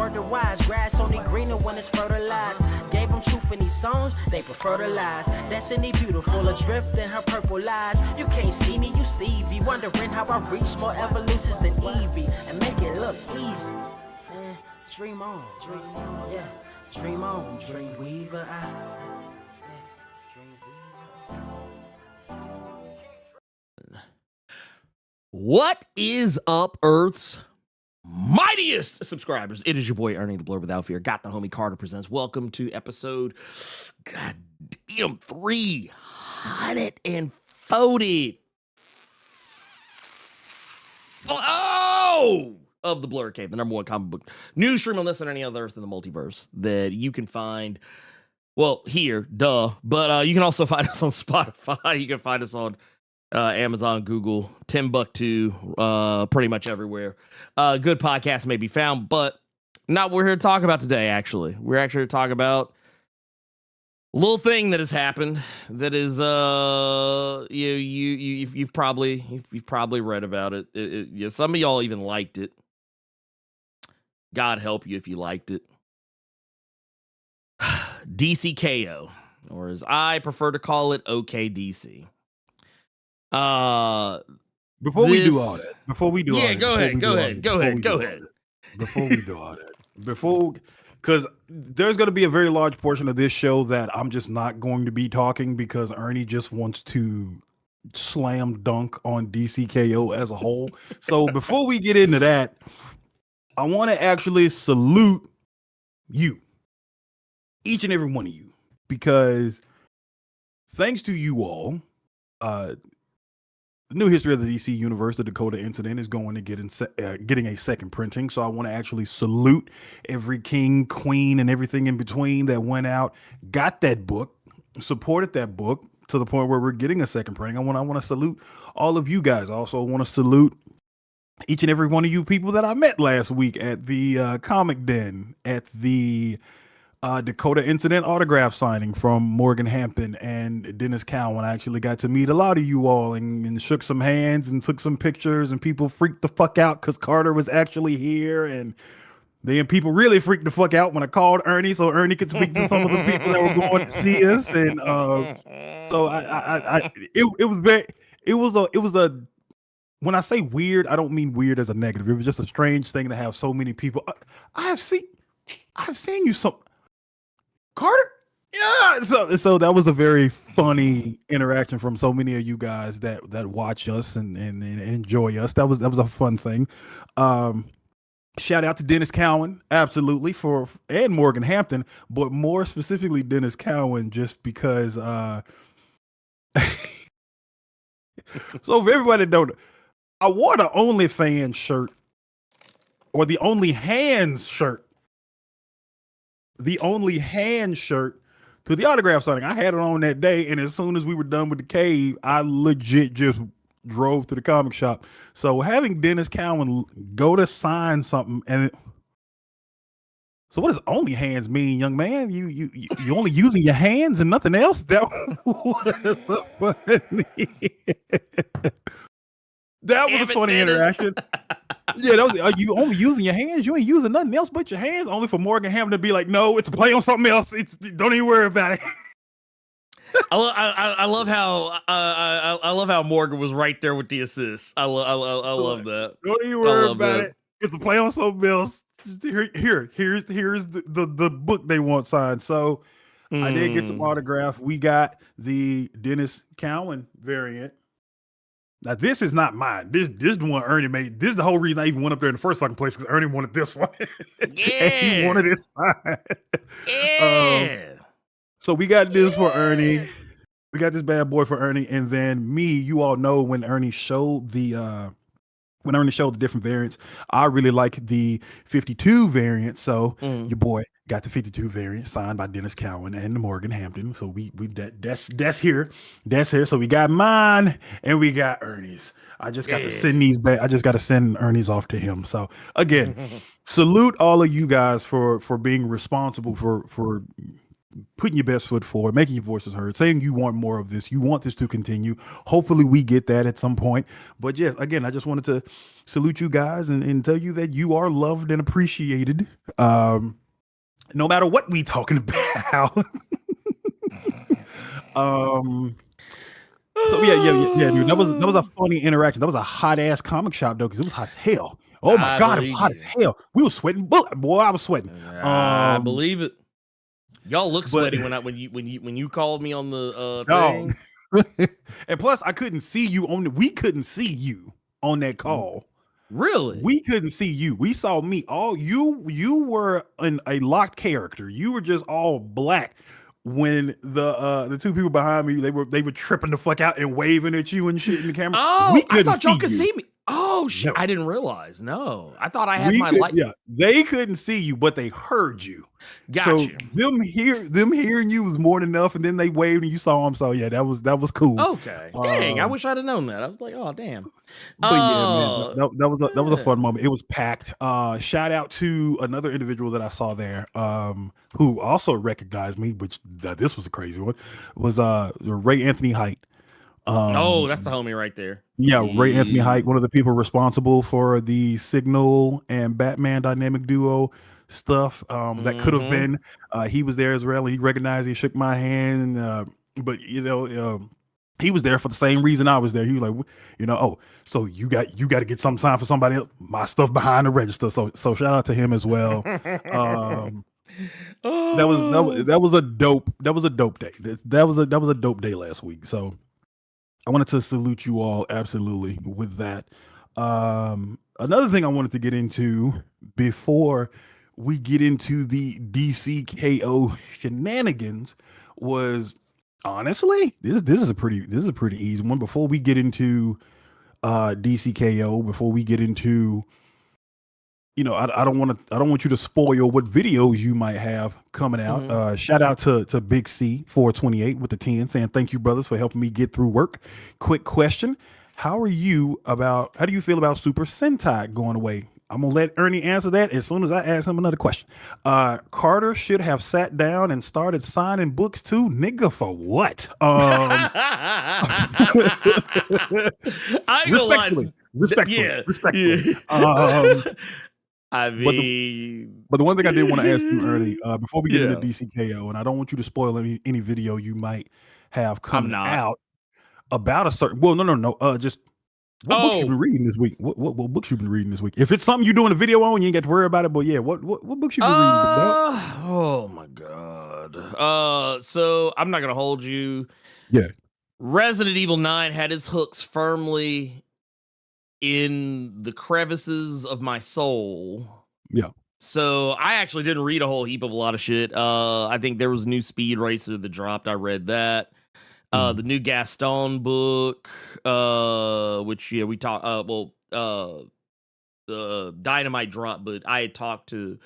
word to wise. Grass only greener when it's fertilized. Gave them truth in these songs, they prefer to lies. Destiny beautiful, adrift in her purple lies. You can't see me, you Stevie. Wondering how I reach more evolutions than Evie. And make it look easy. Man, dream on, yeah. Dream on, Dreamweaver. What is up, Earth's mightiest subscribers? It is your boy Ernie, the Blerd Without Fear. Got the homie Carter presents. Welcome to episode, goddamn, 340 of the Blerd Cave, the number one comic book news stream on this and any other Earth in the multiverse that you can find. Well, here, but you can also find us on Spotify. You can find us on Amazon, Google, Timbuktu, pretty much everywhere. Good podcasts may be found, but not what we're here to talk about today, actually. We're actually here to talk about a little thing that has happened that is you've probably read about it. Some of y'all even liked it. God help you if you liked it. DC K.O, or as I prefer to call it, OKDC. Before we do all that, before we do all that, go ahead. Before we do all that, because there's going to be a very large portion of this show that I'm just not going to be talking because Ernie just wants to slam dunk on DC K.O as a whole. So before we get into that, I want to actually salute you, each and every one of you, because thanks to you all, the new history of the DC universe, the Dakota incident, is going to getting a second printing. So I want to actually salute every king, queen, and everything in between that went out, got that book, supported that book to the point where we're getting a second printing. I want to salute all of you guys. I also want to salute each and every one of you people that I met last week at the Comic Den, at the Dakota incident autograph signing from Morgan Hampton and Dennis Cowan. I actually got to meet a lot of you all and shook some hands and took some pictures, and people freaked the fuck out because Carter was actually here. And then people really freaked the fuck out when I called Ernie so Ernie could speak to some of the people that were going to see us. And so it was a when I say weird, I don't mean weird as a negative. It was just a strange thing to have so many people. I've seen you some. Carter, yeah. So that was a very funny interaction from so many of you guys that watch us and enjoy us. That was a fun thing. Shout out to Dennis Cowan, absolutely, and Morgan Hampton, but more specifically Dennis Cowan, just because. So if everybody don't, I wore the OnlyFans shirt, or the Only Hands shirt. The Only Hand shirt to the autograph signing. I had it on that day, and as soon as we were done with the cave, I legit just drove to the comic shop. So having Dennis Cowan go to sign something, so what does Only Hands mean, young man? You only using your hands and nothing else? That was a funny interaction. Yeah, are you only using your hands? You ain't using nothing else but your hands. Only for Morgan Hampton to be like, no, it's a play on something else. Don't even worry about it. I love how Morgan was right there with the assist. I love that. Don't even worry about it. It's a play on something else. Here's the book they want signed. So I did get some autograph. We got the Dennis Cowan variant. Now, this is not mine. This is the one Ernie made. This is the whole reason I even went up there in the first fucking place, because Ernie wanted this one. Yeah. He wanted it signed. Yeah. So we got this for Ernie. We got this bad boy for Ernie. And then me, you all know when Ernie showed the different variants, I really like the 52 variant. So your boy got the 52 variant signed by Dennis Cowan and Morgan Hampton. So that's here. So we got mine and we got Ernie's. I just got to send these back. I just got to send Ernie's off to him. So again, salute all of you guys for being responsible for putting your best foot forward, making your voices heard, saying you want more of this, you want this to continue. Hopefully we get that at some point. But yes, again, I just wanted to salute you guys and tell you that you are loved and appreciated. No matter what we talking about. So yeah, dude. That was a funny interaction. That was a hot ass comic shop though, because it was hot as hell. Oh my god, it was hot as hell. We were sweating. Boy, I was sweating. I believe it. Y'all look sweaty when you called me on the thing. And plus, I couldn't see you we couldn't see you on that call. Really? We couldn't see you. We saw me. All you were a locked character. You were just all black. When the two people behind me, they were tripping the fuck out and waving at you and shit in the camera. Oh, I thought y'all could see me. Oh shit! No. I didn't realize. No, I thought I had my light. Yeah, they couldn't see you, but they heard you. Gotcha. So them hearing you was more than enough, and then they waved and you saw them. So yeah, that was cool. Okay. Dang, I wish I'd have known that. I was like, oh damn. But yeah, man, that was a fun moment. It was packed. Shout out to another individual that I saw there, who also recognized me, which this was a crazy one. Was Ray Anthony Height. That's the homie right there. Yeah, Ray Anthony Height, one of the people responsible for the Signal and Batman dynamic duo stuff that could have been. He was there as well. He recognized. He shook my hand. But he was there for the same reason I was there. He was like, oh, so you got to get something signed for somebody else. My stuff behind the register. So shout out to him as well. That was a dope day. That was a dope day last week. So I wanted to salute you all absolutely with that. Another thing I wanted to get into before we get into the DC K.O shenanigans was honestly this is a pretty easy one. Before we get into DC K.O, before we get into I don't want you to spoil what videos you might have coming out. Shout out to Big C 428 with the 10 saying thank you brothers for helping me get through work. Quick question. How do you feel about Super Sentai going away? I'm gonna let Ernie answer that as soon as I ask him another question. Carter should have sat down and started signing books too. Nigga, for what? Respectfully. I mean, but the one thing I did want to ask you, Ernie, before we get into DCKO, and I don't want you to spoil any video you might have coming out about a certain. Well, no. Just what books you been reading this week? What books you been reading this week? If it's something you're doing a video on, you ain't got to worry about it. But yeah, what books you been reading? Oh my god. So I'm not gonna hold you. Yeah. Resident Evil 9 had its hooks firmly in the crevices of my soul. Yeah. So I actually didn't read a whole heap of a lot of shit. I think there was a new Speed Racer that dropped. I read that. The new Gaston book, which we talked. The Dynamite dropped, but I had talked to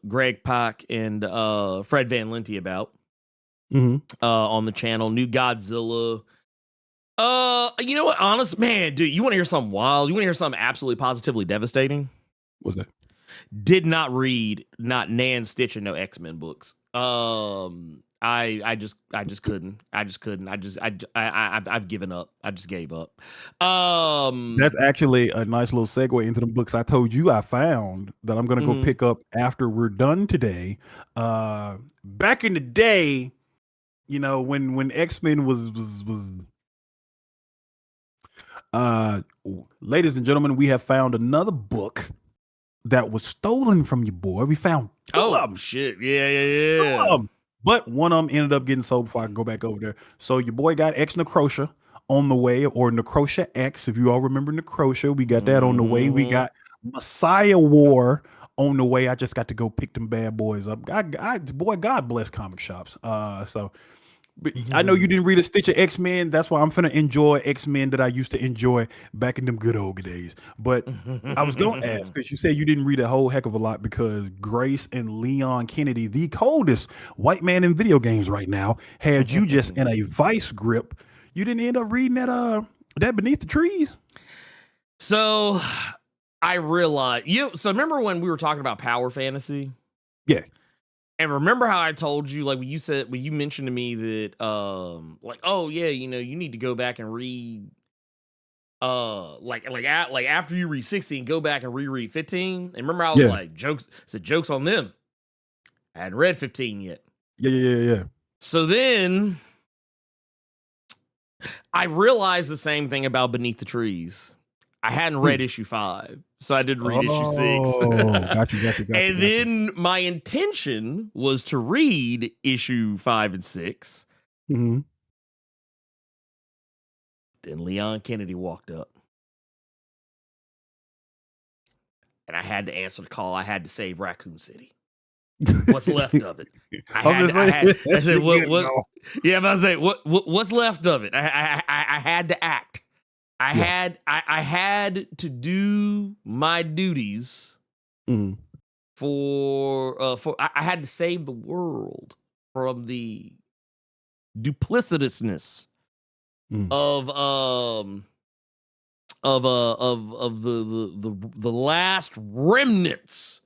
Greg Pak and Fred Van Lente about on the channel. New Godzilla. You know what? Honest man, dude, you want to hear something wild? You want to hear something absolutely positively devastating? What's that? Did not read not Nan Stitch and no X-Men books. I just couldn't. I've given up. I just gave up. That's actually a nice little segue into the books I told you I found that I'm gonna go pick up after we're done today. Back in the day, when X-Men was ladies and gentlemen, we have found another book that was stolen from your boy. We found shit. Yeah. But one of them ended up getting sold before I can go back over there. So your boy got X Necrotia on the way, or Necrotia X, if you all remember Necrotia. We got that on the way. We got Messiah War on the way. I just got to go pick them bad boys up. God bless comic shops. But I know you didn't read a stitch of X-Men. That's why I'm finna enjoy X-Men that I used to enjoy back in them good old days. But I was gonna ask, because you said you didn't read a whole heck of a lot because Grace and Leon Kennedy, the coldest white man in video games right now, had you just in a vice grip. You didn't end up reading that Beneath the Trees. So I realized so remember when we were talking about power fantasy? Yeah. And remember how I told you, like when you mentioned to me that like, oh yeah, you know, you need to go back and read like after you read 16, go back and reread 15. And remember I was like, jokes on them. I hadn't read 15 yet. Yeah. So then I realized the same thing about Beneath the Trees. I hadn't read issue 5, so I did read issue 6. Got you. And then my intention was to read issue 5 and 6. Mm-hmm. Then Leon Kennedy walked up. And I had to answer the call. I had to save Raccoon City. What's left of it? I said, what? Yeah, but I say, what's left of it? I had to act. I had to do my duties for I had to save the world from the duplicitousness of the last remnants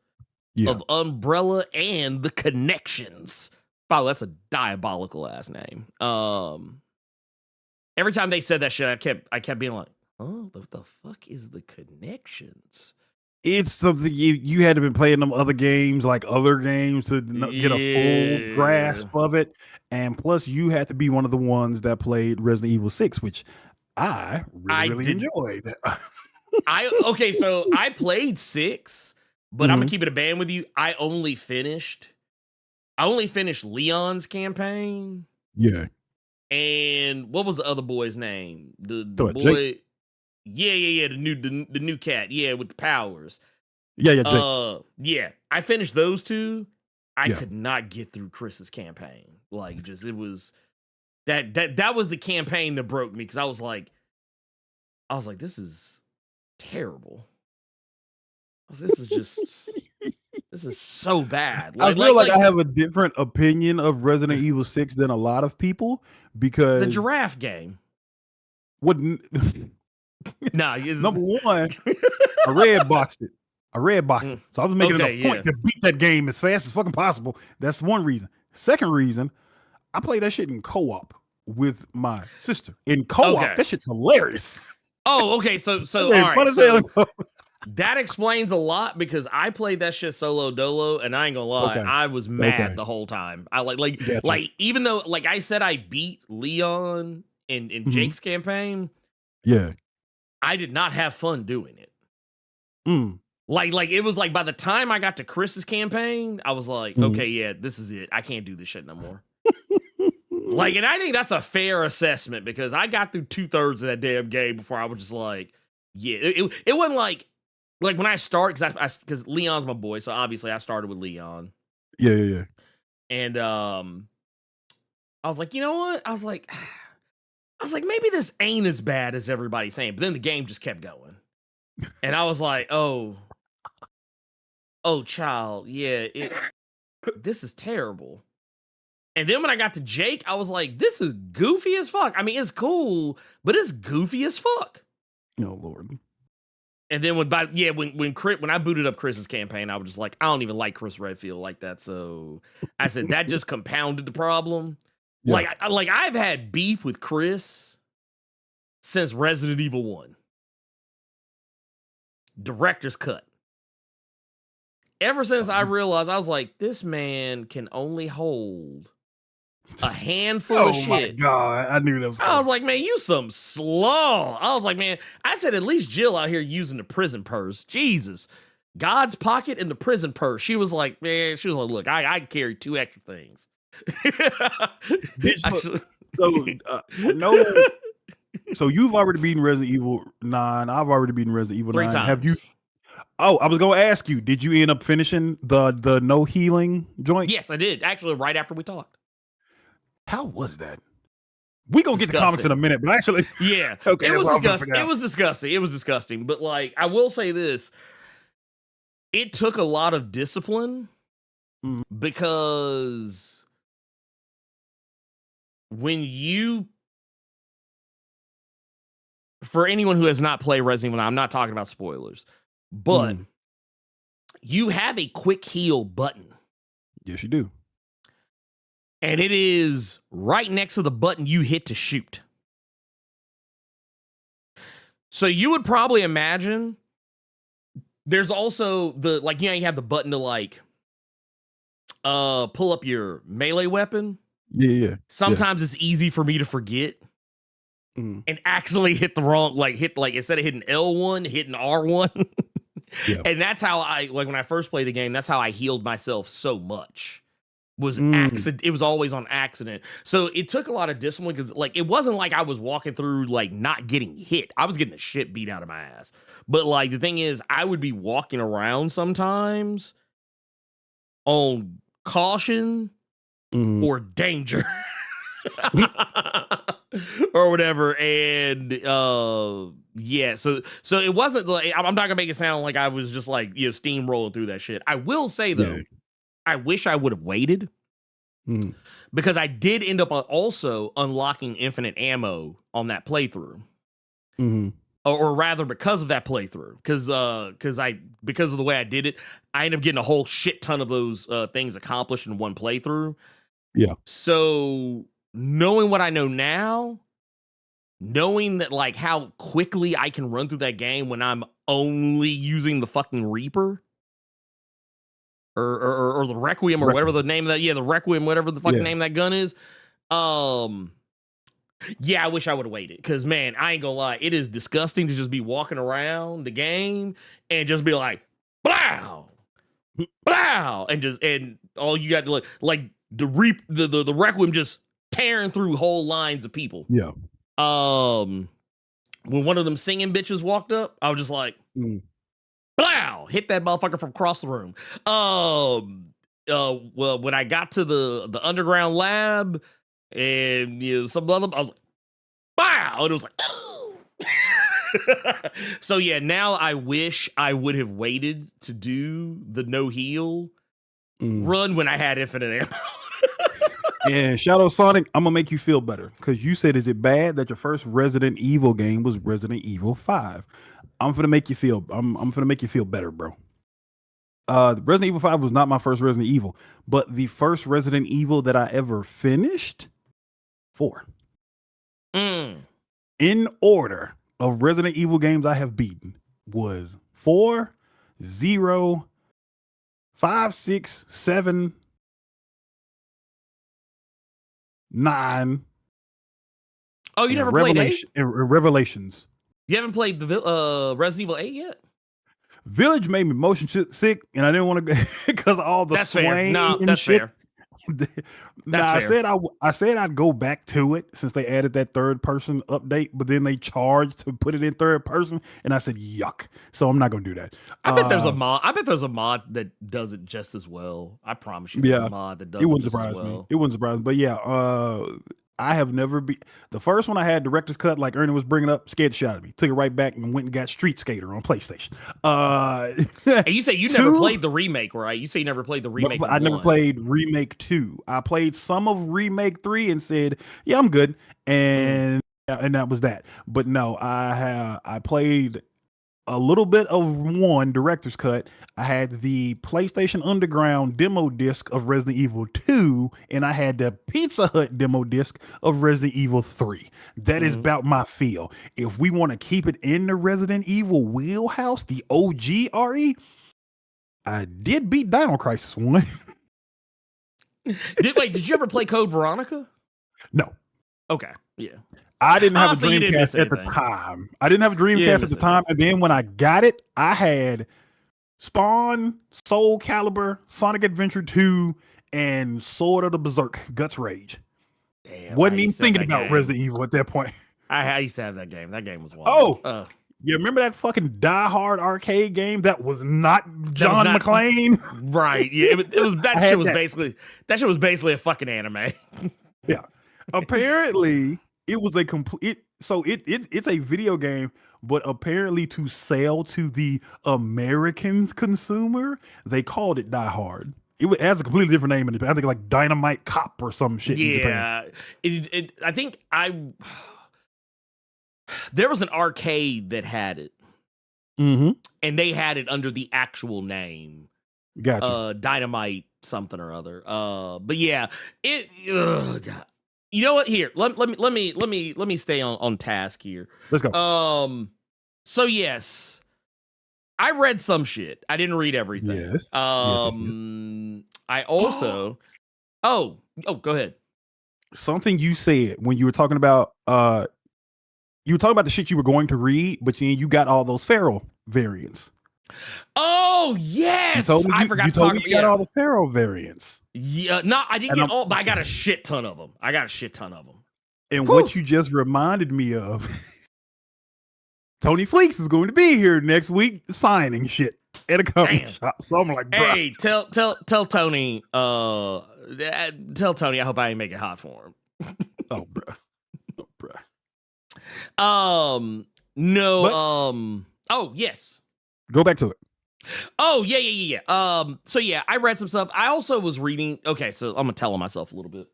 of Umbrella and the Connections. Wow, that's a diabolical ass name. Every time they said that shit, I kept being like, oh, what the fuck is the Connections? It's something you had to been playing them other games, like other games, to get a full grasp of it. And plus, you had to be one of the ones that played Resident Evil 6, which I really enjoyed. Okay, so I played 6, but I'm gonna keep it a band with you. I only finished Leon's campaign. Yeah. And what was the other boy's name? The boy. Jake? Yeah. The new cat. Yeah, with the powers. Yeah, Jake. Yeah. I finished those 2. I could not get through Chris's campaign. Like, just it was that was the campaign that broke me, because I was like, this is terrible. This is just this is so bad. I feel like I have a different opinion of Resident Evil 6 than a lot of people, because the giraffe game wouldn't. Number one, I red boxed it. So I was making it a point to beat that game as fast as fucking possible. That's one reason. Second reason, I play that shit in co-op with my sister. In co-op, that shit's hilarious. Oh, okay. So all right. So that explains a lot, because I played that shit solo dolo, and I ain't gonna lie, I was mad the whole time. I like even though, like I said, I beat Leon in Jake's campaign. Yeah, I did not have fun doing it. Like it was like by the time I got to Chris's campaign, I was like, okay, yeah, this is it. I can't do this shit no more. Like, and I think that's a fair assessment, because I got through 2/3 of that damn game before I was just like, yeah, it wasn't like when I start, because Leon's my boy, so obviously I started with Leon. Yeah. And I was like, you know what? I was like, maybe this ain't as bad as everybody's saying. But then the game just kept going, and I was like, oh, child, yeah, this is terrible. And then when I got to Jake, I was like, this is goofy as fuck. I mean, it's cool, but it's goofy as fuck. Oh Lord. And then when I booted up Chris's campaign, I was just like, I don't even like Chris Redfield like that. So I said that just compounded the problem. Yeah. Like I've had beef with Chris since Resident Evil 1. Director's cut. Ever since I realized, I was like, this man can only hold a handful of shit. Oh my God, I knew that was coming. I was like, man, you some slaw. I was like, man, I said, at least Jill out here using the prison purse. Jesus. God's pocket and the prison purse. She was like, look, I carry 2 extra things. So you've already beaten Resident Evil 9. I've already beaten Resident Evil 9. 3 times. Have you? Oh, I was going to ask you, did you end up finishing the no healing joint? Yes, I did. Actually, right after we talked. How was that? We gonna get the comics in a minute, but actually, yeah, okay, it was disgusting. It was disgusting. But like, I will say this: it took a lot of discipline, because for anyone who has not played Resident Evil, I'm not talking about spoilers, but you have a quick heal button. Yes, you do. And it is right next to the button you hit to shoot. So you would probably imagine there's also the, like, you know, you have the button to like pull up your melee weapon. Yeah. Sometimes it's easy for me to forget and accidentally hit the wrong, like instead of hitting L1, hitting R1. Yeah. And that's how when I first played the game, that's how I healed myself so much. It was always on accident. So it took a lot of discipline because like it wasn't like I was walking through like not getting hit. I was getting the shit beat out of my ass. But like the thing is, I would be walking around sometimes on caution or danger. Or whatever. And yeah, so it wasn't like, I'm not gonna make it sound like I was just like, you know, steamrolling through that shit. I will say though, I wish I would have waited because I did end up also unlocking infinite ammo on that playthrough. Or rather because of that playthrough, because of the way I did it, I ended up getting a whole shit ton of those things accomplished in one playthrough. Yeah. So knowing what I know now, knowing that like how quickly I can run through that game when I'm only using the fucking Reaper or the Requiem or whatever the name of that, the Requiem, whatever the fucking name of that gun is. Yeah, I wish I would have waited because man, I ain't gonna lie, it is disgusting to just be walking around the game and just be like, blow, blow, and all you got to look like the Requiem just tearing through whole lines of people. Yeah. When one of them singing bitches walked up, I was just like, blow, hit that motherfucker from across the room. Well, when I got to the underground lab and you know some other, I was like, wow, and it was like, oh. So yeah, now I wish I would have waited to do the no heal run when I had infinite ammo. And Shadow Sonic, I'm gonna make you feel better because you said, "Is it bad that your first Resident Evil game was Resident Evil 5?" I'm gonna make you feel. I'm gonna make you feel better, bro. Resident Evil 5 was not my first Resident Evil, but the first Resident Evil that I ever finished, 4. In order of Resident Evil games I have beaten was 4, 0, 5, 6, 7, 9. Oh, you never played 8? Revelations. You haven't played the Resident Evil 8 yet? Village made me motion sick, and I didn't want to go because all the that's swaying fair. No, and that's shit. fair. Now fair. I said I'd go back to it since they added that third person update, but then they charged to put it in third person, and I said yuck. So I'm not gonna do that. I bet there's a mod. I bet there's a mod that does it just as well. I promise you, there's a mod that does it. Wouldn't just surprise as well. me. It wouldn't surprise me. But yeah, I have never been the first one I had director's cut, like Ernie was bringing up, scared the shit out of me. Took it right back and went and got Street Skater on PlayStation. And you say you never played the remake, right? You say you never played the remake. I never played Remake 2. I played some of Remake 3 and said, yeah, I'm good. And that was that. But no, I played a little bit of 1 director's cut. I had the PlayStation Underground demo disc of Resident Evil 2, and I had the Pizza Hut demo disc of Resident Evil 3. That is about my feel. If we want to keep it in the Resident Evil wheelhouse, the OG RE, I did beat Dino Crisis 1. Did you ever play Code Veronica? No. Okay. Yeah. I didn't have a Dreamcast at the time. I didn't have a Dreamcast at the time. And then when I got it, I had Spawn, Soul Calibur, Sonic Adventure 2, and Sword of the Berserk, Guts Rage. Damn, wasn't even thinking about Resident Evil at that point. I used to have that game. That game was wild. Oh, you remember that fucking Die Hard arcade game? That was not John McClane. Right. Yeah. It was that shit was basically a fucking anime. Yeah. Apparently, it was a complete. So it's a video game, but apparently to sell to the American consumer, they called it Die Hard. It has a completely different name in Japan. I think like Dynamite Cop or some shit. Yeah. In Japan. I think there was an arcade that had it. And they had it under the actual name. Gotcha. Dynamite something or other. But yeah, God. You know what? Here, let me stay on task here. Let's go. So yes, I read some shit. I didn't read everything. Yes. Yes. I also. Oh, go ahead. Something you said when you were talking about the shit you were going to read, but then you got all those feral variants. Oh yes, I forgot to talk about. You got all the feral variants. Yeah, no, I didn't get all, but I got a shit ton of them. And what you just reminded me of, Tony Fleeks is going to be here next week signing shit at a comic shop. So I'm like, bruh. Hey, tell Tony, tell Tony I hope I ain't make it hot for him. Oh, bruh. No, but, oh, yes. Go back to it. Oh, yeah. So yeah, I read some stuff. I also was reading. Okay, so I'm gonna tell on myself a little bit.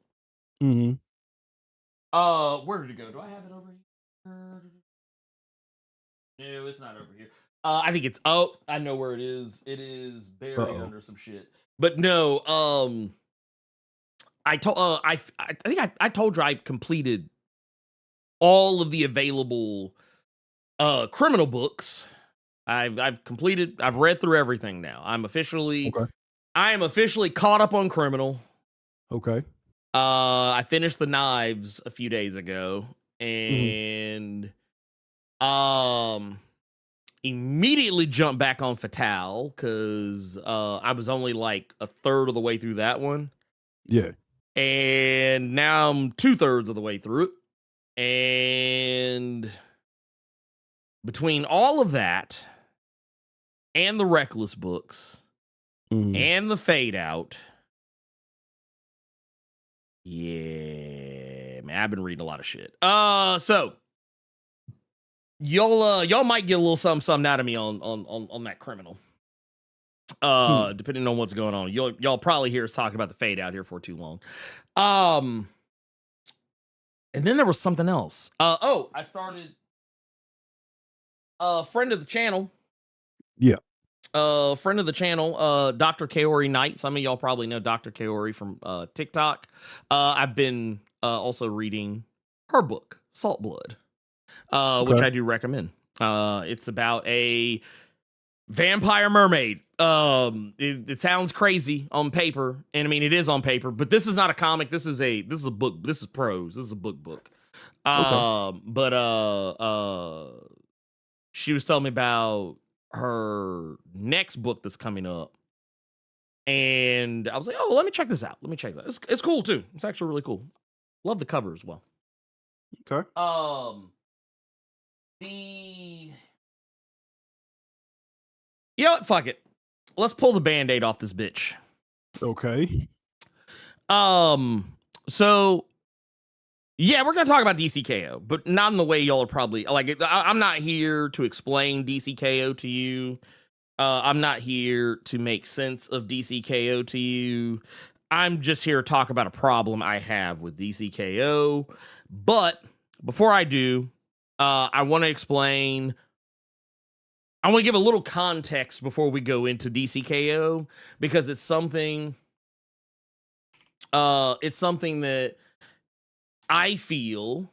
Mm-hmm. Where did it go? Do I have it over here? No, it's not over here. I think it's. Oh, I know where it is. It is buried under some shit. But no, I told. I think I told you I completed all of the available criminal books. I've read through everything now. I am officially caught up on criminal. Okay. I finished the knives a few days ago and immediately jumped back on Fatale because I was only like a third of the way through that one. Yeah. And now I'm 2/3 of the way through it. And between all of that and the Reckless books and the Fade Out, yeah, man, I've been reading a lot of shit. So y'all might get a little something out of me on that criminal. Depending on what's going on. Y'all probably hear us talking about the Fade Out here for too long. And then there was something else. I started friend of the channel. Yeah. Friend of the channel, Dr. Kaori Knight. Some of y'all probably know Dr. Kaori from TikTok. I've been also reading her book, Salt Blood, which I do recommend. It's about a vampire mermaid. It sounds crazy on paper, and I mean it is on paper, but this is not a comic. This is a book. This is prose. This is a book. But she was telling me about her next book that's coming up, and I was like, "Oh, let me check this out. It's cool too. It's actually really cool. Love the cover as well." Okay. You know what? Fuck it. Let's pull the Band-Aid off this bitch. Okay. So yeah, we're gonna talk about DC K.O, but not in the way y'all are probably like. I'm not here to explain DC K.O to you. I'm not here to make sense of DC K.O to you. I'm just here to talk about a problem I have with DC K.O. But before I do, I want to explain. I want to give a little context before we go into DC K.O because it's something. It's something that I feel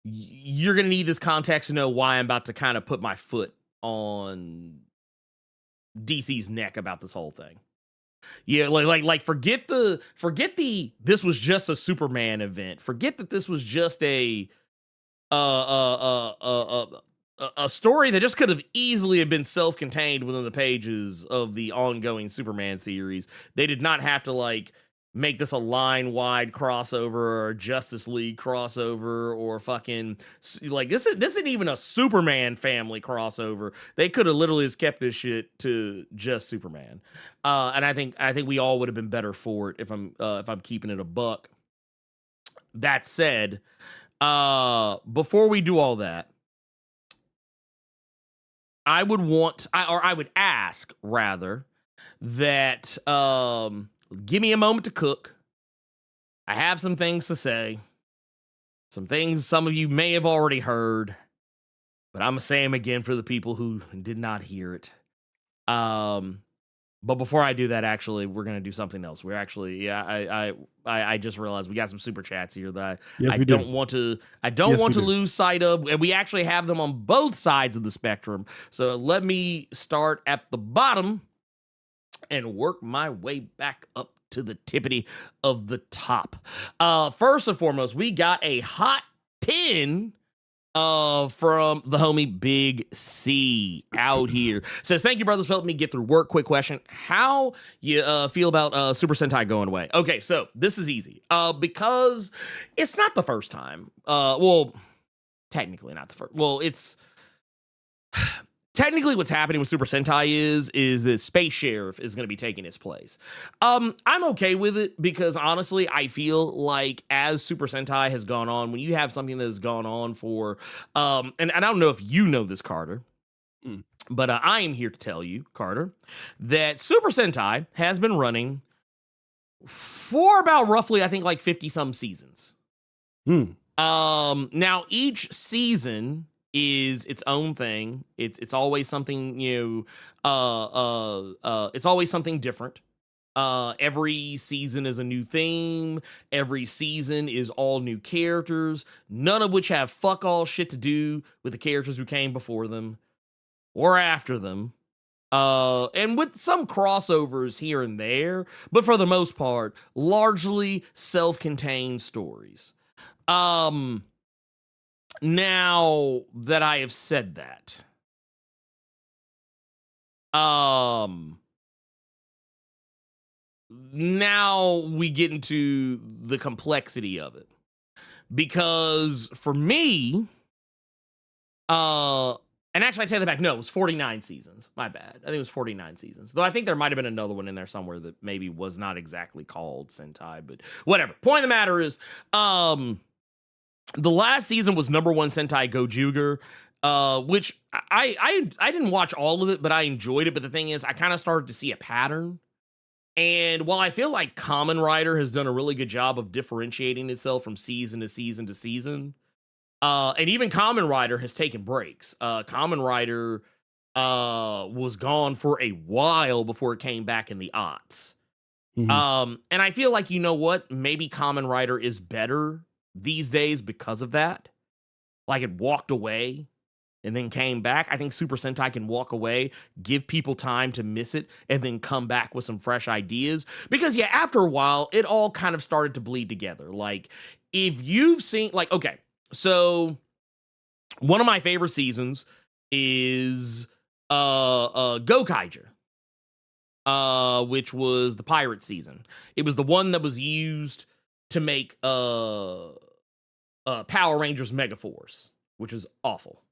you're going to need this context to know why I'm about to kind of put my foot on DC's neck about this whole thing. Yeah, like forget the this was just a Superman event. Forget that this was just a story that just could have easily have been self-contained within the pages of the ongoing Superman series. They did not have to like make this a line-wide crossover or a Justice League crossover or fucking like this isn't even a Superman family crossover. They could have literally just kept this shit to just Superman. And I think we all would have been better for it if I'm keeping it a buck. That said, before we do all that, I would ask rather that give me a moment to cook. I have some things to say. Some things some of you may have already heard. but I'm gonna say them again for the people who did not hear it. But before I do that, actually, we're gonna do something else. We're actually, I just realized we got some super chats here that I don't want to lose sight of, and we actually have them on both sides of the spectrum. So let me start at the bottom and work my way back up to the tippity of the top. First and foremost, we got a hot 10 from the homie Big C out here. Says, thank you, brothers, for helping me get through work. Quick question. How you feel about Super Sentai going away? Okay, so this is easy. Because it's not the first time. Well, technically not the first. Well, it's... Technically, what's happening with Super Sentai is that Space Sheriff is going to be taking its place. I'm okay with it because honestly, I feel like as Super Sentai has gone on, when you have something that has gone on for, and I don't know if you know this, Carter, but I am here to tell you, Carter, that Super Sentai has been running for about roughly, I think, like 50-some seasons. Now each season is its own thing. It's always something, it's always something different. Every season is a new theme. Every season is all new characters, none of which have fuck all shit to do with the characters who came before them or after them. And with some crossovers here and there, but for the most part, largely self-contained stories. Now that I have said that, now we get into the complexity of it. Because for me, and actually I take that back, no, it was 49 seasons. My bad. I think it was 49 seasons. Though I think there might have been another one in there somewhere that maybe was not exactly called Sentai, but whatever. Point of the matter is, the last season was number 1 Sentai Gojuger, which I didn't watch all of it, but I enjoyed it. But the thing is, I kind of started to see a pattern. And while I feel like Kamen Rider has done a really good job of differentiating itself from season to season to season, and even Kamen Rider has taken breaks. Kamen Rider was gone for a while before it came back in the aughts. And I feel like, you know what? Maybe Kamen Rider is better these days because of that. Like, it walked away and then came back. I think Super Sentai can walk away, give people time to miss it, and then come back with some fresh ideas. Because, yeah, after a while, it all kind of started to bleed together. Like, if you've seen, like, okay, so one of my favorite seasons is Gokaiger, which was the pirate season. It was the one that was used to make Power Rangers Megaforce, which is awful.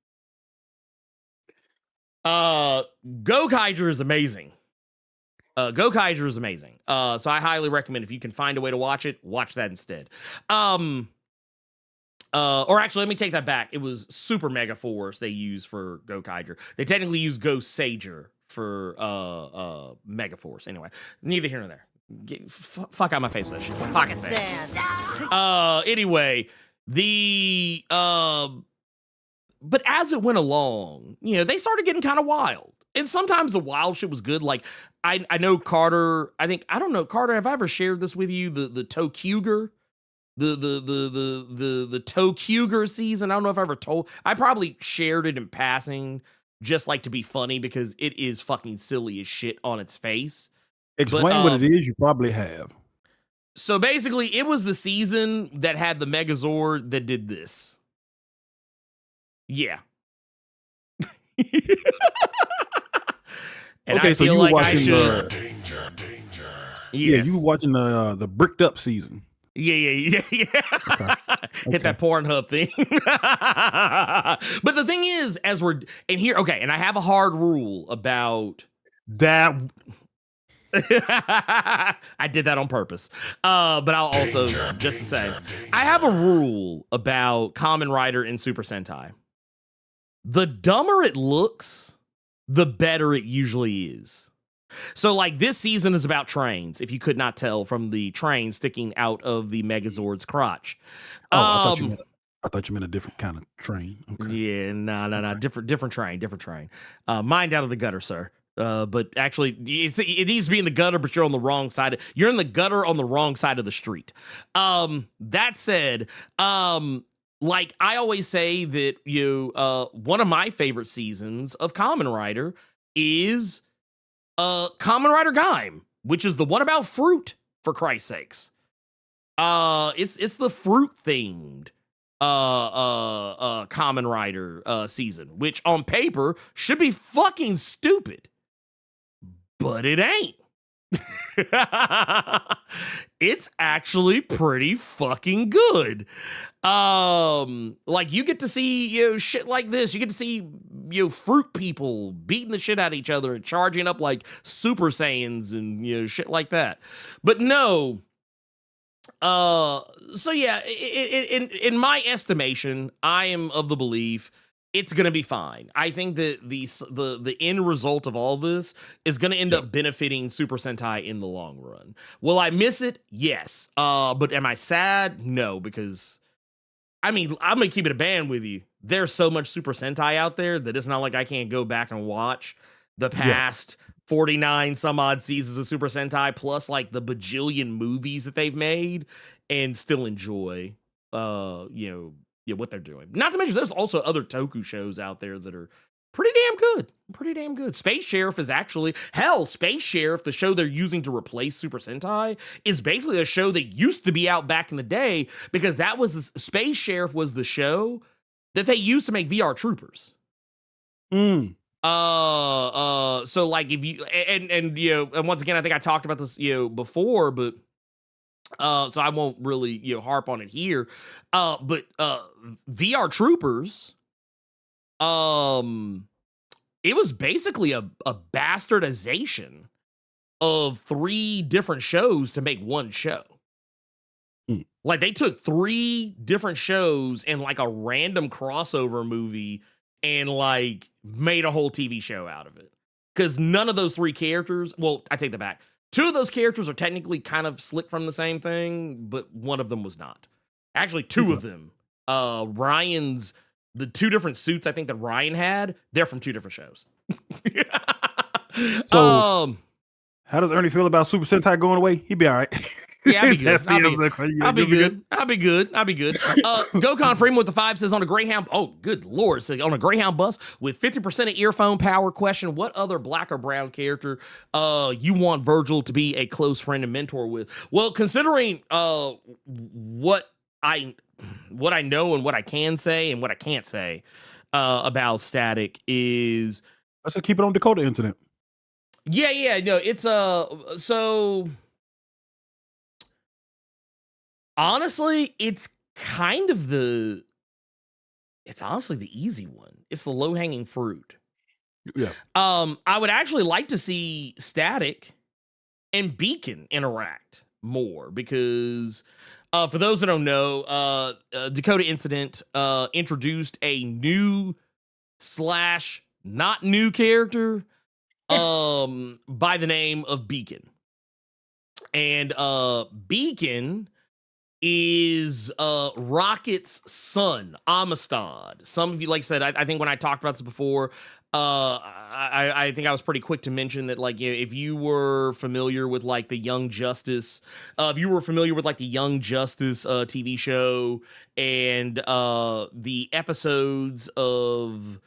Gokaiger is amazing. Gokaiger is amazing. So I highly recommend, if you can find a way to watch it, watch that instead. Or actually, let me take that back. It was Super Megaforce they used for Gokaiger. They technically used Ghost Sager for Megaforce. Anyway, neither here nor there. Fuck out my face with that shit. Pocket sand. Anyway, but as it went along, you know, they started getting kind of wild. And sometimes the wild shit was good. Like, I know Carter, I don't know, Carter, have I ever shared this with you? The Tokuger? The Tokuger season? I don't know if I ever told. I probably shared it in passing, just like to be funny, because it is fucking silly as shit on its face. Explain what it is. You probably have. So basically, it was the season that had the Megazord that did this. Yeah. And okay, I so feel you were like watching I should. Danger. Yes. Yeah, you were watching the bricked up season. Yeah. Okay. Hit that Pornhub thing. But the thing is, and I have a hard rule about that. I did that on purpose. But I'll also, just to say, I have a rule about Kamen Rider and Super Sentai. The dumber it looks, the better it usually is. So, like, this season is about trains, if you could not tell from the train sticking out of the Megazord's crotch. I thought you meant I thought you meant a different kind of train. Okay. Yeah, no. Different train. Mind out of the gutter, sir. But actually, it needs to be in the gutter, but you're on the wrong side. You're in the gutter on the wrong side of the street. That said, like I always say that one of my favorite seasons of Kamen Rider is Kamen Rider Gaim, which is the one about fruit, for Christ's sakes. It's the fruit themed Kamen Rider season, which on paper should be fucking stupid, but it ain't. It's actually pretty fucking good. Like you get to see shit like this. You get to see fruit people beating the shit out of each other and charging up like Super Saiyans and shit like that. But no. So yeah, in my estimation, I am of the belief it's gonna be fine. I think that the end result of all this is gonna end up benefiting Super Sentai in the long run. Will I miss it? Yes. But am I sad? No, because I mean, I'm gonna keep it a band with you. There's so much Super Sentai out there that it's not like I can't go back and watch the past 49 some odd seasons of Super Sentai plus like the bajillion movies that they've made and still enjoy what they're doing. Not to mention there's also other Toku shows out there that are pretty damn good. Space Sheriff is actually Space Sheriff, the show they're using to replace Super Sentai, is basically a show that used to be out back in the day because that was Space Sheriff was the show that they used to make VR Troopers. So like if you and once again I think I talked about this before, but so I won't really harp on it here. But VR Troopers, it was basically a bastardization of 3 different shows to make one show. Like they took 3 different shows and like a random crossover movie and like made a whole TV show out of it. Because none of those 3 characters, well, I take that back. 2 of those characters are technically kind of slick from the same thing, but one of them was not. Actually, 2 of them. Ryan's, the 2 different suits I think that Ryan had, they're from 2 different shows. So, how does Ernie feel about Super Sentai going away? He'd be all right. Yeah, I'll be good. I'll be good. Gokon Freeman with the 5 says on a Greyhound. Oh, good Lord. So on a Greyhound bus with 50% of earphone power. Question: what other black or brown character you want Virgil to be a close friend and mentor with? Well, considering what I know and what I can say and what I can't say about Static is let's keep it on Dakota Incident. Yeah. No, it's so. Honestly, it's honestly the easy one. It's the low-hanging fruit. Yeah. I would actually like to see Static and Beacon interact more because for those that don't know, Dakota Incident introduced a new / not new character by the name of Beacon. And Beacon is Rocket's son, Amistad. Some of you, like I said, I think when I talked about this before, I think I was pretty quick to mention that, like, if you were familiar with like the Young Justice, TV show and the episodes of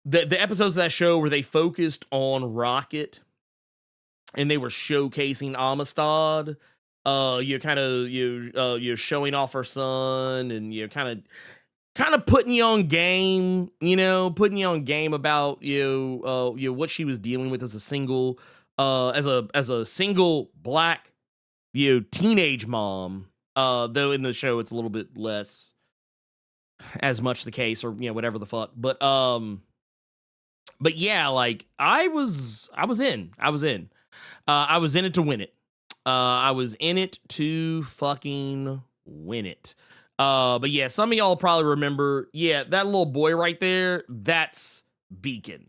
the episodes of that show where they focused on Rocket and they were showcasing Amistad. You're showing off her son, and you're kind of putting you on game, about what she was dealing with as a single, as a single black, teenage mom. Though in the show it's a little bit less as much the case, or whatever the fuck. But yeah, like I was in it to win it. I was in it to fucking win it. But yeah, some of y'all probably remember, that little boy right there, that's Beacon.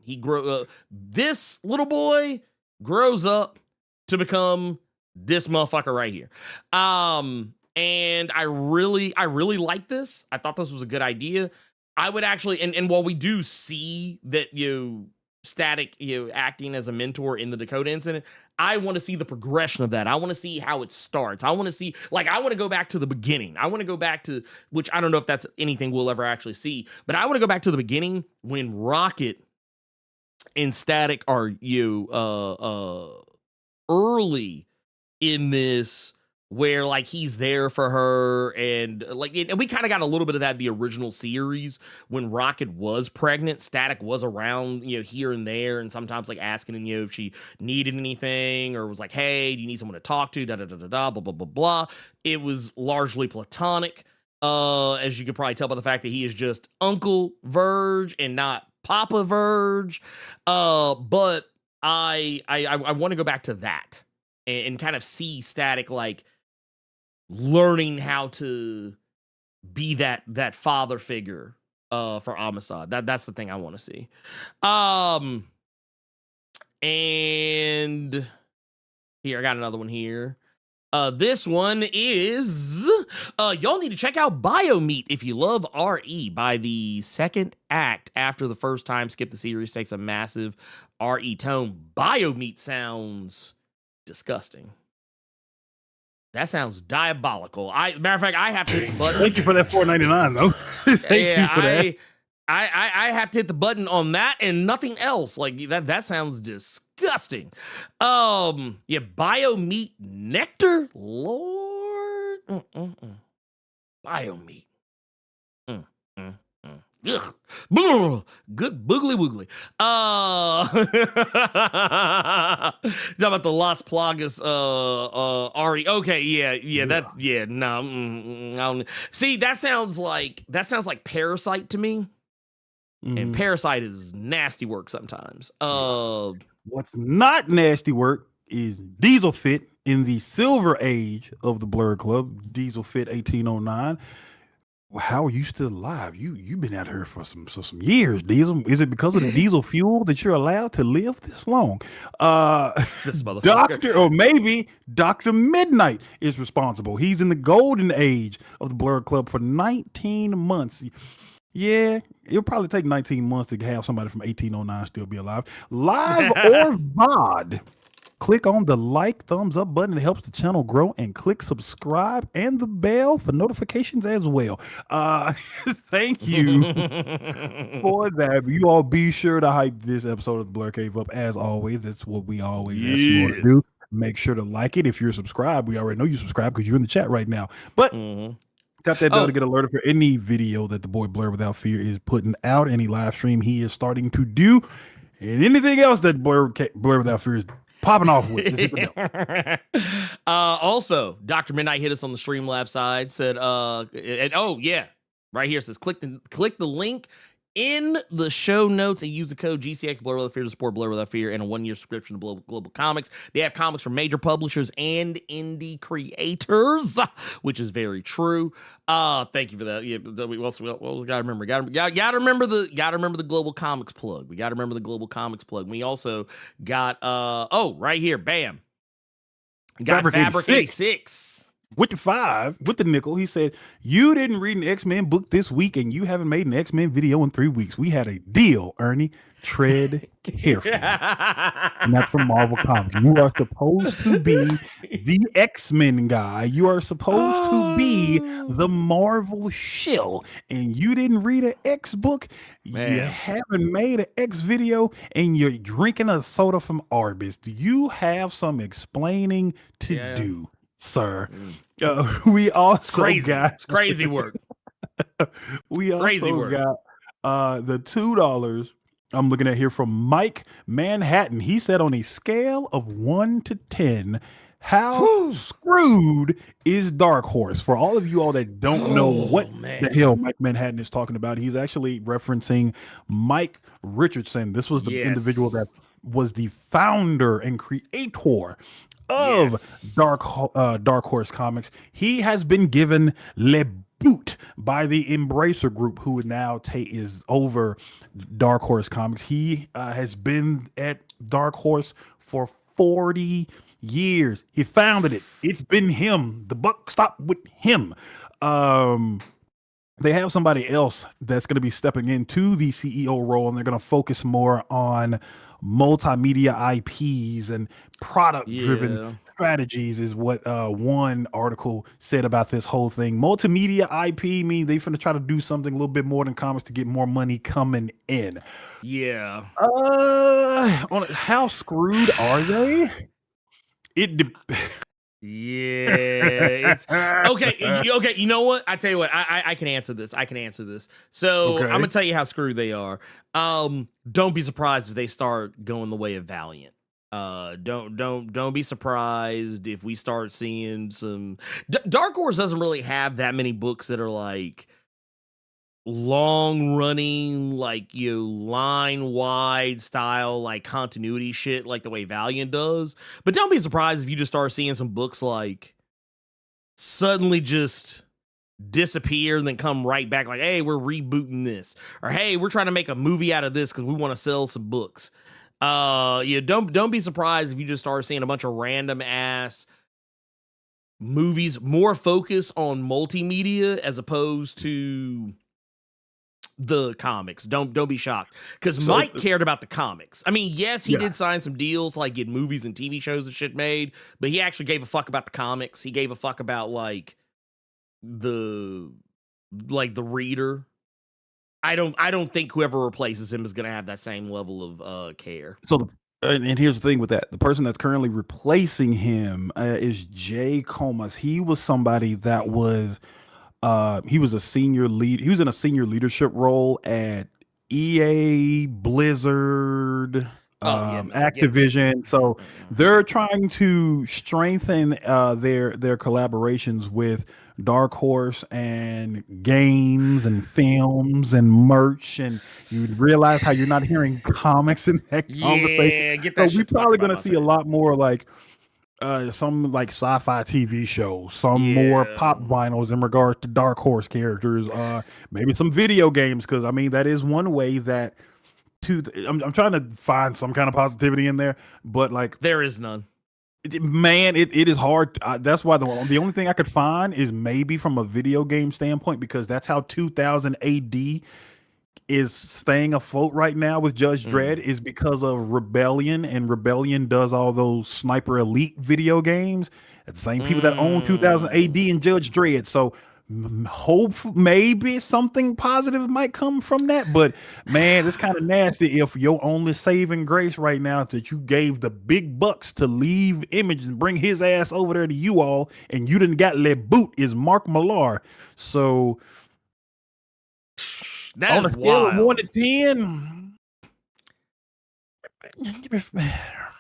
This little boy grows up to become this motherfucker right here. and I really like this. I thought this was a good idea. I would actually, and while we do see that Static acting as a mentor in the Dakota incident, I want to see the progression of that. I want to see how it starts. I want to see, like, I want to go back to the beginning. I want to go back to, which I don't know if that's anything we'll ever actually see, but I want to go back to the beginning when Rocket and Static are early in this, where like he's there for her, and like and we kind of got a little bit of that in the original series when Rocket was pregnant. Static was around here and there, and sometimes like asking if she needed anything, or was like, hey, do you need someone to talk to, da da da da da, blah blah blah blah. It was largely platonic, as you could probably tell by the fact that he is just Uncle Verge and not Papa Verge. But I want to go back to that and kind of see Static like learning how to be that father figure for Amistad. That's the thing I want to see. And here I got another one here. This one is y'all need to check out Biomeat if you love RE. By the second act, after the first time skip the series takes a massive RE tone, Biomeat sounds disgusting. That sounds diabolical. Matter of fact, I have to hit the button. Thank you for that $4.99 though. Thank you for that. I have to hit the button on that and nothing else. Like that sounds disgusting. Biomeat nectar, Lord. Biomeat. Ugh. Good boogly woogly. Talking about the Las Plagas Ari. Okay, no. See, that sounds like Parasite to me. And Parasite is nasty work sometimes. What's not nasty work is Diesel Fit in the silver age of the Blerd Club. Diesel Fit 1809. Well, how are you still alive? You've been out here for some years, Diesel. Is it because of the diesel fuel that you're allowed to live this long? This motherfucker. Or maybe Dr. Midnight is responsible. He's in the golden age of the Blerd Club for 19 months. Yeah, it'll probably take 19 months to have somebody from 1809 still be alive. Live or VOD. Click on the like, thumbs up button. It helps the channel grow, and click subscribe and the bell for notifications as well. Thank you for that. You all be sure to hype this episode of the Blerd Cave up as always. That's what we always ask you all to do. Make sure to like it. If you're subscribed, we already know you subscribe because you're in the chat right now. But tap that bell to get alerted for any video that the boy Blerd Without Fear is putting out, any live stream he is starting to do, and anything else that Blerd Without Fear is popping off with. Just hit the bell. Also, Dr. Midnight hit us on the Streamlabs side, said, right here, it says click the link in the show notes and use the code GCX Blerd Without Fear to support Blerd Without Fear and a 1-year subscription to Global Comics. They have comics from major publishers and indie creators, which is very true. Thank you for that. Yeah, we also gotta remember. Gotta remember the Global Comics plug. We gotta remember the Global Comics plug. We also got right here, bam. Got Fabric 86. With the 5, with the nickel, he said, you didn't read an X-Men book this week and you haven't made an X-Men video in 3 weeks. We had a deal, Ernie. Tread carefully. And that's from Marvel Comics. You are supposed to be the X-Men guy. You are supposed to be the Marvel shill. And you didn't read an X book. Man. You haven't made an X video, and you're drinking a soda from Arby's. Do you have some explaining to do, sir? We also got it's crazy work. We also got the $2 I'm looking at here from Mike Manhattan. He said, on a scale of 1 to 10, how screwed is Dark Horse? For all of you all that don't know what the hell Mike Manhattan is talking about, he's actually referencing Mike Richardson. This was the individual that was the founder and creator of Dark Horse Comics. He has been given le boot by the Embracer Group, who now is over Dark Horse Comics. He has been at Dark Horse for 40 years. He founded it. It's been him. The buck stopped with him. They have somebody else that's going to be stepping into the CEO role, and they're going to focus more on multimedia IPs and product-driven strategies, is what one article said about this whole thing. Multimedia IP means they finna try to do something a little bit more than comics to get more money coming in. Yeah. How screwed are they? Yeah, it's okay. Okay, you know what? I tell you what, I can answer this. So I'm gonna tell you how screwed they are. Don't be surprised if they start going the way of Valiant. Don't be surprised if we start seeing some. Dark Horse doesn't really have that many books that are like long running, like line wide style, like continuity shit, like the way Valiant does. But don't be surprised if you just start seeing some books like suddenly just disappear and then come right back, like, hey, we're rebooting this, or hey, we're trying to make a movie out of this because we want to sell some books. Don't be surprised if you just start seeing a bunch of random ass movies, more focus on multimedia as opposed to the comics. Don't be shocked, because Mike cared about the comics. I mean, yes, he did sign some deals, like get movies and TV shows and shit made, but he actually gave a fuck about the comics. He gave a fuck about like the reader. I don't think whoever replaces him is gonna have that same level of care. So and here's the thing with that: the person that's currently replacing him is Jay Comas. He was somebody that was he was a senior lead. He was in a senior leadership role at EA, Blizzard, Activision. So they're trying to strengthen their collaborations with Dark Horse and games and films and merch, and you realize how you're not hearing comics in that conversation. Get that. So we're probably going to see a lot more like some like sci-fi TV shows, some more pop vinyls in regards to Dark Horse characters, maybe some video games, because I mean that is one way that I'm trying to find some kind of positivity in there, but like there is none. It is hard. That's why the only thing I could find is maybe from a video game standpoint, because that's how 2000 AD is staying afloat right now with Judge Dredd, is because of Rebellion, and Rebellion does all those Sniper Elite video games. It's the same people that own 2000 AD and Judge Dredd. So hope maybe something positive might come from that, but man, it's kind of nasty if your only saving grace right now is that you gave the big bucks to leave Image and bring his ass over there to you all, and you didn't got let boot is Mark Millar. So that on a scale wild. of 1 to 10,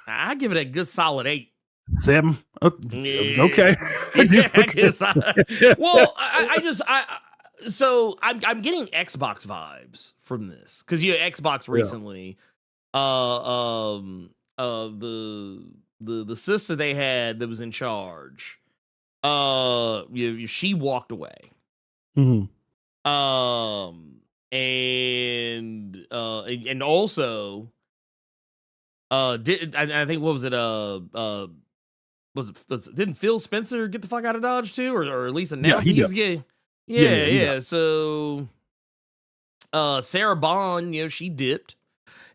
I give it a good solid 8. 7. Okay. Well, so I'm getting Xbox vibes from this, because Xbox recently, the sister they had that was in charge, she walked away. And also I think, what was it, didn't Phil Spencer get the fuck out of Dodge too, or at least announced he was getting? Yeah. So Sarah Bond, she dipped,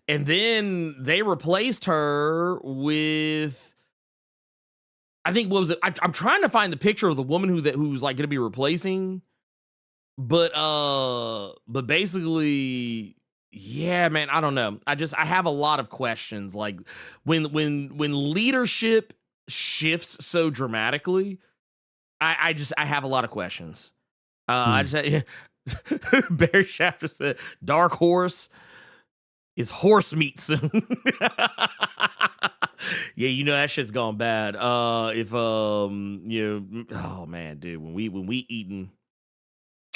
and then they replaced her with, I think, what was it? I'm trying to find the picture of the woman who's like going to be replacing, but basically, yeah, man, I don't know. I have a lot of questions. Like when leadership shifts so dramatically, I have a lot of questions. I just Barry Shafter said Dark Horse is horse meat soon. Yeah, that shit's gone bad. If oh man, dude, when we eating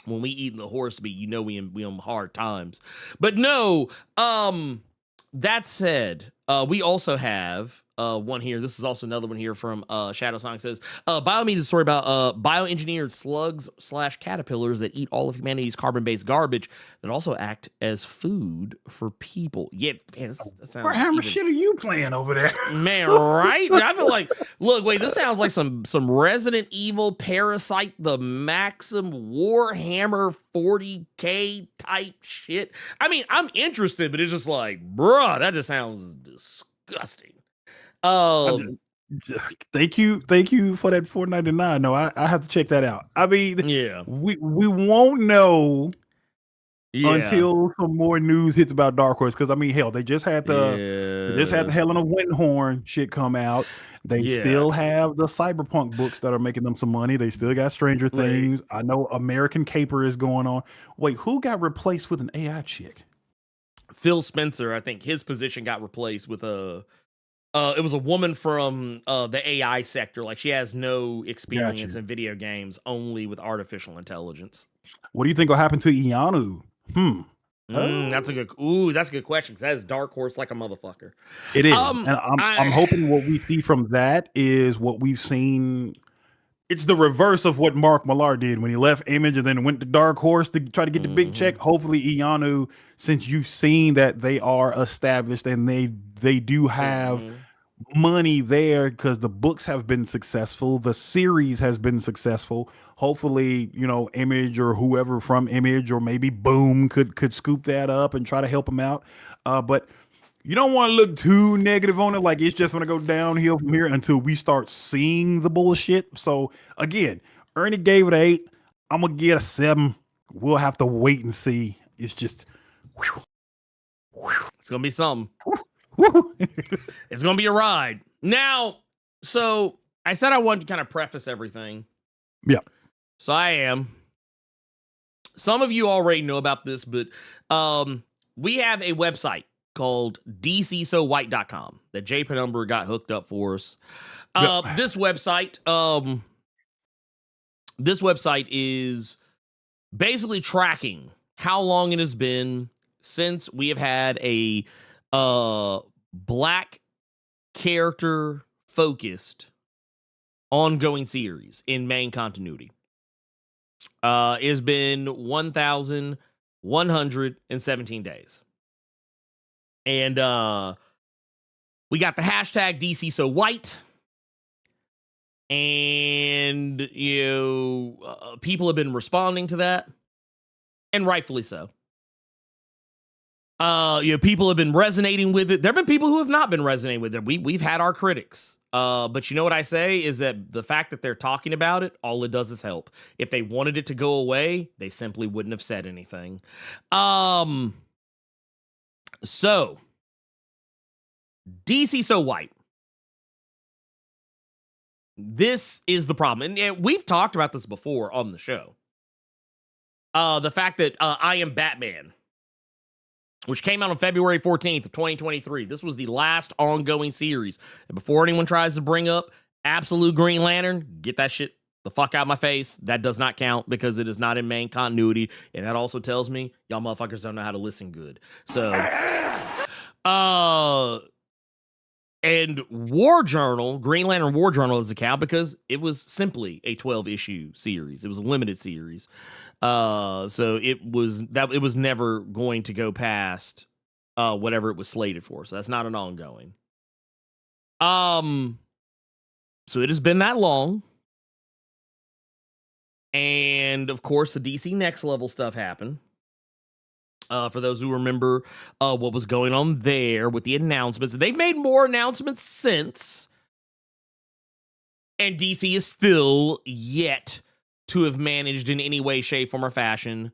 the horse meat, we on hard times. But no, that said, we also have one here. This is also another one here from Shadow Sonic says, Biomeat is a story about bioengineered slugs / caterpillars that eat all of humanity's carbon-based garbage that also act as food for people. Yeah, man, that sounds What hammer even, shit are you playing over there? man, right? I feel like, look, wait, this sounds like some Resident Evil Parasite the Maxim Warhammer 40K type shit. I mean, I'm interested, but it's just like, bruh, that just sounds disgusting. Thank you for that $4.99. No, I have to check that out. I mean, Yeah. we won't know until some more news hits about Dark Horse. Because I mean, hell, they just had the Helena Windhorn shit come out. They still have the Cyberpunk books that are making them some money. They still got Stranger Things. I know American Caper is going on. Wait, who got replaced with an AI chick? Phil Spencer, I think his position got replaced with it was a woman from the AI sector. Like, she has no experience in video games, only with artificial intelligence. What do you think will happen to Ianu? That's a good question, because that is Dark Horse like a motherfucker. It is. And I'm hoping what we see from that is what we've seen. It's the reverse of what Mark Millar did when he left Image and then went to Dark Horse to try to get the big check. Hopefully Ianu, since you've seen that they are established and they do have money there because the books have been successful, the series has been successful. Hopefully, Image or whoever from Image or maybe Boom could scoop that up and try to help them out. But you don't want to look too negative on it, like it's just going to go downhill from here until we start seeing the bullshit. So again, Ernie gave it an 8. I'm going to get a 7. We'll have to wait and see. It's just, it's going to be something. It's going to be a ride. Now, so I said I wanted to kind of preface everything. Yeah. So I am. Some of you already know about this, but we have a website called DCSoWhite.com that Jay Penumbra got hooked up for us. This website is basically tracking how long it has been since we have had a Black character focused ongoing series in main continuity. It has been 1,117 days. And we got the hashtag DC So White. And people have been responding to that. And rightfully so. People have been resonating with it. There have been people who have not been resonating with it. We've had our critics. But you know what I say is that the fact that they're talking about it, all it does is help. If they wanted it to go away, they simply wouldn't have said anything. So DC So White. This is the problem. And we've talked about this before on the show. The fact that I Am Batman, which came out on February 14th of 2023. This was the last ongoing series. And before anyone tries to bring up Absolute Green Lantern, get that shit the fuck out of my face. That does not count because it is not in main continuity. And that also tells me y'all motherfuckers don't know how to listen good. So, and War Journal, Green Lantern War Journal is a count because it was simply a 12-issue series. It was a limited series. So it was never going to go past whatever it was slated for. So that's not an ongoing. So it has been that long. And of course the DC Next Level stuff happened. For those who remember what was going on there with the announcements. They've made more announcements since. And DC is still yet to have managed in any way, shape, form, or fashion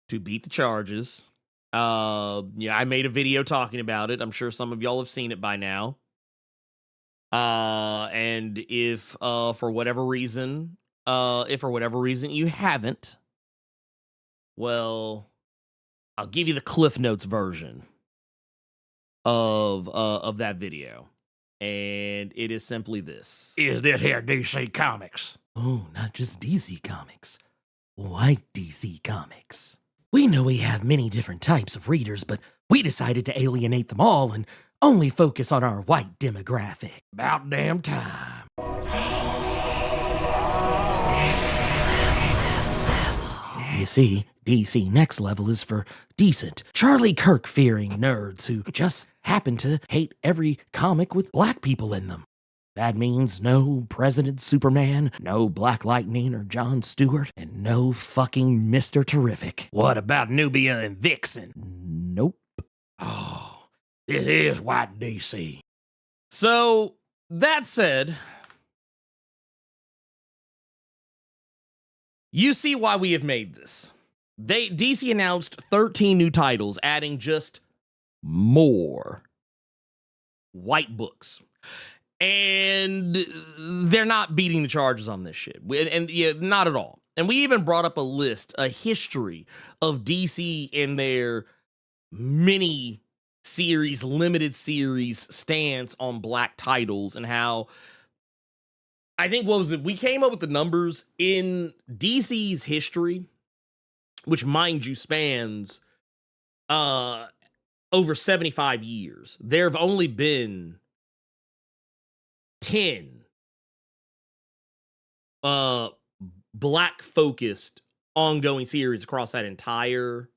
to beat the charges. I made a video talking about it. I'm sure some of y'all have seen it by now. And if for whatever reason you haven't, well, I'll give you the Cliff Notes version of that video. And it is simply this. Is this here DC Comics? Oh, not just DC Comics. White DC Comics. We know we have many different types of readers, but we decided to alienate them all and only focus on our white demographic. About damn time. You see, DC Next Level is for decent, Charlie Kirk-fearing nerds who just happen to hate every comic with black people in them. That means no President Superman, no Black Lightning or Jon Stewart, and no fucking Mr. Terrific. What about Nubia and Vixen? Nope. Oh, this is white DC. So, that said, you see why we have made this. DC announced 13 new titles, adding just more white books. And they're not beating the charges on this shit. And yeah, not at all. And we even brought up a history of DC and their mini series, limited series stance on black titles, and how, I think, what was it? We came up with the numbers in DC's history, which, mind you, spans over 75 years. There have only been 10 black focused ongoing series across that entire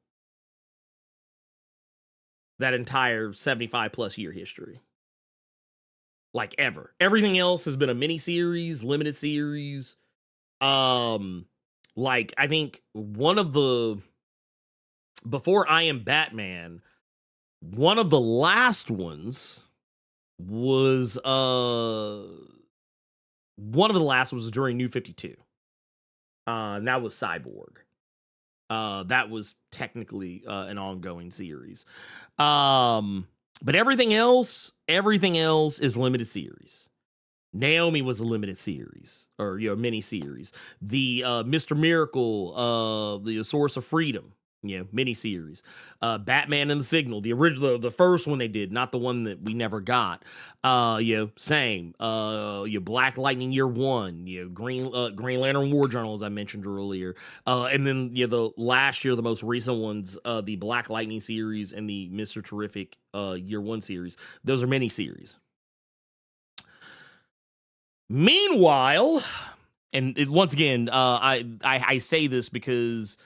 75 plus year history. Like, ever. Everything else has been a mini series, limited series. Like, I think before I Am Batman, one of the last ones was during New 52. And that was Cyborg. That was technically an ongoing series. But everything else is limited series. Naomi was a limited series, or mini series. The Mr. Miracle, the Source of Freedom, mini series. Batman and the Signal, the original, the first one they did, not the one that we never got. Same. Black Lightning Year One, Green Lantern War Journal, as I mentioned earlier. And then the last year, the most recent ones, the Black Lightning series and the Mr. Terrific Year One series. Those are mini series. Meanwhile, and once again, I say this because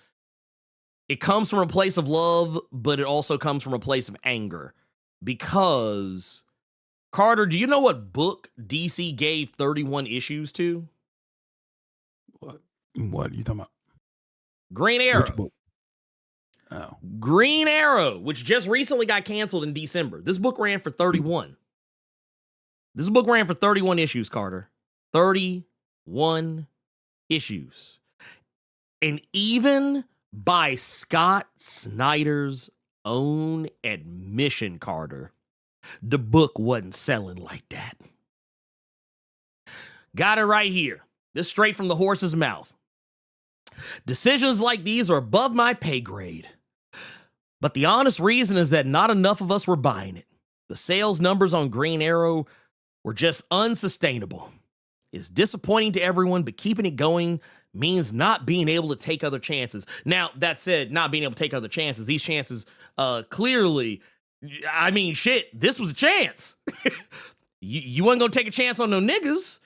it comes from a place of love, but it also comes from a place of anger. Because, Carter, do you know what book DC gave 31 issues to? What are you talking about? Green Arrow. Which book? Oh. Green Arrow, which just recently got canceled in December. This book ran for 31. This book ran for 31 issues, Carter. 31 issues. And even by Scott Snyder's own admission, Carter, the book wasn't selling like that. Got it right here. This straight from the horse's mouth. Decisions like these are above my pay grade. But the honest reason is that not enough of us were buying it. The sales numbers on Green Arrow were just unsustainable. It's disappointing to everyone, but keeping it going means not being able to take other chances. Now, that said, not being able to take other chances, these chances clearly, I mean, shit, this was a chance. you wasn't gonna take a chance on no niggas.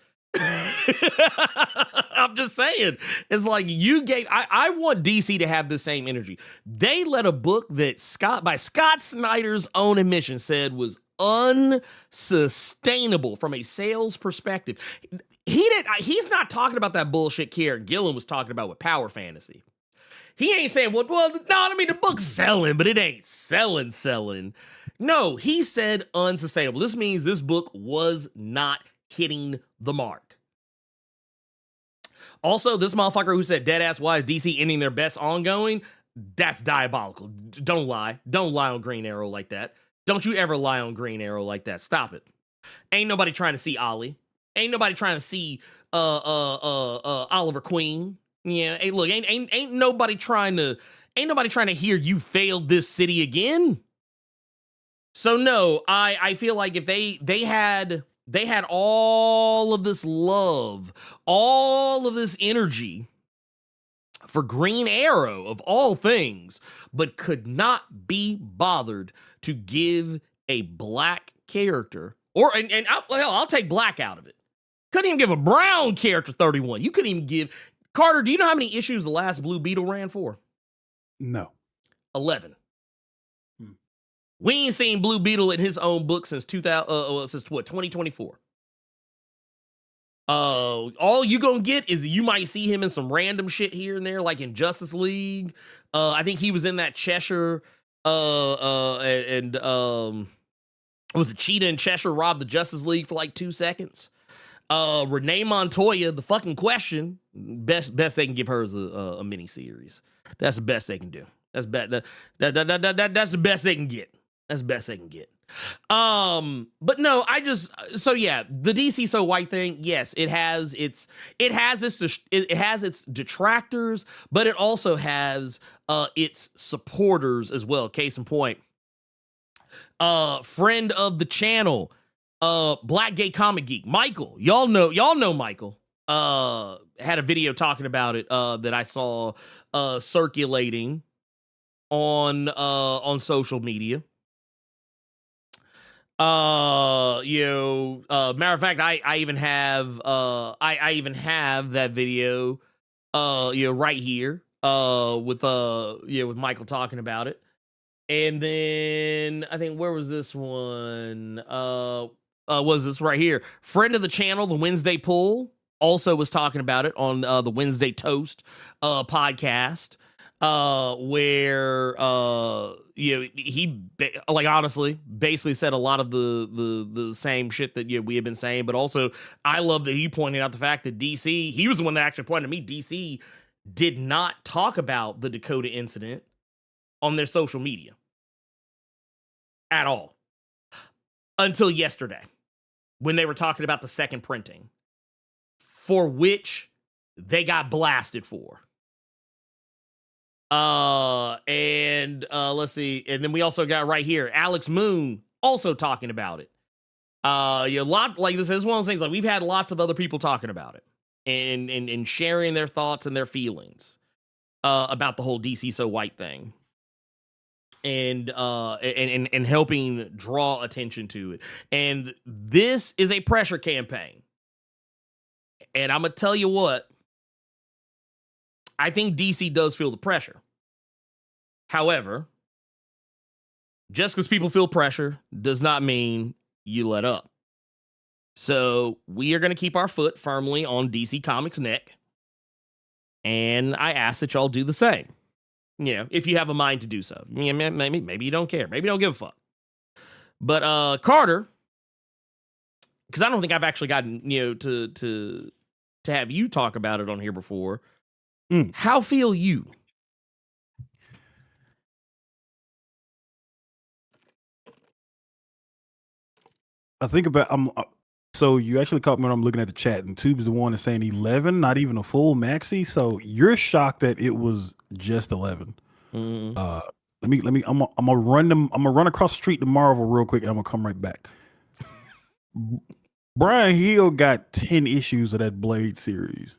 I'm just saying. It's like I want DC to have the same energy. They let a book that by Scott Snyder's own admission said was unsustainable from a sales perspective. He's not talking about that bullshit Kieran Gillen was talking about with Power Fantasy. He ain't saying, well, no, I mean, the book's selling, but it ain't selling. No, he said unsustainable. This means this book was not hitting the mark. Also, this motherfucker who said deadass, why is DC ending their best ongoing? That's diabolical. Don't lie. Don't lie on Green Arrow like that. Don't you ever lie on Green Arrow like that. Stop it. Ain't nobody trying to see Ollie. Ain't nobody trying to see Oliver Queen. Yeah, hey, look, ain't nobody trying to hear you failed this city again. So no, I feel like if they had all of this love, all of this energy for Green Arrow of all things, but could not be bothered to give a black character, and I'll take black out of it. Couldn't even give a brown character 31. You couldn't even give Carter. Do you know how many issues the last Blue Beetle ran for? No. 11. We ain't seen Blue Beetle in his own book since 2024. All you gonna get is you might see him in some random shit here and there, like in Justice League. I think he was in that Cheshire, and was it Cheetah and Cheshire robbed the Justice League for like 2 seconds. Renee Montoya, the fucking Question, best they can give her is a mini series. That's the best they can do. That's that's the best they can get. That's the best they can get. But no, the DC So White thing, yes, it has its detractors, but it also has its supporters as well. Case in point, friend of the channel, Black Gay Comic Geek, Michael. Y'all know Michael. Had a video talking about it that I saw circulating on social media. Matter of fact, I even have that video right here with Michael talking about it. And then I think, where was this one? Was this right here? Friend of the channel, the Wednesday Pull, also was talking about it on the Wednesday Toast podcast, where he honestly basically said a lot of the same shit that we have been saying, but also I love that he pointed out the fact that DC, he was the one that actually pointed to me, DC did not talk about the Dakota incident on their social media at all until yesterday when they were talking about the second printing, for which they got blasted for. Let's see, and then we also got right here Alex Moon also talking about it. This is one of those things, like, we've had lots of other people talking about it and sharing their thoughts and their feelings about the whole DC So White thing. And helping draw attention to it. And this is a pressure campaign. And I'm gonna tell you what, I think DC does feel the pressure. However, just because people feel pressure does not mean you let up. So we are going to keep our foot firmly on DC Comics' neck. And I ask that y'all do the same. Yeah, if you have a mind to do so. Maybe you don't care. Maybe you don't give a fuck. But Carter, because I don't think I've actually gotten to have you talk about it on here before. How feel you? I think about so you actually caught me when I'm looking at the chat, and Tube's the one that's saying 11, not even a full maxi. So you're shocked that it was just 11. I'm gonna run across the street to Marvel real quick, and I'm gonna come right back. Brian Hill got 10 issues of that Blade series,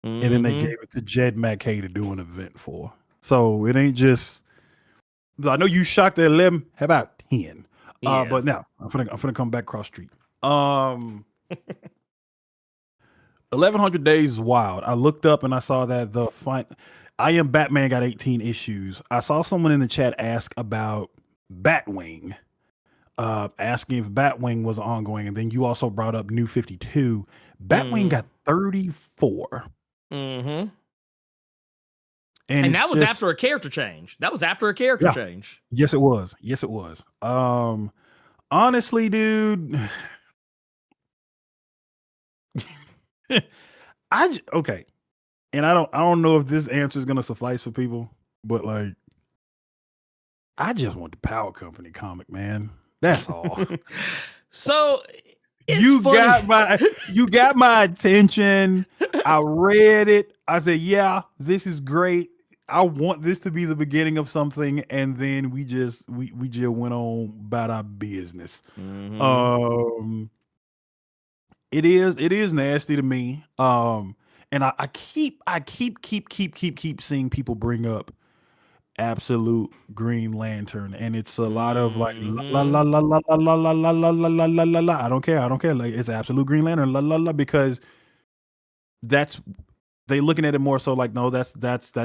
and then they gave it to Jed McKay to do an event for. So it ain't just. I know you shocked at 11. How about 10? Yeah. But now I'm gonna come back cross street. 1100 Days is wild. I looked up and I saw that I Am Batman got 18 issues. I saw someone in the chat ask about Batwing, asking if Batwing was ongoing, and then you also brought up New 52. Batwing got 34. And that was after a character change. Change. Yes, it was. Honestly, dude, okay. And I don't know if this answer is gonna suffice for people, but like, I just want the Power Company comic, man. That's all. So you got my attention. I read it. I said, yeah, this is great. I want this to be the beginning of something, and then we just went on about our business. It is nasty to me. And I keep seeing people bring up absolute Green Lantern, and it's a lot of like la la la la la la la la la la la la la la. I don't care. Like it's absolute Green Lantern, la la la, because that's they looking at it more so like, no, that's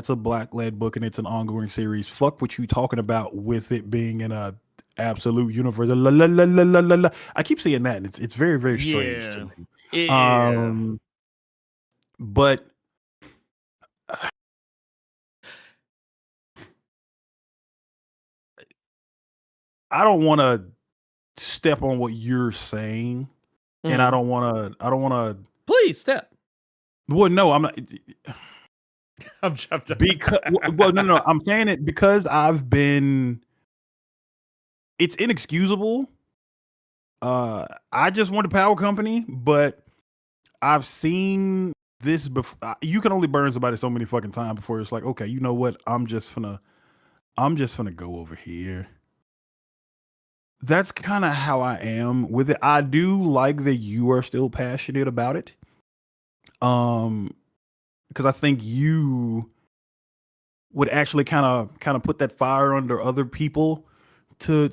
a black led book and it's an ongoing series. Fuck what you talking about with it being in a absolute universe. La, la, la, la, la, la, la. I keep seeing that, and it's very, very strange to me. Yeah. But I don't want to step on what you're saying, and I don't want to. Please step. Well, no, I'm not. I'm because well, no. I'm saying it because I've been. It's inexcusable. I just want a power company, but I've seen this before. You can only burn somebody so many fucking times before it's like, okay, you know what? I'm just gonna go over here. That's kind of how I am with it. I do like that you are still passionate about it. Because I think you would actually kind of put that fire under other people to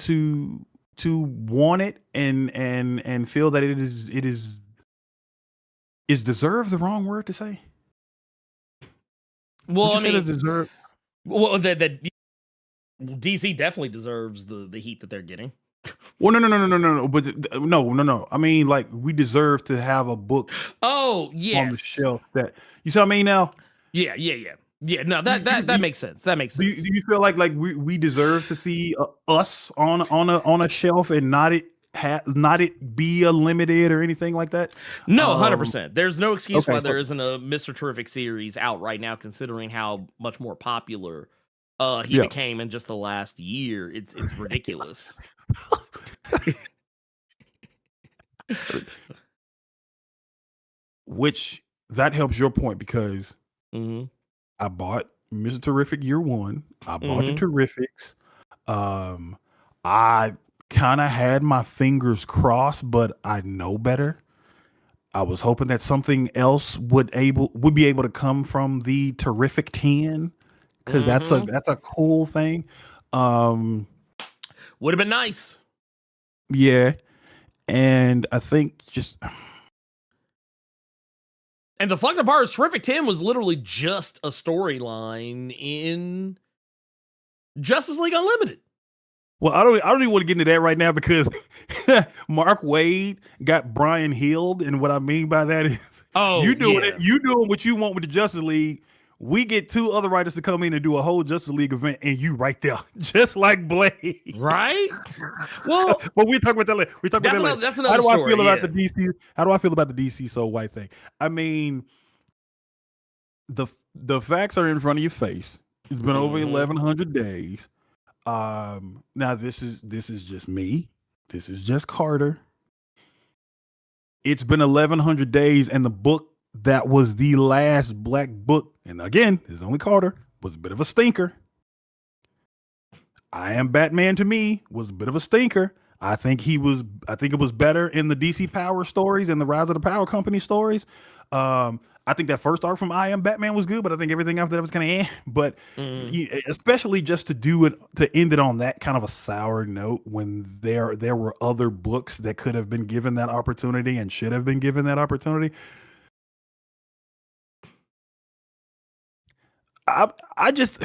want it and feel that it is deserved the wrong word to say. Well, I mean, deserve. Well, that DC definitely deserves the heat that they're getting. Well, no, but no. I mean, like, we deserve to have a book. Oh, yes. On the shelf that you see what I mean now. Yeah. No, that makes sense. That makes sense. Do you feel like we deserve to see us on a shelf and not it be a limited or anything like that? No, 100%. There's no excuse why so there isn't a Mr. Terrific series out right now, considering how much more popular he became in just the last year. It's ridiculous. Which that helps your point because I bought Mr. Terrific year one. I bought the Terrifics. I kind of had my fingers crossed, but I know better. I was hoping that something else would be able to come from the Terrific 10 because that's a cool thing. Would have been nice. Yeah. And I think just. And the fucked up part is Terrific 10 was literally just a storyline in Justice League Unlimited. Well, I don't even want to get into that right now because Mark Waid got Brian healed, and what I mean by that is, you doing what you want with the Justice League. We get two other writers to come in and do a whole Justice League event, and you right there, just like Blade, right? Well, but we talk about that later. That's another How do story, I feel about the DC? How do I feel about the DC so white thing? I mean, the facts are in front of your face. It's been over 1,100 days. Now this is just me. This is just Carter. It's been 1,100 days, and the book that was the last black book, and again, this is only Carter, was a bit of a stinker. I Am Batman to me was a bit of a stinker. I think it was better in the DC Power stories and the Rise of the Power Company stories. I think that first arc from I Am Batman was good, but I think everything after that was kind of But especially just to end it on that kind of a sour note when there were other books that could have been given that opportunity and should have been given that opportunity. I just,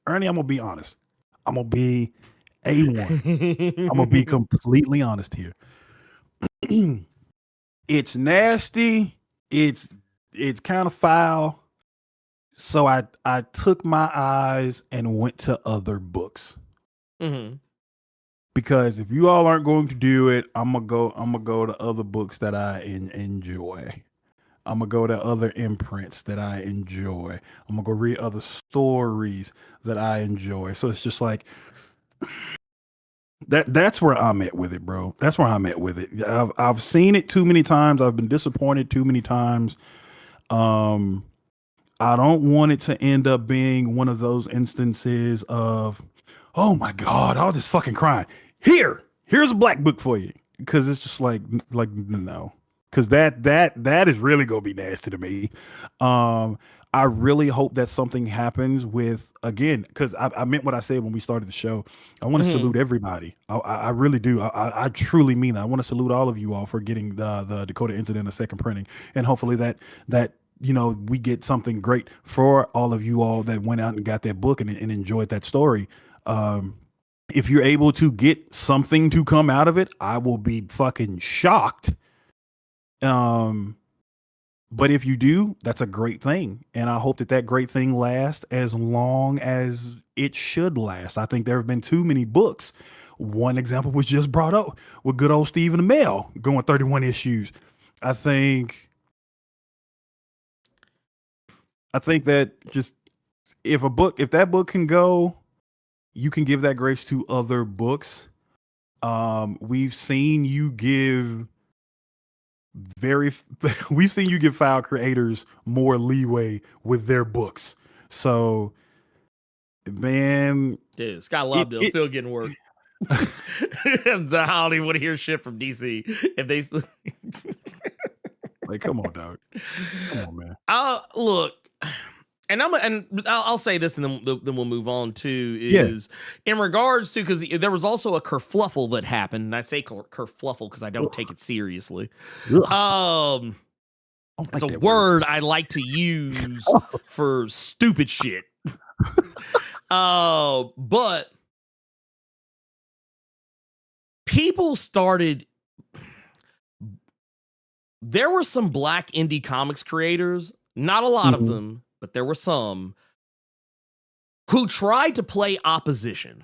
Ernie, I'm gonna be honest. I'm gonna be A1. I'm gonna be completely honest here. It's nasty. It's kind of foul. So I took my eyes and went to other books. Because if you all aren't going to do it, I'm gonna go to other books that I enjoy. I'm gonna go to other imprints that I enjoy. I'm gonna go read other stories that I enjoy. So it's just like that's where I'm at with it, bro. That's where I'm at with it. I've seen it too many times. I've been disappointed too many times. I don't want it to end up being one of those instances of, oh my God, all this fucking crying. Here's a black book for you. Cause it's just like no. Cause that is really gonna be nasty to me. I really hope that something happens with, again, because I meant what I said when we started the show. I want to salute everybody. I really do. I truly mean that. I want to salute all of you all for getting the Dakota Incident a second printing, and hopefully that we get something great for all of you all that went out and got that book and enjoyed that story. If you're able to get something to come out of it, I will be fucking shocked. But if you do, that's a great thing. And I hope that great thing lasts as long as it should last. I think there have been too many books. One example was just brought up with good old Stephen Amell going 31 issues. I think that just if that book can go, you can give that grace to other books. We've seen you give file creators more leeway with their books. So, man, dude, Scott Lobdell's still getting work. I don't even want to hear shit from DC if they like, come on, dog, come on, man. Look. And I'll say this, and then we'll move on to in regards to, because there was also a kerfluffle that happened, and I say kerfluffle because I don't take it seriously. It's a word I like to use for stupid shit. But people started. There were some black indie comics creators, not a lot of them, but there were some who tried to play opposition.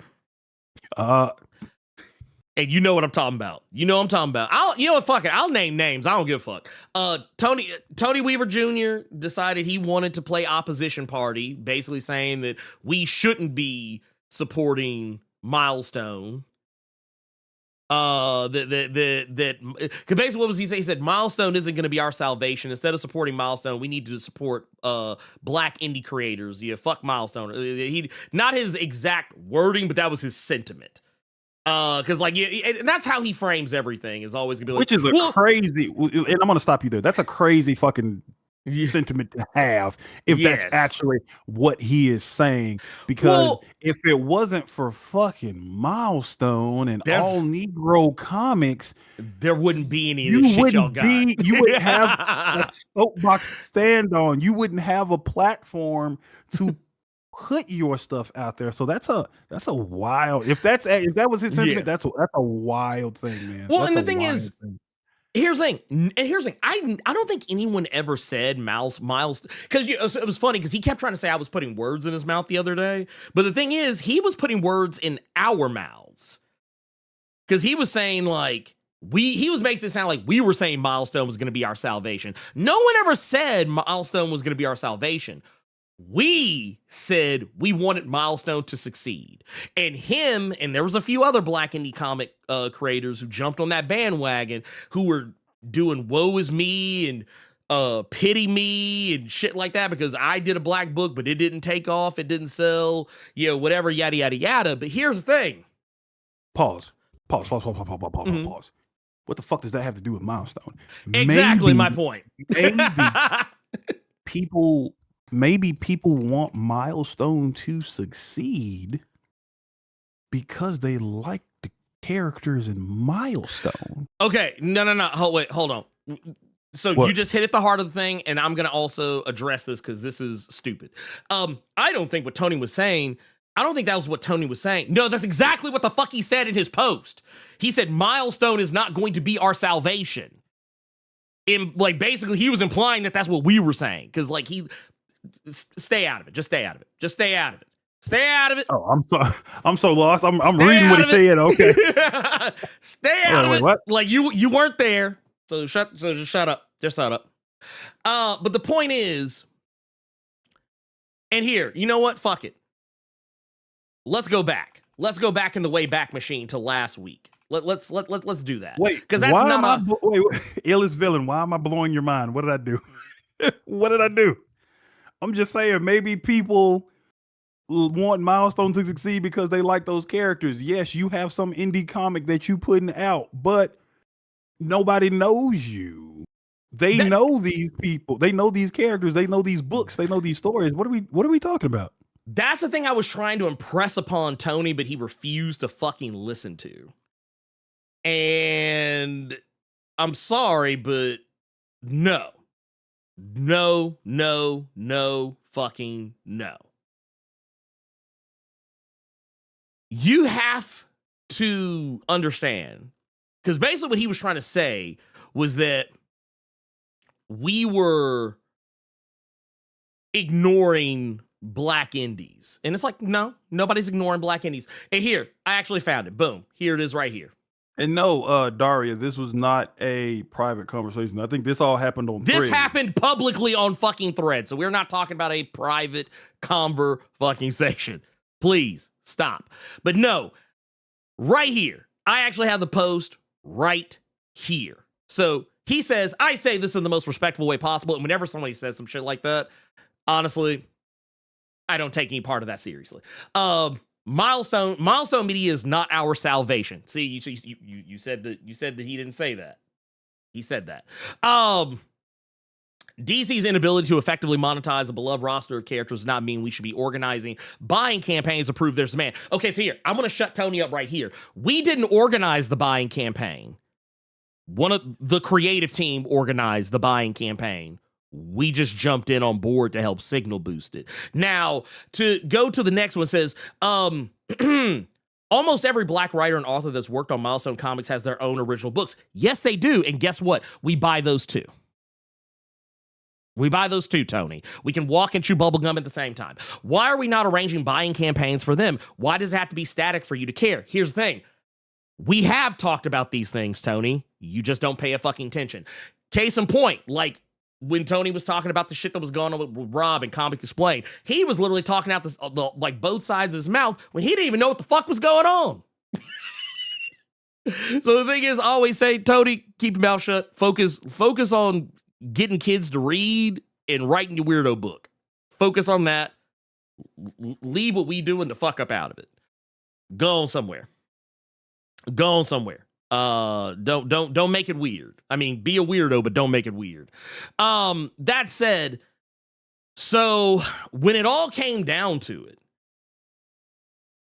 And you know what I'm talking about. Fuck it. I'll name names. I don't give a fuck. Tony Weaver Jr. decided he wanted to play opposition party, basically saying that we shouldn't be supporting Milestone. Because basically what was he say? He said Milestone isn't going to be our salvation. Instead of supporting Milestone, we need to support black indie creators. Yeah, fuck Milestone. He not his exact wording, but that was his sentiment. Because and that's how he frames everything. Is always gonna be like, which is crazy. And I'm gonna stop you there. That's a crazy fucking sentiment to have if that's actually what he is saying, because if it wasn't for fucking Milestone and all Negro comics, there wouldn't be any of this shit y'all got. You wouldn't have a soapbox to stand on. You wouldn't have a platform to put your stuff out there. So that's a wild, if that was his sentiment, that's a wild thing, man. Well, and the thing is, Here's the thing. I don't think anyone ever said Miles, because it was funny because he kept trying to say I was putting words in his mouth the other day. But the thing is, he was putting words in our mouths, because he was saying he was making it sound like we were saying Milestone was going to be our salvation. No one ever said Milestone was going to be our salvation. We said we wanted Milestone to succeed, and there was a few other black indie comic creators who jumped on that bandwagon, who were doing woe is me and pity me and shit like that, because I did a black book but it didn't take off, it didn't sell, whatever, yada yada yada. But here's the thing. Pause. What the fuck does that have to do with Milestone? Exactly my point. Maybe people want Milestone to succeed because they like the characters in Milestone. Okay, no. Hold on. So what? You just hit at the heart of the thing, and I'm going to also address this because this is stupid. I don't think what Tony was saying, I don't think that was what Tony was saying. No, that's exactly what the fuck he said in his post. He said Milestone is not going to be our salvation. Basically, he was implying that that's what we were saying, because stay out of it. Just stay out of it. Stay out of it. Oh, I'm so lost. I'm reading what he said. Okay. Stay out of it. What? You weren't there. So just shut up. Just shut up. But the point is, and here, you know what? Fuck it. Let's go back. Let's go back in the way back machine to last week. Let's do that. Wait, because that's not wait, illest villain. Why am I blowing your mind? What did I do? What did I do? I'm just saying, maybe people want Milestone to succeed because they like those characters. Yes, you have some indie comic that you putting out, but nobody knows you. They know these people. They know these characters. They know these books. They know these stories. What are we talking about? That's the thing I was trying to impress upon Tony, but he refused to fucking listen to. And I'm sorry, but no. No, no, no, fucking no. You have to understand, because basically what he was trying to say was that we were ignoring black indies. And it's like, no, nobody's ignoring black indies. And here, I actually found it. Boom. Here it is right here. And no, Daria, this was not a private conversation. I think this all happened on This Thread. happened publicly on fucking Thread. So we're not talking about a private conver fucking section. Please stop. But no, right here. I actually have the post right here. So he says, I say this in the most respectful way possible. And whenever somebody says some shit like that, honestly, I don't take any part of that seriously. Milestone Media is not our salvation. See, you said that he didn't say that. He said that. DC's inability to effectively monetize a beloved roster of characters does not mean we should be organizing buying campaigns to prove there's demand. Okay, so here, I'm going to shut Tony up right here. We didn't organize the buying campaign. One of the creative team organized the buying campaign. We just jumped in on board to help signal boost it. Now, to go to the next one says, almost every black writer and author that's worked on Milestone Comics has their own original books. Yes, they do. And guess what? We buy those too. We buy those too, Tony. We can walk and chew bubblegum at the same time. Why are we not arranging buying campaigns for them? Why does it have to be static for you to care? Here's the thing. We have talked about these things, Tony. You just don't pay a fucking attention. Case in point, like when Tony was talking about the shit that was going on with Rob and Comic Explained, he was literally talking out like both sides of his mouth when he didn't even know what the fuck was going on. So the thing is, I always say, Tony, keep your mouth shut. Focus on getting kids to read and writing your weirdo book. Focus on that. Leave what we doing the fuck up out of it. Go on somewhere. Don't make it weird. I mean, be a weirdo, but don't make it weird. That said, so when it all came down to it,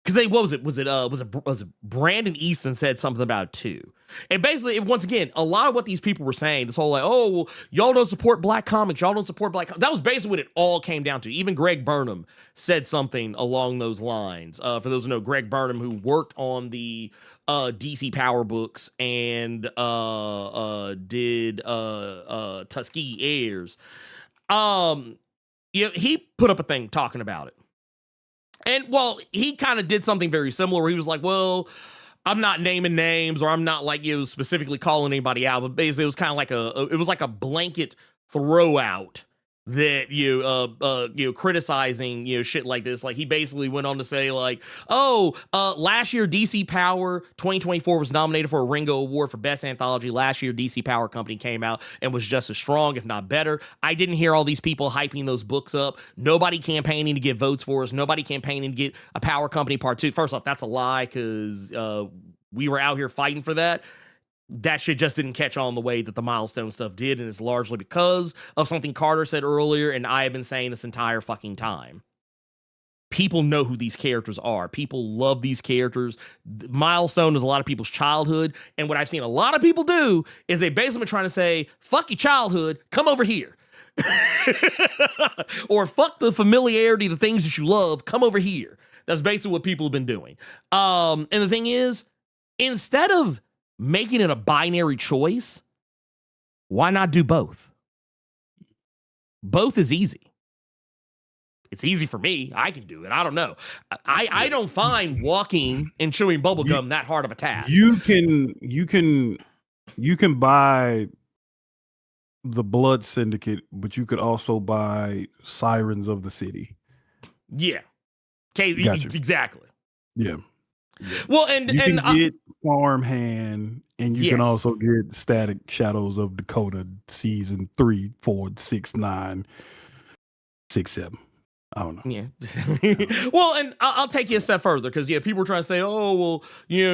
because what was it? Was it Brandon Easton said something about it too? And basically, once again, a lot of what these people were saying, this whole like, oh, well, y'all don't support black comics, y'all don't support black. That was basically what it all came down to. Even Greg Burnham said something along those lines. For those who know, Greg Burnham, who worked on the DC Power books and did Tuskegee Airs. He put up a thing talking about it. And, well, he kind of did something very similar where he was like, well, I'm not naming names or I'm not like, specifically calling anybody out, but basically it was kind of like a blanket throw out that criticizing shit like this. Like he basically went on to say like, last year DC Power 2024 was nominated for a Ringo Award for Best Anthology. Last year DC Power Company came out and was just as strong, if not better. I didn't hear all these people hyping those books up. Nobody campaigning to get votes for us. Nobody campaigning to get a Power Company Part 2. First off, that's a lie because we were out here fighting for that. That shit just didn't catch on the way that the Milestone stuff did, and it's largely because of something Carter said earlier, and I have been saying this entire fucking time. People know who these characters are. People love these characters. Milestone is a lot of people's childhood, and what I've seen a lot of people do is they basically trying to say, fuck your childhood, come over here. Or fuck the familiarity, the things that you love, come over here. That's basically what people have been doing. And the thing is, instead of making it a binary choice, why not do both? Both is easy. It's easy for me. I can do it. I don't know. I don't find walking and chewing bubblegum that hard of a task. You can buy the Blood Syndicate, but you could also buy Sirens of the City. Yeah. Okay, Gotcha. Exactly. Yeah. Well, and you can get Farmhand, and you can also get Static Shadows of Dakota season 3, 4, 6, 9, 6, 7. I don't know. Yeah. Well, and I'll take you a step further because people are trying to say, oh, well,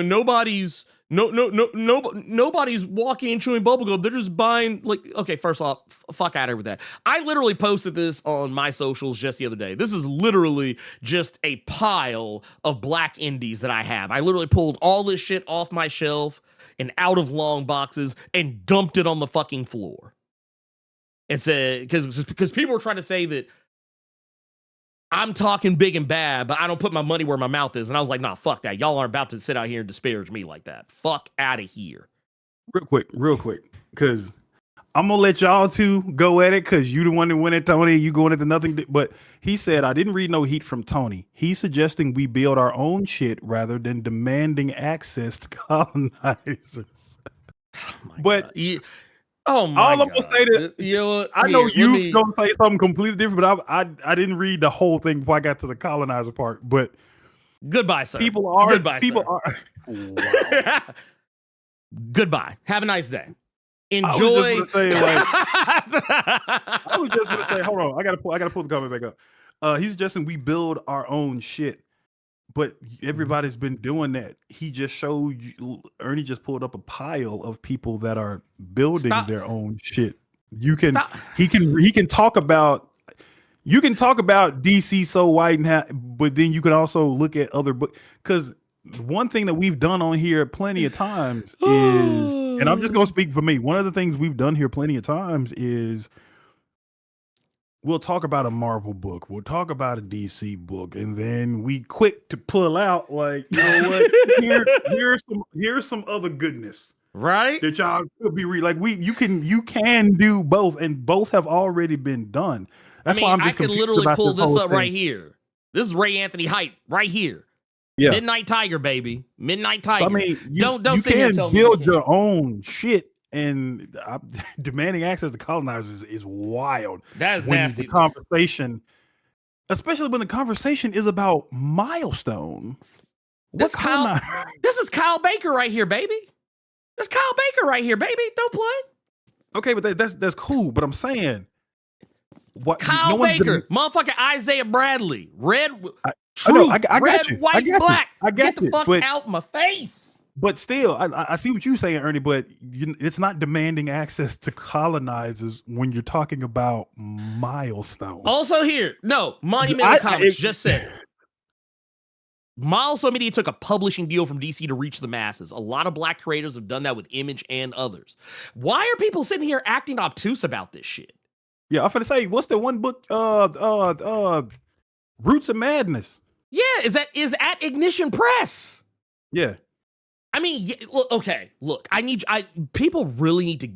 nobody's nobody's walking and chewing bubblegum. They're just buying okay, first off, fuck out of here with that. I literally posted this on my socials just the other day. This is literally just a pile of black indies that I have. I literally pulled all this shit off my shelf and out of long boxes and dumped it on the fucking floor. It's because people are trying to say that I'm talking big and bad, but I don't put my money where my mouth is. And I was like, nah, fuck that. Y'all aren't about to sit out here and disparage me like that. Fuck out of here. Real quick, because I'm gonna let y'all two go at it because you the one that went at Tony. You going at the nothing. But he said I didn't read no heat from Tony. He's suggesting we build our own shit rather than demanding access to colonizers. But oh my all God. I'm gonna say that I know you gonna say something completely different, but I didn't read the whole thing before I got to the colonizer part. But goodbye, sir. Goodbye, sir. Wow. Goodbye. Have a nice day. Enjoy. I was just gonna say, hold on. I gotta pull the comment back up. He's suggesting we build our own shit. But everybody's been doing that. He just showed you, Ernie just pulled up a pile of people that are building their own shit. He can talk about DC so white but then you can also look at other books because one thing that we've done on here plenty of times is, and I'm just gonna speak for me. One of the things we've done here plenty of times is we'll talk about a Marvel book, we'll talk about a DC book, and then we quick to pull out like, you know what? Here's some other goodness, right? That y'all could be you can do both, and both have already been done. That's why I'm just I could literally pull this up right here. This is Ray Anthony Height right here. Yeah, Midnight Tiger, baby, Midnight Tiger. So, don't you sit here and can build your own shit. And demanding access to colonizers is wild. That is when nasty. The conversation, especially when the conversation is about milestone. This is Kyle Baker right here, baby. That's Kyle Baker right here, baby. Don't play. Okay, but that's cool. But I'm saying, what Kyle Baker, motherfucking Isaiah Bradley, red, I got red, you. white, black. I got Get the fuck out my face. But still, I see what you're saying, Ernie, but it's not demanding access to colonizers when you're talking about milestone. Also here, Monumental Comics just said Milestone Media took a publishing deal from DC to reach the masses. A lot of black creators have done that with Image and others. Why are people sitting here acting obtuse about this shit? Yeah, I'm finna say, what's the one book, Roots of Madness? Yeah, is at Ignition Press. Yeah. I mean, look, people really need to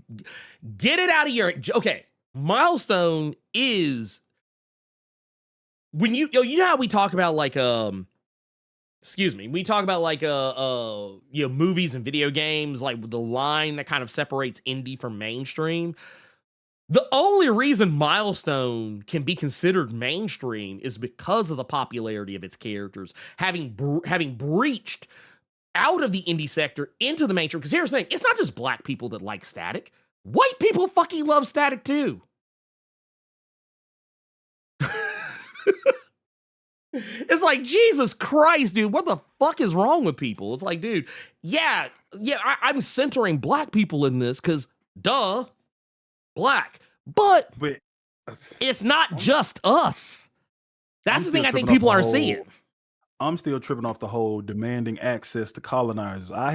get it out of your, okay, Milestone is, when you know how we talk about we talk about movies and video games, like the line that kind of separates indie from mainstream. The only reason Milestone can be considered mainstream is because of the popularity of its characters, having breached out of the indie sector into the mainstream. Because here's the thing, it's not just black people that like Static. White people fucking love Static too. It's like, Jesus Christ, dude, what the fuck is wrong with people? It's like, dude, I'm centering black people in this because, duh, black. But it's not just us. That's the thing I think people are seeing. I'm still tripping off the whole demanding access to colonizers. I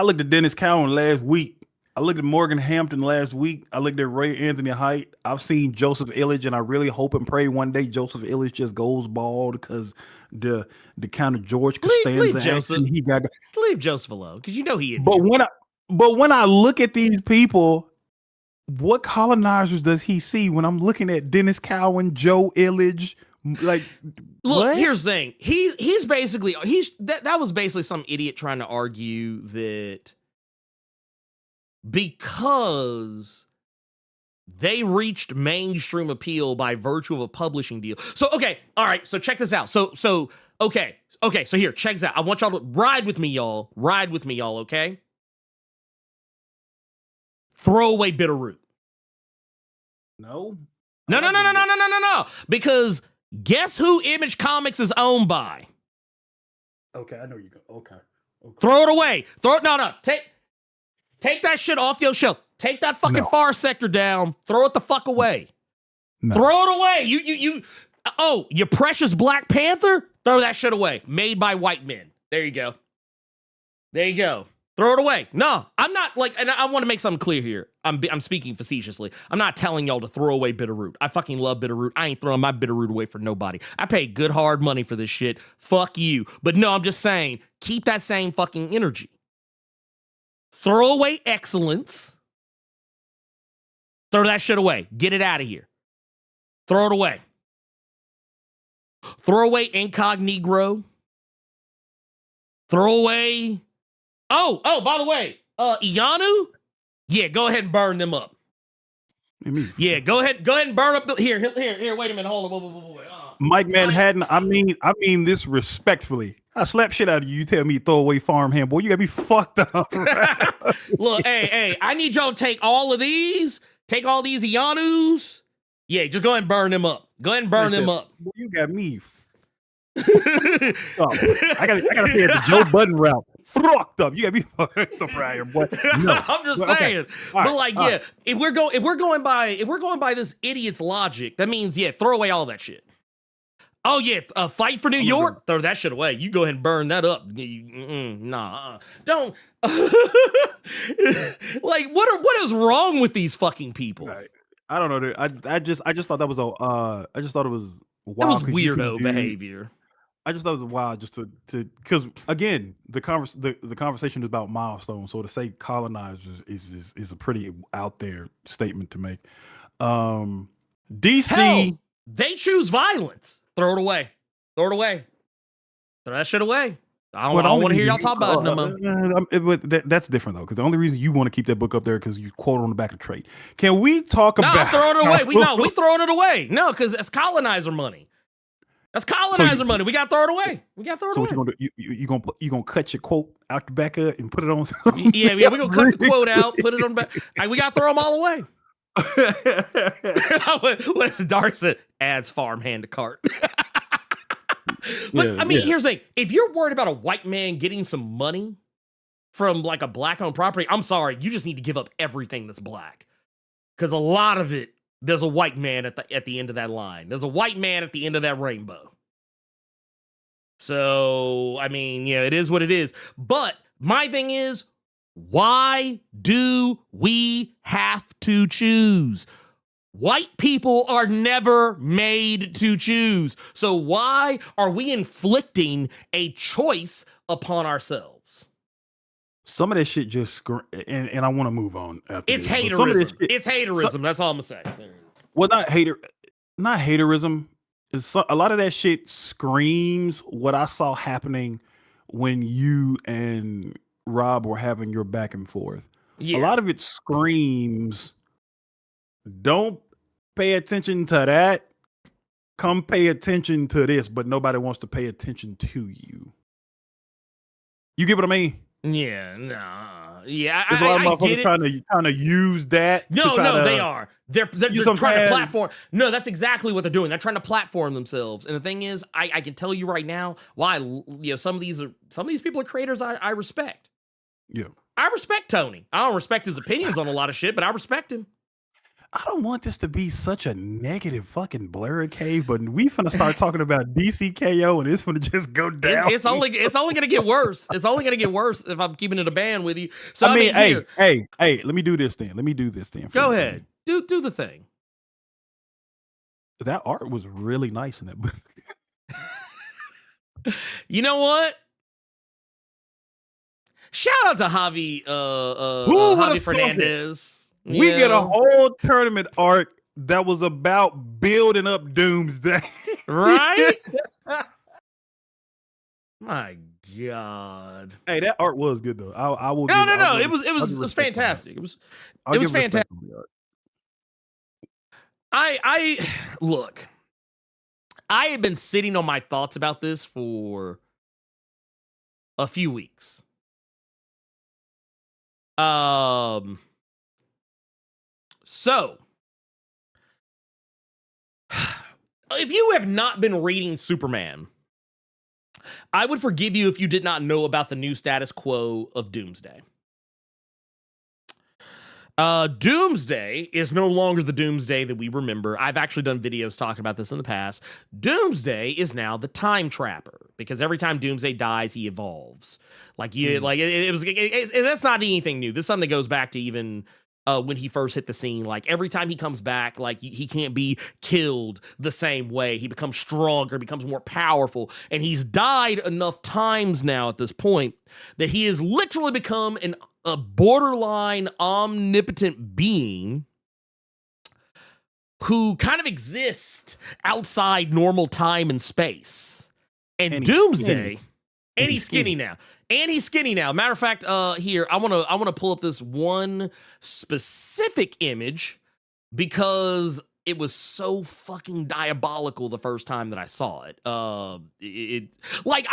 looked at Dennis Cowan last week. I looked at Morgan Hampton last week. I looked at Ray Anthony Height. I've seen Joseph Illich, and I really hope and pray one day Joseph Illich just goes bald because the kind of George Costanza action he got. Leave Joseph alone, because you know he. But when I look at these people, what colonizers does he see when I'm looking at Dennis Cowan, Joe Illich? Like, look, what? Here's the thing. He's basically that was basically some idiot trying to argue that because they reached mainstream appeal by virtue of a publishing deal. So okay, all right. So check this out. So here, check this out. I want y'all to ride with me, y'all. Ride with me, y'all. Okay. Throw away Bitterroot. No. No. Because guess who Image Comics is owned by? Okay, I know you go. Okay. Throw it away. No. Take that shit off your shelf. Take that fucking Far Sector down. Throw it the fuck away. No. Throw it away. You precious Black Panther? Throw that shit away. Made by white men. There you go. Throw it away. No, I'm not and I want to make something clear here. I'm speaking facetiously. I'm not telling y'all to throw away Bitterroot. I fucking love Bitterroot. I ain't throwing my Bitterroot away for nobody. I pay good hard money for this shit. Fuck you. But no, I'm just saying, keep that same fucking energy. Throw away excellence. Throw that shit away. Get it out of here. Throw it away. Throw away Incognegro. Throw away. Oh, by the way, Ianu? Yeah, go ahead and burn them up. Yeah, go ahead and burn up here, wait a minute, hold on, wait. Mike Manhattan, I mean this respectfully. I slap shit out of you. You tell me to throw away Farmhand, boy. You gotta be fucked up. Look, hey, I need y'all to take all these Ianus. Yeah, just go ahead and burn them up. Boy, you got me. I gotta say it the Joe Budden route. Fucked up. You gotta be fucked up right here, boy. No. I'm just saying. Okay. But right. If we're going by this idiot's logic, that means throw away all that shit. Oh yeah, Fight for New York. Throw that shit away. You go ahead and burn that up. Don't. What is wrong with these fucking people? Right. I don't know. I just thought that was I just thought it was wild. It was weirdo behavior. I just thought it was wild just to because again the conversation is about milestones. So to say colonizers is a pretty out there statement to make. DC, hell, they choose violence. Throw it away. Throw that shit away. I don't want to hear y'all talk about it no more. That's different though, because the only reason you want to keep that book up there because you quote on the back of the trade. Can we talk about? I'm throwing it away. We throwing it away. No, because that's colonizer money. That's colonizer money. We got to throw it away. So what you gonna do? You gonna cut your quote out the back of it and put it on? Yeah. We gonna cut the quote out, put it on the back. We got to throw them all away. What's Dark said? Adds Farmhand to cart. But here's the thing: if you're worried about a white man getting some money from like a black-owned property, I'm sorry, you just need to give up everything that's black, because a lot of it, there's a white man at the end of that line. There's a white man at the end of that rainbow. So it is what it is. But my thing is, why do we have to choose? White people are never made to choose. So why are we inflicting a choice upon ourselves? Some of that shit just and I want to move on. It's haterism. It's haterism. That's all I'm gonna say. There it is. Well, not haterism. A lot of that shit screams what I saw happening when you and Rob were having your back and forth. Yeah. A lot of it screams, don't pay attention to that. Come pay attention to this, but nobody wants to pay attention to you. You get what I mean? Yeah, no. Yeah, there's a lot of motherfuckers trying to use that. No, they are. They're trying to platform. No, that's exactly what they're doing. They're trying to platform themselves. And the thing is, I can tell you right now why some of these people are creators I respect. Yeah. I respect Tony. I don't respect his opinions on a lot of shit, but I respect him. I don't want this to be such a negative fucking Blerd cave, but we finna start talking about DC K.O. and it's finna just go down. It's only gonna get worse. It's only gonna get worse if I'm keeping it a band with you. So hey, let me do this then. Go ahead. Do the thing. That art was really nice in that book. You know what? Shout out to Javi Fernandez. We get a whole tournament art that was about building up Doomsday. Right? My God. Hey, that art was good though. I will. No. It was fantastic. It was fantastic. I look. I have been sitting on my thoughts about this for a few weeks. So If you have not been reading Superman, I would forgive you if you did not know about the new status quo of Doomsday. Doomsday is no longer the Doomsday that we remember. I've actually done videos talking about this in the past. Doomsday is now the time trapper, because every time Doomsday dies, he evolves. Like that's not anything new. This is something that goes back to even when he first hit the scene. Like every time he comes back, like he can't be killed the same way. He becomes stronger, becomes more powerful, and he's died enough times now at this point that he has literally become a borderline omnipotent being who kind of exists outside normal time and space. And Doomsday, and he's skinny now. And he's skinny now. Matter of fact, here I want to pull up this one specific image because it was so fucking diabolical the first time that I saw it. I want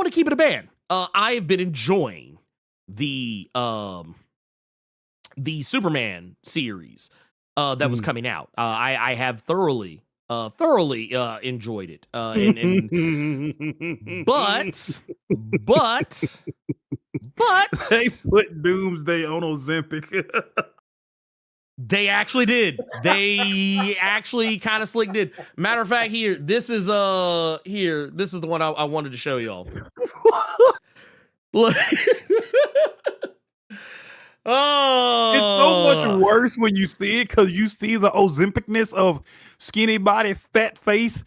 to keep it a band. I have been enjoying the Superman series that was coming out. I have thoroughly enjoyed it. But they put Doomsday on Ozempic. They actually did. They actually kind of slick did. Matter of fact, this is the one I wanted to show y'all. Look. Oh, it's so much worse when you see it because you see the Ozempicness of skinny body, fat face.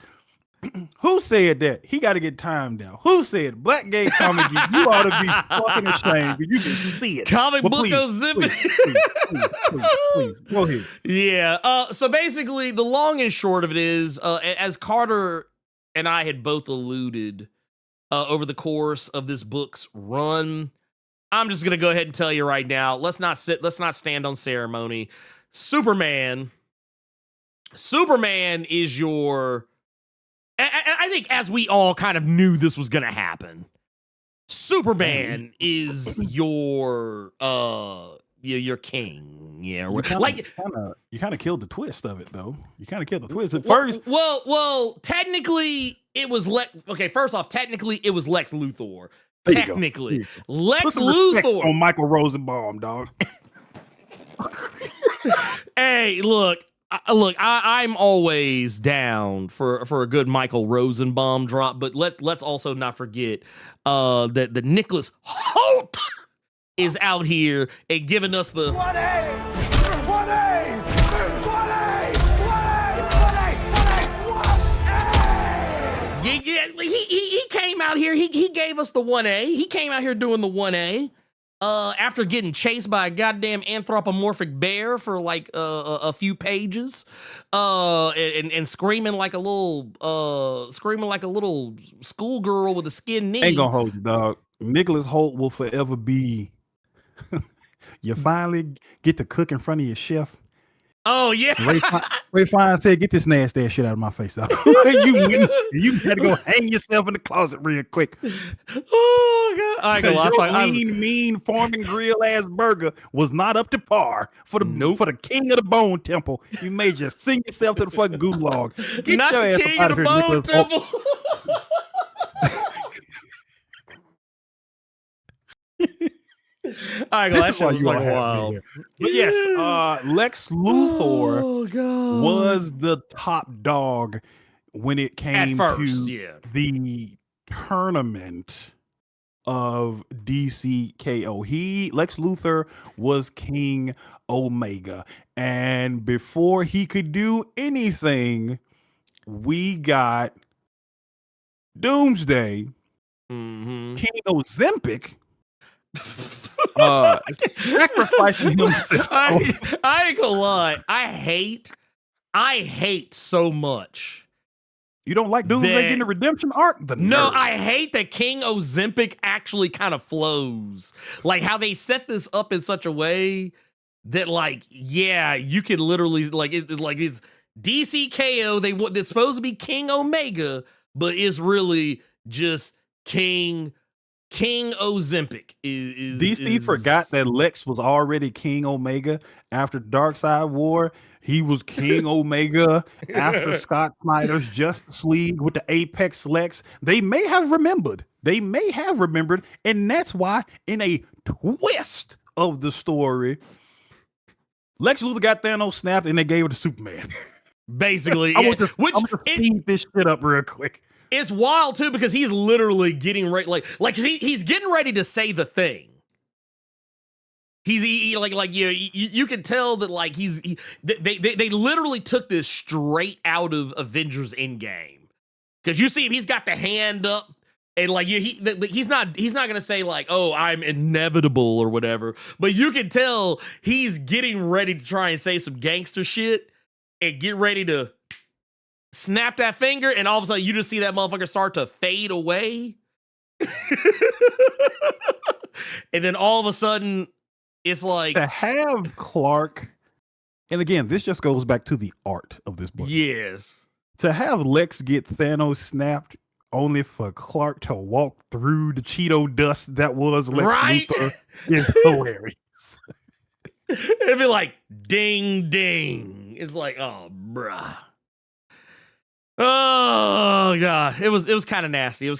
Who said that? He got to get timed down. Who said Black Gay Comic Geek? You ought to be fucking ashamed because you can see it. Comic book Ozempic. Please, go ahead. Yeah. So basically, the long and short of it is, as Carter and I had both alluded over the course of this book's run, I'm just gonna go ahead and tell you right now. Let's not stand on ceremony. Superman is your. I think as we all kind of knew this was gonna happen, Superman is your king. Yeah, you kind of killed the twist of it though. You kind of killed the twist at first. Well, technically it was first off, technically it was Lex Luthor. Technically, Lex Luthor on Michael Rosenbaum, dog. Hey, look. I'm always down for a good Michael Rosenbaum drop, but let's also not forget that Nicholas Hoult is out here and giving us the 1A. He came out here. He gave us the 1A. He came out here doing the 1A. After getting chased by a goddamn anthropomorphic bear for like a few pages, and screaming like a little schoolgirl with a skin knee. Ain't gonna hold you, dog. Nicholas Hoult will forever be. You finally get to cook in front of your chef. Oh yeah, Ray Fine said, "Get this nasty ass shit out of my face, dog." you had to go hang yourself in the closet real quick. Oh god, mean farming grill ass burger was not up to par for the king of the Bone Temple. You made you sing yourself to the fucking gulag. Get not your the ass king out of of the here, Bone Nicholas Temple. I go, that shit was like wild. But yes, Lex Luthor was the top dog when it came to the tournament of DC K.O. Lex Luthor was King Omega, and before he could do anything, we got Doomsday, King Ozempic. Sacrificing himself. I ain't gonna lie. I hate so much. You don't like Doomsday getting a redemption arc? I hate that King Ozempic actually kind of flows. Like how they set this up in such a way that, like, yeah, you could literally it's DC K.O. It's supposed to be King Omega, but it's really just King King Ozempic is DC forgot that Lex was already King Omega after Darkseid War. He was King Omega after Scott Snyder's Justice League with the Apex Lex. They may have remembered. And that's why, in a twist of the story, Lex Luthor got Thanos snapped and they gave it to Superman. basically. I'm gonna speed this shit up real quick. It's wild too because he's literally getting ready, like he's getting ready to say the thing. You can tell that like they literally took this straight out of Avengers Endgame because you see him, he's got the hand up and like he's not gonna say like, oh, I'm inevitable or whatever, but you can tell he's getting ready to try and say some gangster shit and get ready to snap that finger, and all of a sudden you just see that motherfucker start to fade away. And then all of a sudden it's like to have Clark, and again, this just goes back to the art of this book. Yes. To have Lex get Thanos snapped only for Clark to walk through the Cheeto dust that was Lex Luthor is hilarious. It'd be like ding ding. It's like, oh bruh. Oh god, it was kind of nasty. But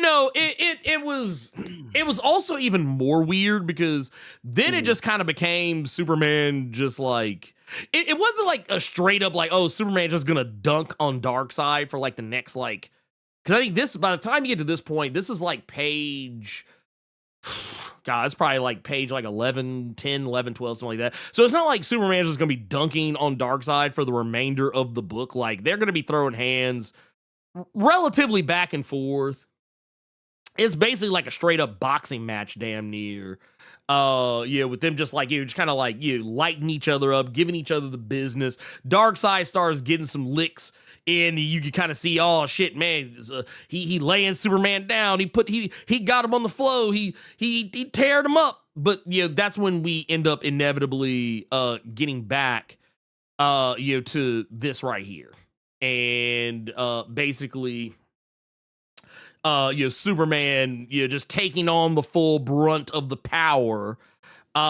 no, it was also even more weird because then it just kind of became Superman just like it wasn't like a straight up like, oh, Superman just gonna dunk on Darkseid for like the next like, because I think this, by the time you get to this point, this is like page, God, it's probably like page like 11, 10, 11, 12, something like that. So it's not like Superman's just going to be dunking on Darkseid for the remainder of the book. Like, they're going to be throwing hands relatively back and forth. It's basically like a straight up boxing match, damn near. With them just like, just kind of like, lighting each other up, giving each other the business. Darkseid starts getting some licks. And you can kind of see, oh shit, man, he laying Superman down. He got him on the floor. He teared him up. But that's when we end up inevitably getting back to this right here, and basically Superman just taking on the full brunt of the power. And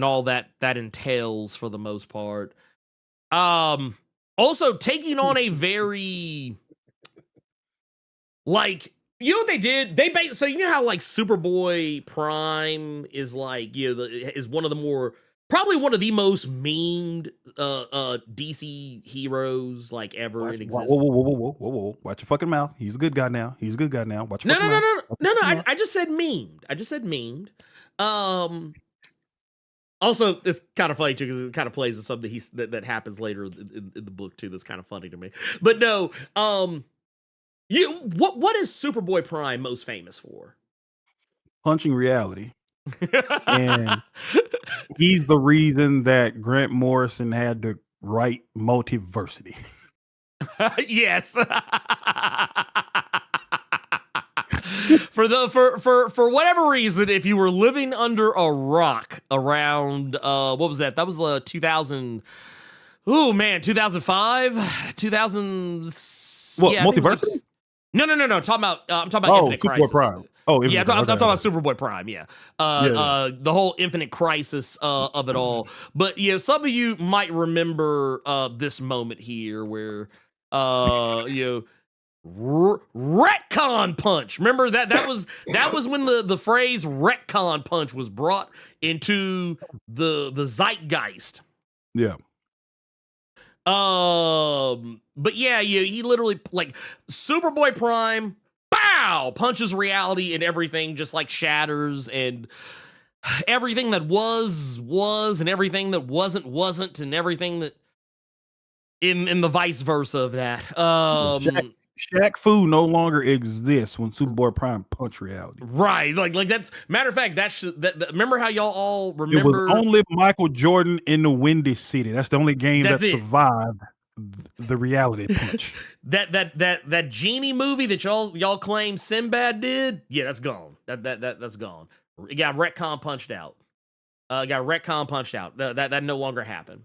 all that entails for the most part. Also taking on a very, like, what they did? So you know how like Superboy Prime is like, is one of the more, probably one of the most memed DC heroes like ever in existence. Whoa. Watch your fucking mouth. He's a good guy now. Watch your fucking mouth. No. I just said memed. Also, it's kind of funny too because it kind of plays in something that happens later in the book too. That's kind of funny to me. But no, what is Superboy Prime most famous for? Punching reality, and he's the reason that Grant Morrison had to write Multiversity. Yes. For whatever reason, if you were living under a rock around what was that? That was 2000. Oh man, 2005, 2000. What, yeah, Multiversity? No. I'm talking about Infinite Crisis. Prime. Oh, yeah, I'm talking about Superboy Prime. Yeah. The whole Infinite Crisis of it all. But some of you might remember this moment here where retcon punch. Remember that was when the phrase retcon punch was brought into the zeitgeist. Yeah. But yeah, he literally, like, Superboy Prime, pow, punches reality and everything just like shatters, and everything that was and everything that wasn't and everything that in the vice versa of that. Shaq Fu no longer exists when Superboy Prime punch reality. Right, like that's, matter of fact, that remember how y'all all remember? It was only Michael Jordan in the Windy City. That's the only game that survived the reality punch. that genie movie that y'all claim Sinbad did, yeah, that's gone. That's gone. It got retcon punched out. That no longer happened.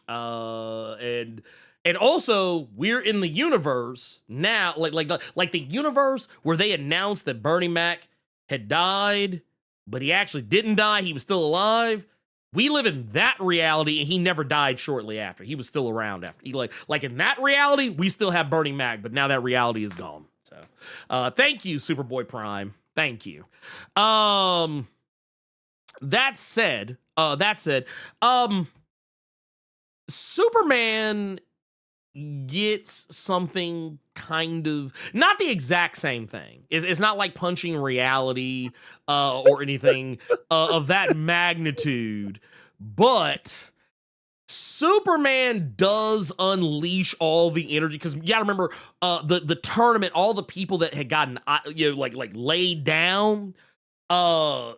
And And also, we're in the universe now, like the universe where they announced that Bernie Mac had died, but he actually didn't die. He was still alive. We live in that reality, and he never died shortly after. He was still around after. He like in that reality, we still have Bernie Mac, but now that reality is gone. So, thank you, Superboy Prime. Thank you. That said, Superman gets something kind of not the exact same thing. It's not like punching reality or anything of that magnitude, but Superman does unleash all the energy because you gotta remember the tournament, all the people that had gotten like laid down. Yeah.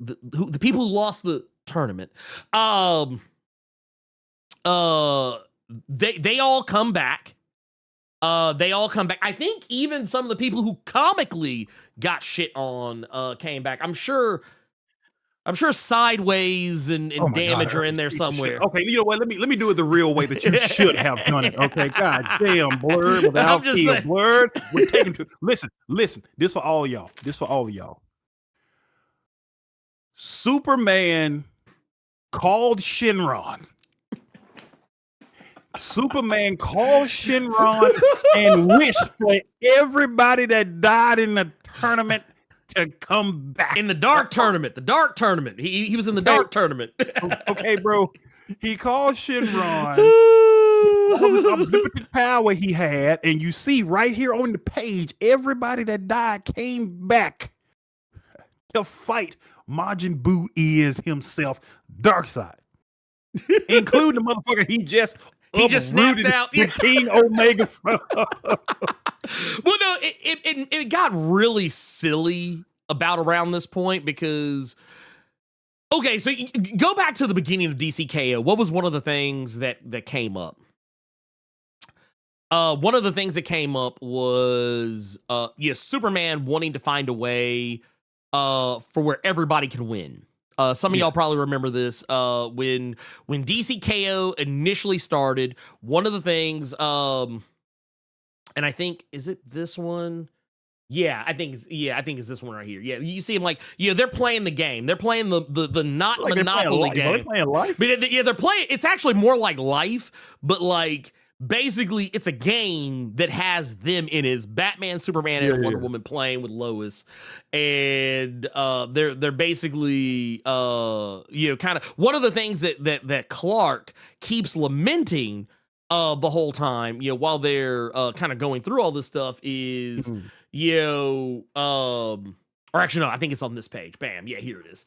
The people who lost the tournament, they all come back. I think even some of the people who comically got shit on came back. I'm sure Sideways and Oh my Damage God, are in there somewhere. Okay, you know what? Let me do it the real way that you should have done it. Okay, God damn, Blerd Without Fear. Blerd, we're taking to listen. This for all y'all. Superman called Shenron. Superman called Shenron and wished for everybody that died in the tournament to come back. In the dark tournament. He was in the dark tournament. Okay, bro. He called Shenron. Omnipotent power he had, and you see right here on the page, everybody that died came back to fight Majin Buu is himself, Darkseid, including the motherfucker he just snapped out. King Omega from. Well, no, it got really silly about around this point because, okay, so go back to the beginning of DC K.O. What was one of the things that came up? One of the things that came up was Superman wanting to find a way for where everybody can win. Some of y'all probably remember this. When DC K.O. initially started, one of the things, and I think, is it this one? Yeah, I think it's this one right here. Yeah, you see them like, they're playing the game. They're playing the not like Monopoly game. They're playing Life. But they're playing. It's actually more like Life, but like basically it's a game that has them in it. It's Batman, Superman, and Wonder Woman playing with Lois, and they're basically kind of one of the things that Clark keeps lamenting the whole time, while they're kind of going through all this stuff is or actually no, I think it's on this page. Bam, yeah, here it is.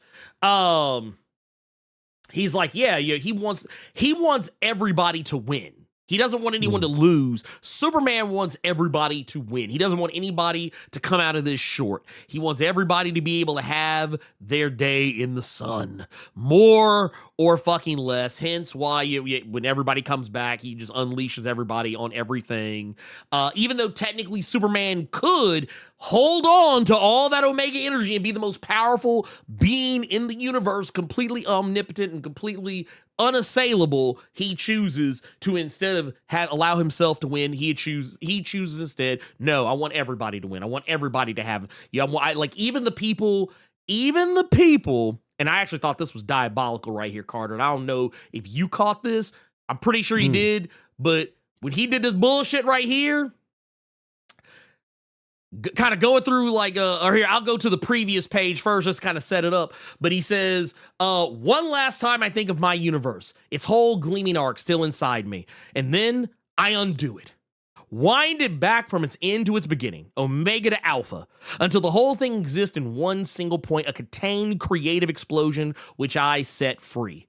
He's like, he wants everybody to win. He doesn't want anyone to lose. Superman wants everybody to win. He doesn't want anybody to come out of this short. He wants everybody to be able to have their day in the sun, more or fucking less. Hence why when everybody comes back, he just unleashes everybody on everything. Even though technically Superman could hold on to all that Omega energy and be the most powerful being in the universe, completely omnipotent and completely unassailable, he chooses to, instead of allow himself to win, he chooses instead, no, I want everybody to win. I want everybody to have, even the people, and I actually thought this was diabolical right here, Carter, and I don't know if you caught this. I'm pretty sure he did, but when he did this bullshit right here, kind of going through or here, I'll go to the previous page first, just kind of set it up. But he says, one last time I think of my universe, its whole gleaming arc still inside me. And then I undo it. Wind it back from its end to its beginning, Omega to Alpha, until the whole thing exists in one single point, a contained creative explosion which I set free.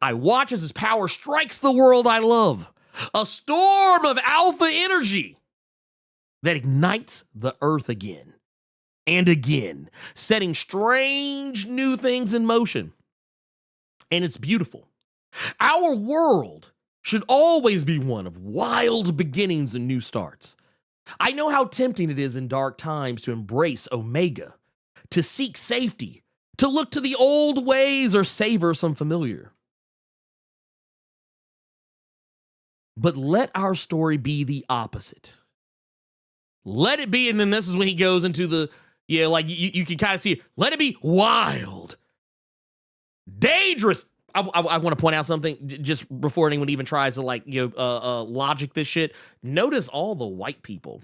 I watch as his power strikes the world I love. A storm of alpha energy that ignites the earth again and again, setting strange new things in motion. And it's beautiful. Our world should always be one of wild beginnings and new starts. I know how tempting it is in dark times to embrace Omega, to seek safety, to look to the old ways or savor some familiar. But let our story be the opposite. Let it be, and then this is when he goes into the, like you can kind of see it. Let it be wild, dangerous. I want to point out something just before anyone even tries to logic this shit. Notice all the white people.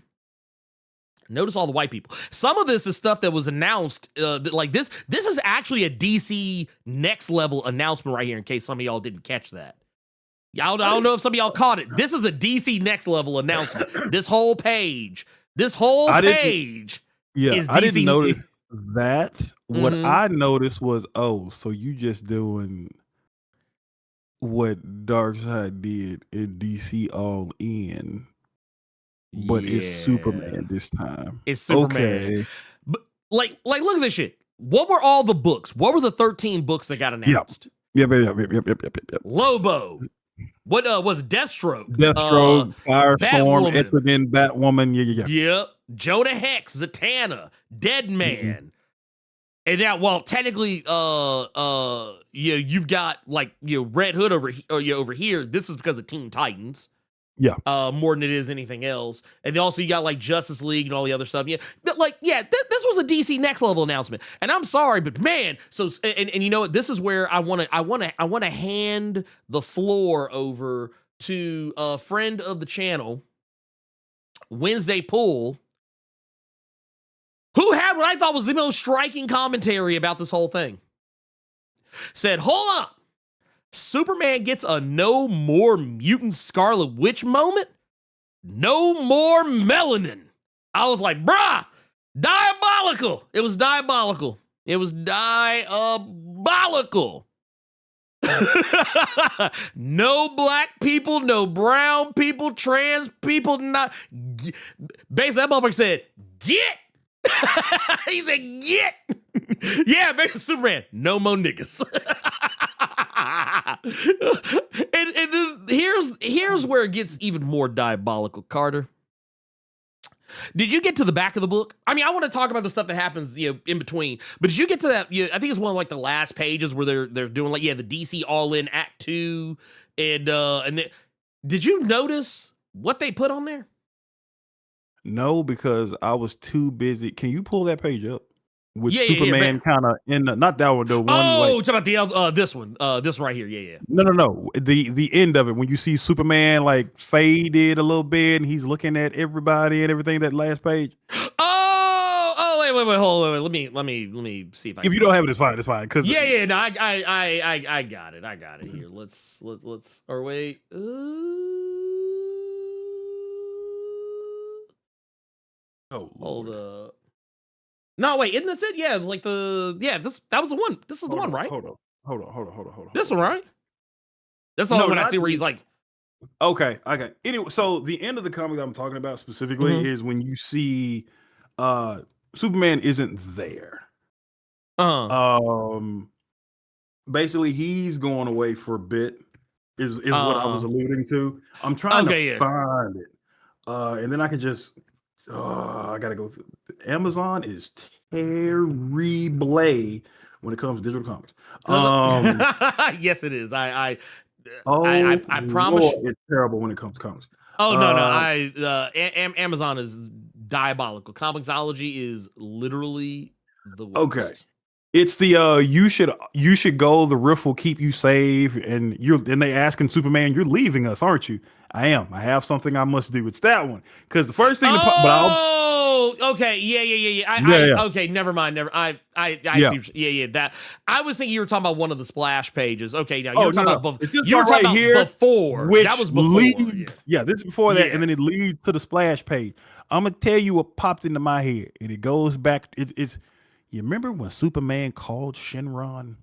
Some of this is stuff that was announced. Like this is actually a DC next level announcement right here. In case some of y'all didn't catch that. I don't know if some of y'all caught it. This is a DC next level announcement. This whole page. Is DC. I didn't notice that. What I noticed was, so you just doing what Darkseid did in DC All In, but it's Superman this time. It's Superman. Okay. But like look at this shit. What were all the books? What were the 13 books that got announced? Yep. Lobo. What was Deathstroke? Firestorm, Etrigan, Batwoman. Yeah. Yep. Jonah Hex, Zatanna, Deadman. And now, technically, you've got Red Hood over here. This is because of Teen Titans. Yeah. More than it is anything else. And then also you got Justice League and all the other stuff. Yeah. But this was a DC next level announcement. And I'm sorry, but man, so and you know what? This is where I want to hand the floor over to a friend of the channel, Wednesday Pool, who had what I thought was the most striking commentary about this whole thing. Said, hold up. Superman gets a no more mutant Scarlet Witch moment? No more melanin. I was like, bruh, diabolical. It was diabolical. No black people, no brown people, trans people, not. Basically, that motherfucker said, get. He said, get. Yeah, basically, Superman, no more niggas. and then here's where it gets even more diabolical, Carter. Did you get to the back of the book? I mean, I want to talk about the stuff that happens, in between. But did you get to that? I think it's one of the last pages where they're doing the DC All In Act 2, and did you notice what they put on there? No, because I was too busy. Can you pull that page up? With Superman kind of in the, not that one, the one. Oh, it's about the this one right here. Yeah. No. The end of it when you see Superman faded a little bit and he's looking at everybody and everything. That last page. Oh, wait, hold on, wait. Let me see if I. If you don't have it, it's fine. It's fine. Cause no, I got it. I got it here. Let's or wait. Hold up. No, wait, isn't this it? Yeah, that was the one. This is the one, right? Hold on. This one, right? That's all when I see where he's like. Okay. Anyway, so the end of the comic that I'm talking about specifically is when you see Superman isn't there. Basically he's going away for a bit, is what I was alluding to. I'm trying to find it. And then I can just I gotta go through. Amazon is terrible when it comes to digital comics. Yes, it is. I promise Lord, it's terrible when it comes to comics. Oh no. Amazon is diabolical. Comixology is literally the worst. Okay. It's the you should go. The riff will keep you safe, and they asking Superman, "You're leaving us, aren't you?" I am. I have something I must do. It's that one because the first thing. Okay, yeah. Okay, never mind. I see. Yeah. That I was thinking you were talking about one of the splash pages. Okay, now you were talking about before. Which that was before. This is before that, and then it leads to the splash page. I'm gonna tell you what popped into my head, and it goes back. It's. You remember when Superman called Shenron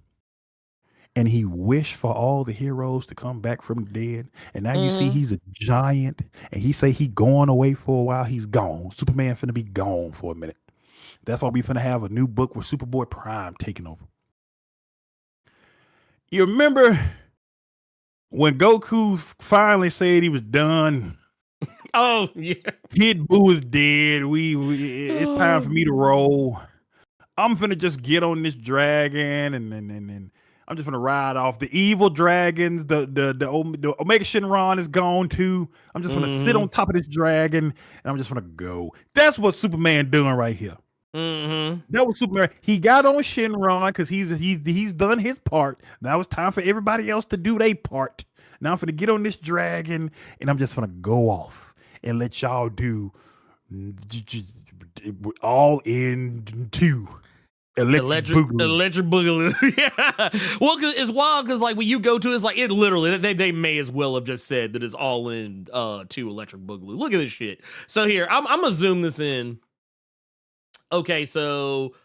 and he wished for all the heroes to come back from the dead? And now you see he's a giant and he say he going away for a while. He's gone. Superman finna be gone for a minute. That's why we finna have a new book with Superboy Prime taking over. You remember when Goku finally said he was done? Oh, yeah. Kid Buu is dead. It's time for me to roll. I'm finna just get on this dragon and I'm just gonna ride off the evil dragons. The Omega Shenron is gone too. I'm just gonna sit on top of this dragon and I'm just gonna go. That's what Superman doing right here. That was Superman. He got on Shenron because he's done his part. Now it's time for everybody else to do their part. Now I'm gonna get on this dragon and I'm just gonna go off and let y'all do all into Electric Boogaloo. Yeah. Well, cause it's wild because like when you go to it's like it literally they may as well have just said that it's all in to Electric Boogaloo. Look at this shit. So here I'm gonna zoom this in. Okay, so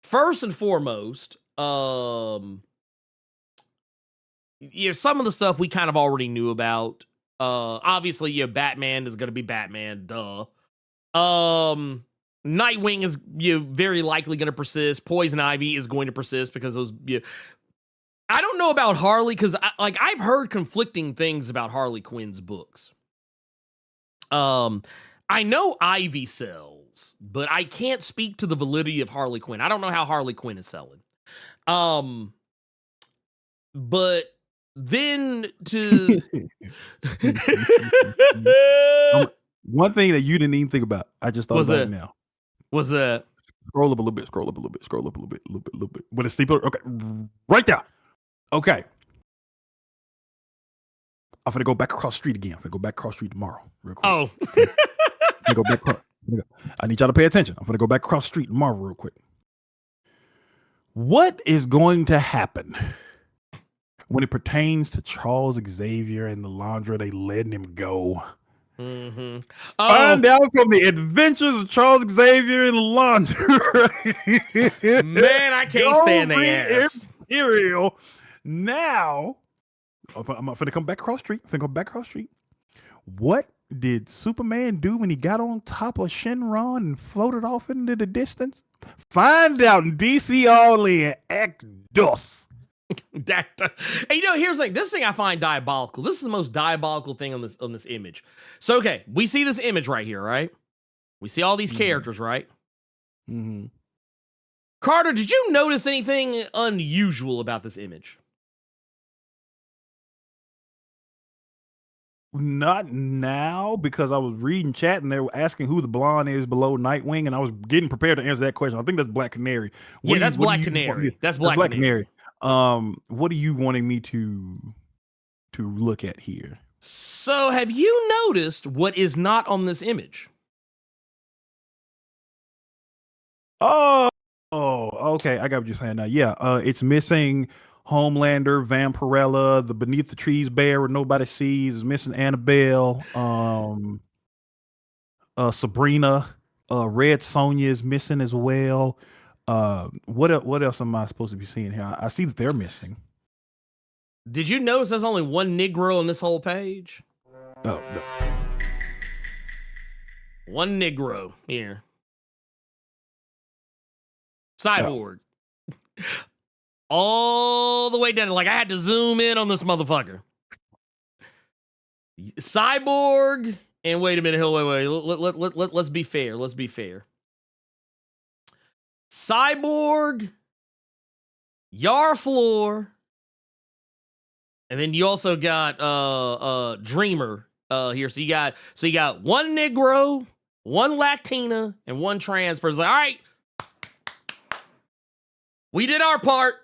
first and foremost, some of the stuff we kind of already knew about. Obviously, Batman is gonna be Batman, duh. Nightwing is very likely going to persist. Poison Ivy is going to persist because those. I don't know about Harley because I've heard conflicting things about Harley Quinn's books. I know Ivy sells, but I can't speak to the validity of Harley Quinn. I don't know how Harley Quinn is selling. But then to one thing that you didn't even think about, I just thought about it now. What's that? Scroll up a little bit. When it's steeper, okay, right there. Okay. I'm gonna go back across the street again. I'm gonna go back across the street tomorrow, real quick. Oh. Okay. I'm gonna go back across. I need y'all to pay attention. I'm gonna go back across the street tomorrow, real quick. What is going to happen when it pertains to Charles Xavier and the Laundra? They letting him go. Find out from the adventures of Charles Xavier and Laundra. Man, I can't stand the ass. Imperial. Now, I'm finna come back across the street. What did Superman do when he got on top of Shenron and floated off into the distance? Find out in DC Only and Act DOS. And here's the thing. This thing I find diabolical. This is the most diabolical thing on this image. So, okay, we see this image right here, right? We see all these characters, right? Carter, did you notice anything unusual about this image? Not now, because I was reading chat and they were asking who the blonde is below Nightwing, and I was getting prepared to answer that question. I think that's Black Canary. That's Black Canary. That's Black Canary. What are you wanting me to look at here? So have you noticed what is not on this image? Oh, okay. I got what you're saying now. Yeah, it's missing Homelander, Vampirella, the Beneath the Trees bear where nobody sees. It's missing Annabelle, Sabrina, Red Sonja is missing as well. What else am I supposed to be seeing here? I see that they're missing. Did you notice there's only one Negro on this whole page? Oh, no. One Negro here. Cyborg. Oh. All the way down. Like I had to zoom in on this motherfucker. Cyborg. And wait a minute. Wait. Let's be fair. Cyborg, Yarflor, and then you also got Dreamer here. So you got one Negro, one Latina, and one trans person. Like, all right, we did our part.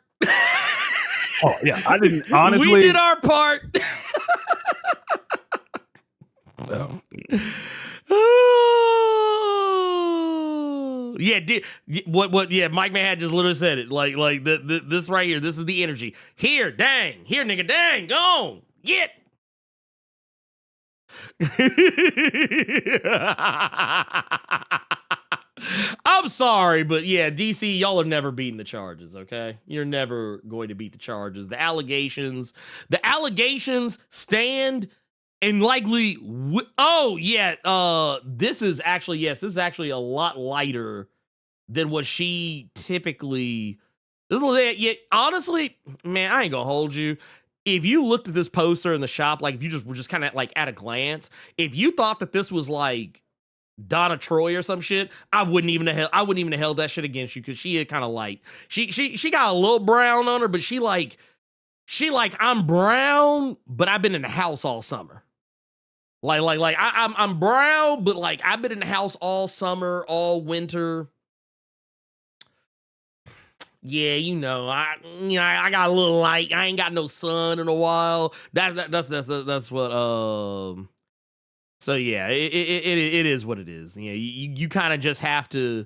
Oh yeah, I didn't honestly. We did our part. Yeah, what? Yeah, Mike Manhattan just literally said it. Like this right here. This is the energy. Here, nigga, dang, go on, get. I'm sorry, but yeah, DC, y'all are never beating the charges. Okay, you're never going to beat the charges. The allegations stand. And likely, this is actually a lot lighter than what she typically. Honestly, man, I ain't gonna hold you. If you looked at this poster in the shop, like if you just were just kind of like at a glance, if you thought that this was like Donna Troy or some shit, I wouldn't even have held that shit against you because she is kind of light. She got a little brown on her, but she like I'm brown, but I've been in the house all summer. I'm brown, but like I've been in the house all summer, all winter. Yeah, I got a little light. I ain't got no sun in a while. That's what So yeah, it is what it is. Yeah, you kind of just have to.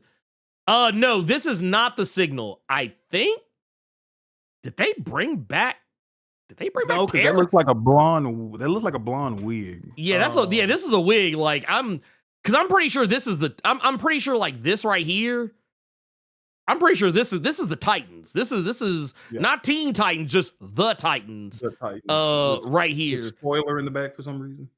No, this is not the signal. I think. Did they bring back? No, because that looks like a blonde. That looks like a blonde wig. Yeah, this is a wig. Like I'm pretty sure this is the. I'm pretty sure like this right here. I'm pretty sure this is the Titans. This is not Teen Titans, just the Titans. The Titans. Right here. Spoiler in the back for some reason.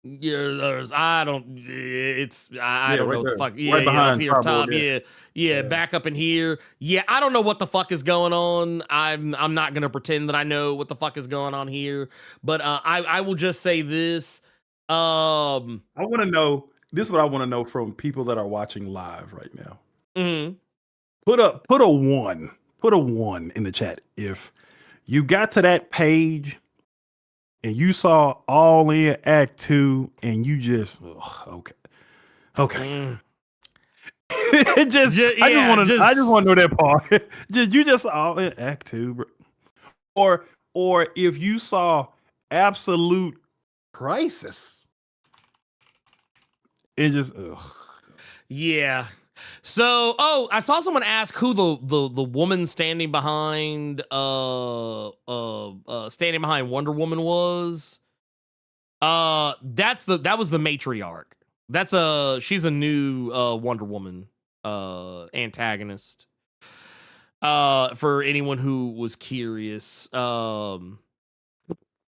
Yeah, I don't know right what there. the fuck. Yeah, Right behind up here top. yeah. Yeah, back up in here. Yeah, I don't know what the fuck is going on. I'm not gonna pretend that I know what the fuck is going on here. But I will just say this. I want to know. This is what I want to know from people that are watching live right now. Mm-hmm. Put a one in the chat if you got to that page and you saw All In Act 2 and you just okay. I just want to know that part. You just All In Act 2, bro. Or if you saw Absolute Crisis and just yeah. So, I saw someone ask who the woman standing behind Wonder Woman was. That was the matriarch. She's a new Wonder Woman antagonist. For anyone who was curious,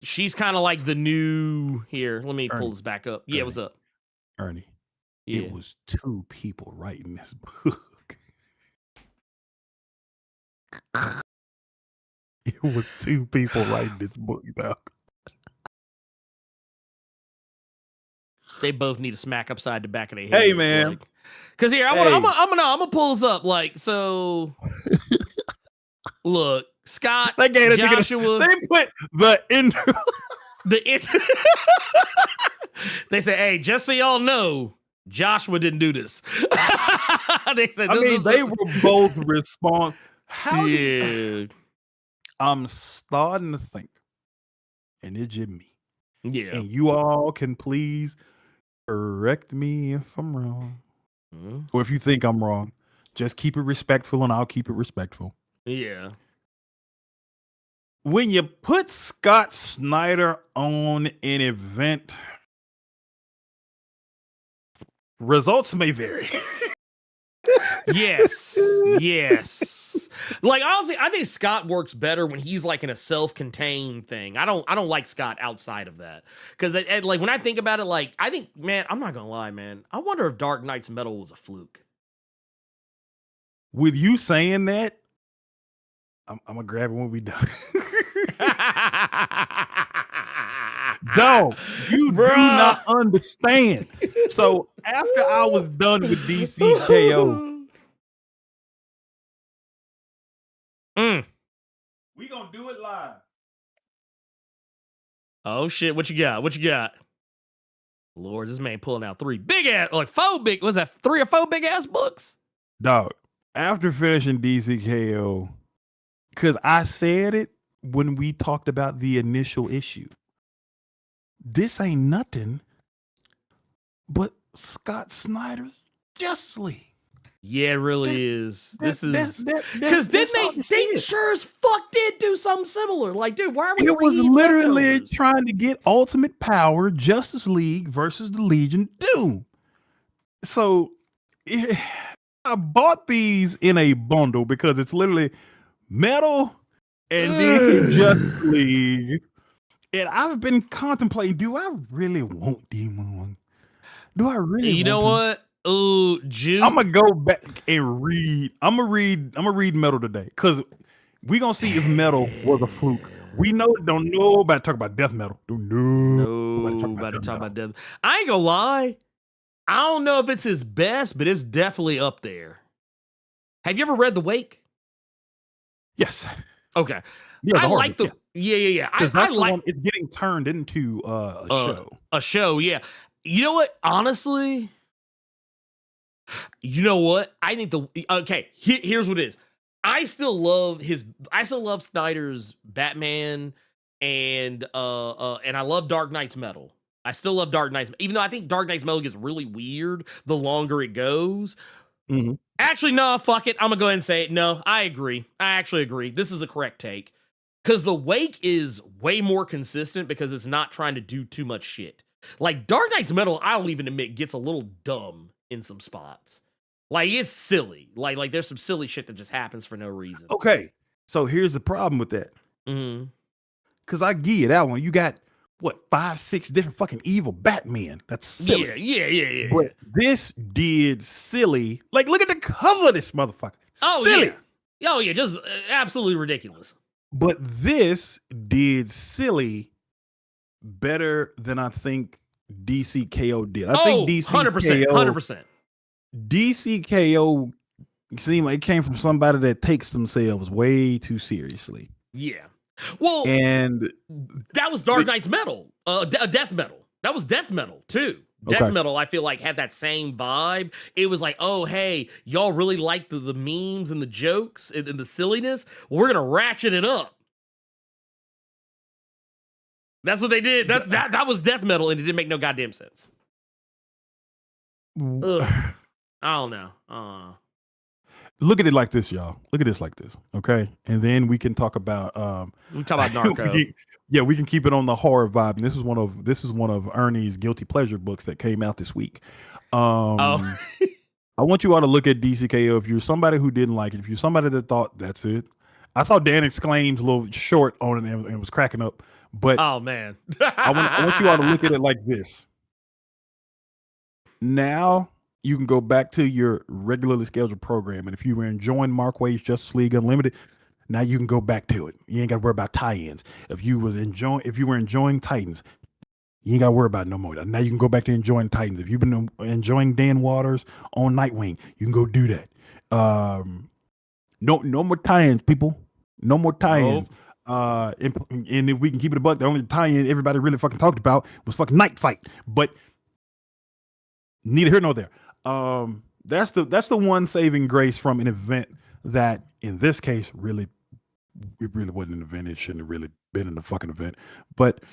she's kind of like the new. Here, let me pull this back up. Yeah, what's up, Ernie? Yeah. It was 2 people writing this book. It was 2 people writing this book, dog. They both need a smack upside the back of their head. Hey, man. Because here, I'm gonna pull this up. Like, so look, Scott, Joshua. They put the in They say, hey, just so y'all know, Joshua didn't do this. They said, they were both respond. I'm starting to think, and it's just me. Yeah. And you all can please correct me if I'm wrong. Mm-hmm. Or if you think I'm wrong, just keep it respectful and I'll keep it respectful. Yeah. When you put Scott Snyder on an event, results may vary. Yes. Like, honestly, I think Scott works better when he's like in a self-contained thing. I don't like Scott outside of that. Because like when I think about it, like I think, man, I'm not gonna lie, man. I wonder if Dark Knight's Metal was a fluke. With you saying that, I'm gonna grab it when we done. No, you do not understand. So after I was done with DC K.O, we gonna do it live. Oh shit! What you got? Lord, this man pulling out 3 big ass, like 4 big. Was that 3 or 4 big ass books? Dog. After finishing DC K.O, because I said it when we talked about the initial issue. This ain't nothing but Scott Snyder's Justice League. Yeah, it really is. This is because they sure as fuck did do something similar. Like, dude, why are we? It was literally trying to get Ultimate Power, Justice League versus the Legion Doom. So I bought these in a bundle because it's literally Metal and then Justice League. And I've been contemplating, do I really want Demon? Do I really You know what? Oh, June. I'm gonna go back and read. I'm gonna read Metal today because we gonna see if Metal was a fluke. We don't know about talk about death metal. Don't know about to talk about death. I ain't gonna lie. I don't know if it's his best, but it's definitely up there. Have you ever read The Wake? Yes. Okay. Yeah, I like the yeah. I like one, it's getting turned into a show. A show, yeah. You know what? Honestly, you know what? I think here's what it is. I still love Snyder's Batman and I love Dark Knight's Metal. I still love Dark Knight's, even though I think Dark Knight's Metal gets really weird the longer it goes. Mm-hmm. Actually, no, fuck it. I'm gonna go ahead and say it. No, I agree. I actually agree. This is a correct take. Because The Wake is way more consistent because it's not trying to do too much shit. Like Dark Knight's Metal, I'll even admit, gets a little dumb in some spots. Like it's silly. Like there's some silly shit that just happens for no reason. Okay, so here's the problem with that. Because I give you that one. You got what 5, 6 different fucking evil Batmen. That's silly. Yeah. But this did silly. Like look at the cover of this motherfucker. Oh silly. Yeah. Oh yeah, just absolutely ridiculous. But this did silly better than I think DC K.O did. I think DC 100%. DC K.O seemed like it came from somebody that takes themselves way too seriously. Yeah. Well, and that was Dark Knight's Metal, Death Metal. That was Death Metal too. Death Metal, I feel like, had that same vibe. It was like, oh, hey, y'all really like the memes and the jokes and the silliness? Well, we're going to ratchet it up. That's what they did. That was Death Metal, and it didn't make no goddamn sense. Ugh. I don't know. Look at it like this, y'all. Look at this like this, okay? And then we can talk about we talk about Narco. we can keep it on the horror vibe. And this is one of Ernie's guilty pleasure books that came out this week. I want you all to look at DC K.O. If you're somebody who didn't like it, if you're somebody that thought that's it. I saw Dan Exclaim's little short on it and was cracking up. But oh man, I want you all to look at it like this. Now you can go back to your regularly scheduled program, and if you were enjoying Mark Waid's Justice League Unlimited, now you can go back to it. You ain't got to worry about tie-ins. If you were enjoying Titans, you ain't got to worry about it no more. Now you can go back to enjoying Titans. If you've been enjoying Dan Waters on Nightwing, you can go do that. No more tie-ins, people. No more tie-ins. And if we can keep it a buck, the only tie-in everybody really fucking talked about was fucking Night Fight. But neither here nor there. That's the one saving grace from an event that, in this case, it really wasn't an event. It shouldn't have really been in the fucking event. But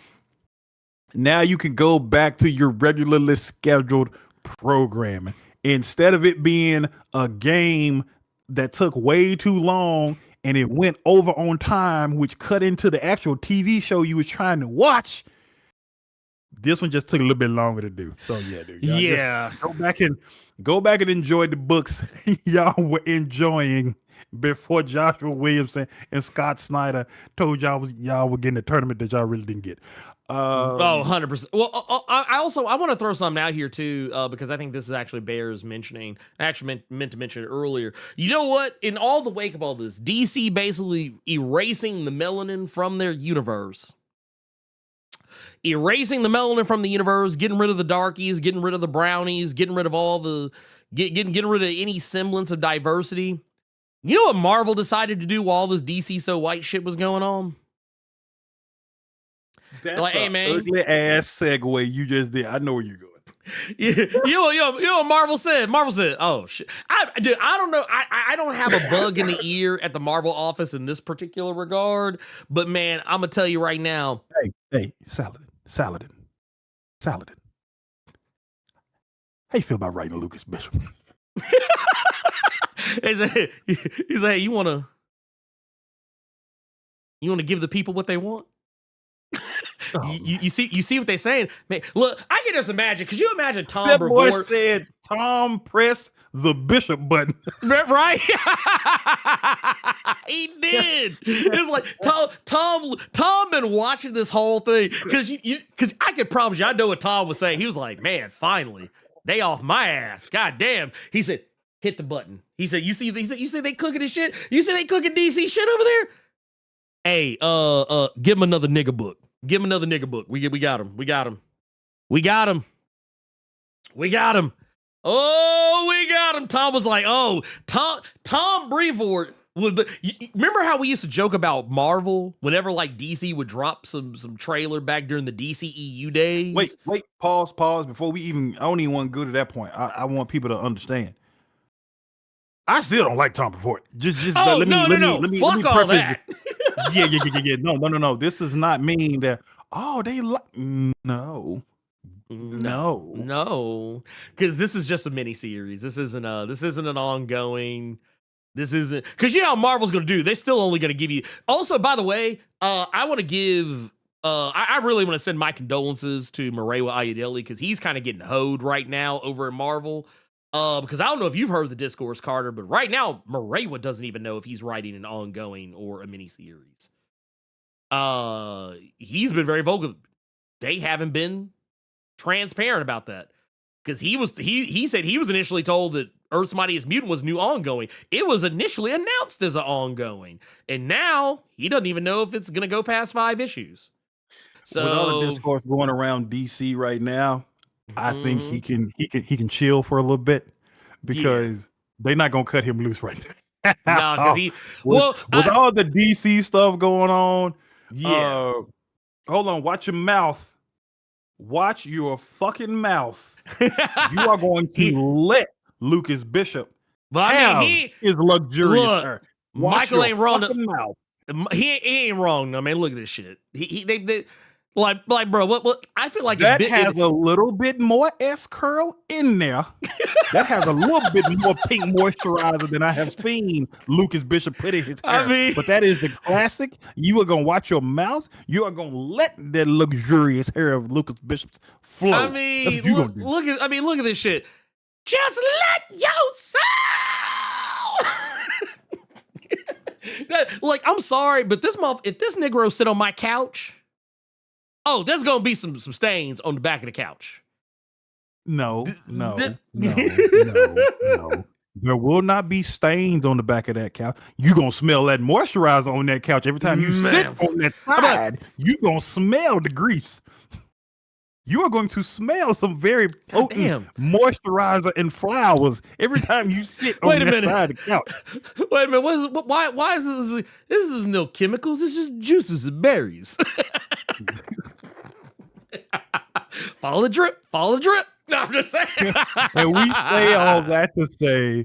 now you can go back to your regularly scheduled programming instead of it being a game that took way too long and it went over on time, which cut into the actual TV show you was trying to watch. This one just took a little bit longer to do. So yeah, dude. Yeah. Go back and enjoy the books y'all were enjoying before Joshua Williamson and Scott Snyder told y'all were getting a tournament that y'all really didn't get. 100%. Well, I want to throw something out here too, because I think this is actually bears mentioning. I actually meant to mention it earlier. You know what? In all the wake of all this, DC basically erasing the melanin from their universe. Erasing the melanin from the universe, getting rid of the darkies, getting rid of the brownies, getting rid of all the getting rid of any semblance of diversity. You know what Marvel decided to do while all this DC so white shit was going on? That's like, hey man, ugly ass segue you just did. I know where you're going. Yeah, you know what Marvel said? Marvel said, "Oh shit, I don't know. I don't have a bug in the ear at the Marvel office in this particular regard, but man, I'm gonna tell you right now. Hey, Saladin. How you feel about writing Lucas Bishop? He's like, hey, you wanna give the people what they want? You see what they're saying, man. Look, I can just imagine. Could you imagine Tom? That boy said, "Tom, press the Bishop button." Right? He did. It's like Tom been watching this whole thing because I could promise you, I know what Tom was saying. He was like, "Man, finally, they off my ass. God damn." He said, "Hit the button." He said, "You see they cooking this shit. You see they cooking DC shit over there." Hey, give him another nigga book. We got him. Oh, we got him. Tom was like, oh, Tom Brevoort would. But remember how we used to joke about Marvel whenever like DC would drop some trailer back during the DCEU days? Wait, pause. Before we even, I don't even want to go to that point. I want people to understand. I still don't like Tom Brevoort. Just let me Fuck all that. Yeah. No. This does not mean that. Oh, they like no. Because this is just a mini series. This isn't an ongoing. This isn't because you know how Marvel's going to do. They're still only going to give you. Also, by the way, I want to give. I really want to send my condolences to Murewa Ayodele because he's kind of getting hoed right now over at Marvel. Because I don't know if you've heard the discourse, Carter, but right now Murewa doesn't even know if he's writing an ongoing or a mini series. He's been very vocal. They haven't been transparent about that because he said he was initially told that Earth's Mightiest Mutant was new ongoing. It was initially announced as an ongoing, and now he doesn't even know if it's gonna go past 5 issues. So with all the discourse going around DC right now, I think he can chill for a little bit because they're not gonna cut him loose right now. No, because he with all the DC stuff going on. Yeah. Hold on, watch your mouth. Watch your fucking mouth. You are going to let Lucas Bishop have his luxurious hair. Michael ain't wrong. Mouth. He ain't wrong. No, man, look at this shit. They like, bro. What? I feel like that has a little bit more S curl in there. That has a little bit more pink moisturizer than I have seen Lucas Bishop put in his hair. But that is the classic. You are gonna watch your mouth. You are gonna let that luxurious hair of Lucas Bishop flow. I mean, look at this shit. Just let yourself. Like, I'm sorry, but if this Negro sit on my couch. Oh, there's gonna be some stains on the back of the couch. No. There will not be stains on the back of that couch. You're gonna smell that moisturizer on that couch every time you sit on that side. You're gonna smell the grease. You are going to smell some very potent moisturizer and flowers every time you sit on that side of the couch. Wait a minute. Why is this? This is no chemicals. This is juices and berries. Follow the drip. No, I'm just saying. And we say all that to say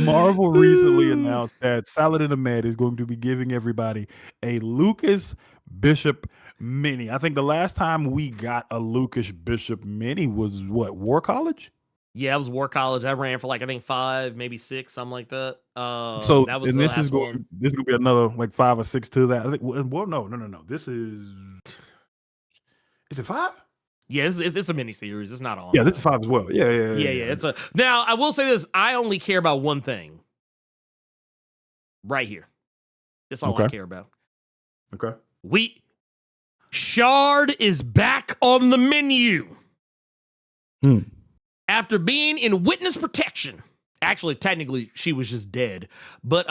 Marvel recently announced that Salad and Ahmed is going to be giving everybody a Lucas Bishop mini. I think the last time we got a Lucas Bishop mini was what, War College? Yeah, it was War College. I ran for like I think 5, maybe 6, something like that. So that was and this is going to be another like 5 or 6 to that. I think. Well, no. This is it 5? Yeah, it's a mini series. It's not on. Yeah, this is 5 as well. Yeah. It's now. I will say this. I only care about one thing. Right here. That's all I care about. Okay. Shard is back on the menu. After being in witness protection. Actually, technically, she was just dead. But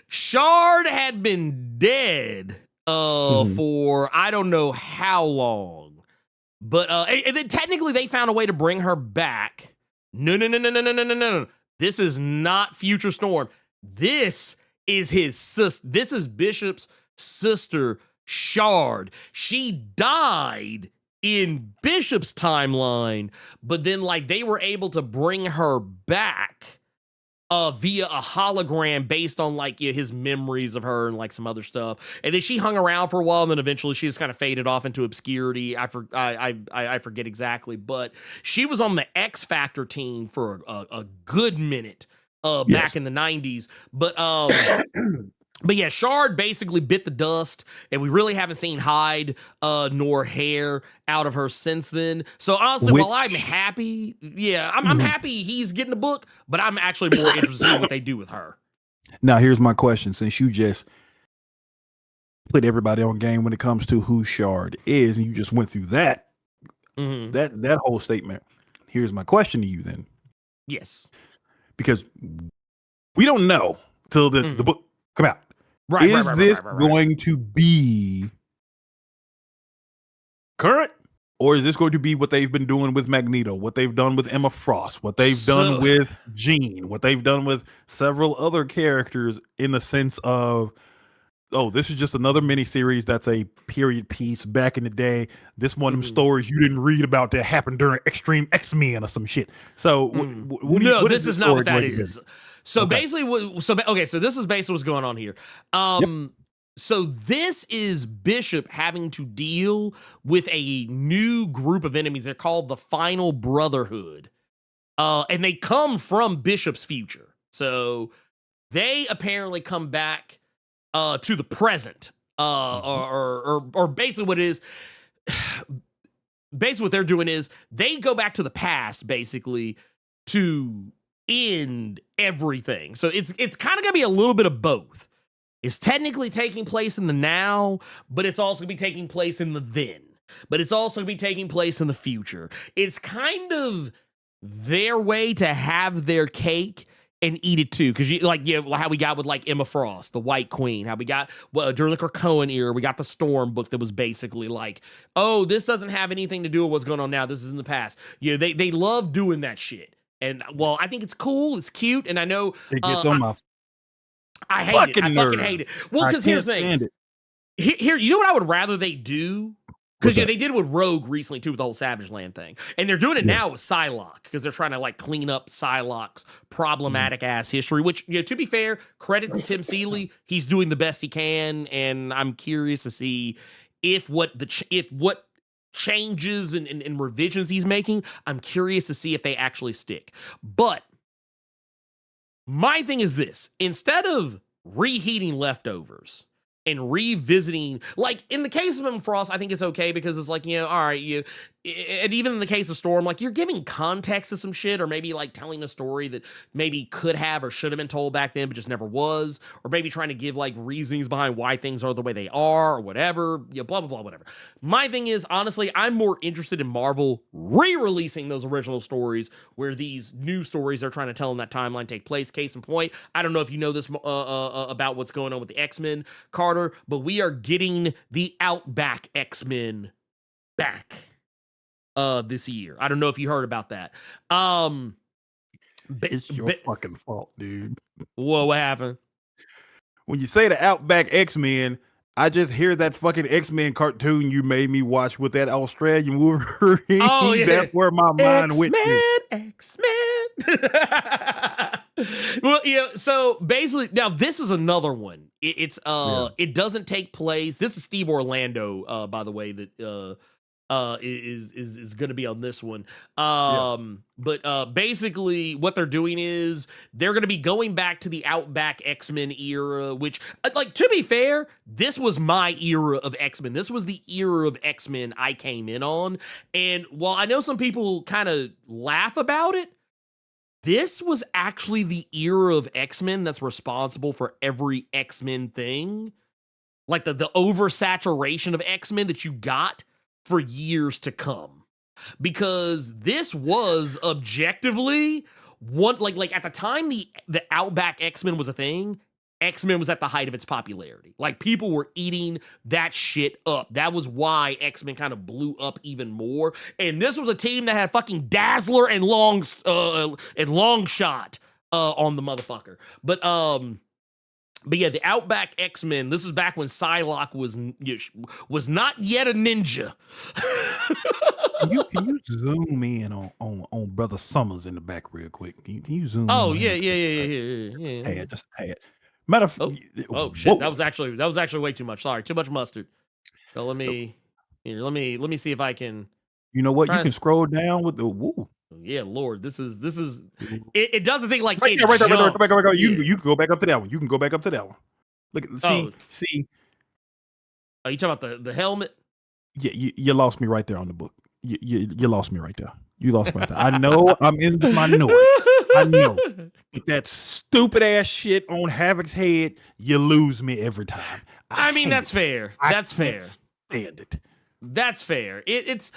Shard had been dead for I don't know how long. But and then technically they found a way to bring her back. No. This is not Future Storm. This is his sister. This is Bishop's sister, Shard. She died in Bishop's timeline, but then like they were able to bring her back via a hologram based on like his memories of her and like some other stuff. And then she hung around for a while, and then eventually she just kind of faded off into obscurity. I forget exactly, but she was on the X Factor team for a good minute back in the 90s. But yeah, Shard basically bit the dust, and we really haven't seen hide nor hair out of her since then. So honestly, while I'm happy, I'm happy he's getting the book, but I'm actually more interested in what they do with her. Now, here's my question: since you just put everybody on game when it comes to who Shard is, and you just went through that that whole statement, here's my question to you then. Yes, because we don't know till the book come out. Right, is this going to be current Or is this going to be what they've been doing with Magneto, what they've done with Emma Frost, what they've done with Jean, what they've done with several other characters in the sense of, oh, this is just another miniseries that's a period piece back in the day. This one of them stories you didn't read about that happened during Extreme X-Men or some shit. So no, this is not what that is. So basically, so this is basically what's going on here. So this is Bishop having to deal with a new group of enemies. They're called the Final Brotherhood. And they come from Bishop's future. So they apparently come back to the present. Or basically what it is, basically what they're doing is they go back to the past, basically, to end everything. So it's kind of gonna be a little bit of both. It's technically taking place in the now, but it's also going to be taking place in the then. But it's also going to be taking place in the future. It's kind of their way to have their cake and eat it too. Because how we got with like Emma Frost, the White Queen. How we got during the Krakoan era, we got the Storm book that was basically like, oh, this doesn't have anything to do with what's going on now. This is in the past. They love doing that shit. And well, I think it's cool. It's cute. And I know it gets on my I hate it. I fucking hate it. Well, because here's the thing. Here, you know what I would rather they do? Because they did it with Rogue recently too, with the whole Savage Land thing, and they're doing it now with Psylocke because they're trying to like clean up Psylocke's problematic ass history. Which, to be fair, credit to Tim Seeley, he's doing the best he can, and I'm curious to see if what changes and revisions he's making. I'm curious to see if they actually stick, but. My thing is this, instead of reheating leftovers and revisiting, like in the case of Emma Frost, I think it's okay because it's like, all right, and even in the case of Storm, like you're giving context to some shit, or maybe like telling a story that maybe could have or should have been told back then, but just never was, or maybe trying to give like reasons behind why things are the way they are or whatever, blah, blah, blah, whatever. My thing is, honestly, I'm more interested in Marvel re-releasing those original stories where these new stories they're trying to tell in that timeline take place. Case in point, I don't know if you know this about what's going on with the X-Men, Carter, but we are getting the Outback X-Men back this year. I don't know if you heard about that. It's your fucking fault, dude. Whoa, what happened? When you say the Outback X-Men, I just hear that fucking X-Men cartoon you made me watch with that Australian Wolverine. Oh, yeah. That's where my mind went to. X-Men. Well, so basically, now this is another one. It doesn't take place. This is Steve Orlando, by the way, that is going to be on this one. But basically what they're doing is they're going to be going back to the Outback X-Men era, which, like, to be fair, this was my era of X-Men. This was the era of X-Men I came in on. And while I know some people kind of laugh about it, this was actually the era of X-Men that's responsible for every X-Men thing. Like the oversaturation of X-Men that you got for years to come, because this was objectively one, like at the time the Outback X-Men was a thing, X-Men was at the height of its popularity. Like people were eating that shit up. That was why X-Men kind of blew up even more. And this was a team that had fucking Dazzler and Longshot on the motherfucker. But yeah, the Outback X-Men, this is back when Psylocke was not yet a ninja. Can you zoom in on Brother Summers in the back real quick? Can you zoom in? Yeah. Tad, just a tad. Matter of oh shit, whoa. That was actually way too much. Sorry, too much mustard. So let me see if I can. You know what? You can scroll down with the woo. Yeah, Lord, this is it doesn't think like right there. You can go back up to that one. You can go back up to that one. Look at see. Are you talking about the helmet? Yeah, you lost me right there on the book. You lost me right there. You lost me right there. I know I'm in the minority. I know. But that stupid ass shit on Havoc's head, you lose me every time. I mean, that's fair. That's fair. Stand it. That's fair. It's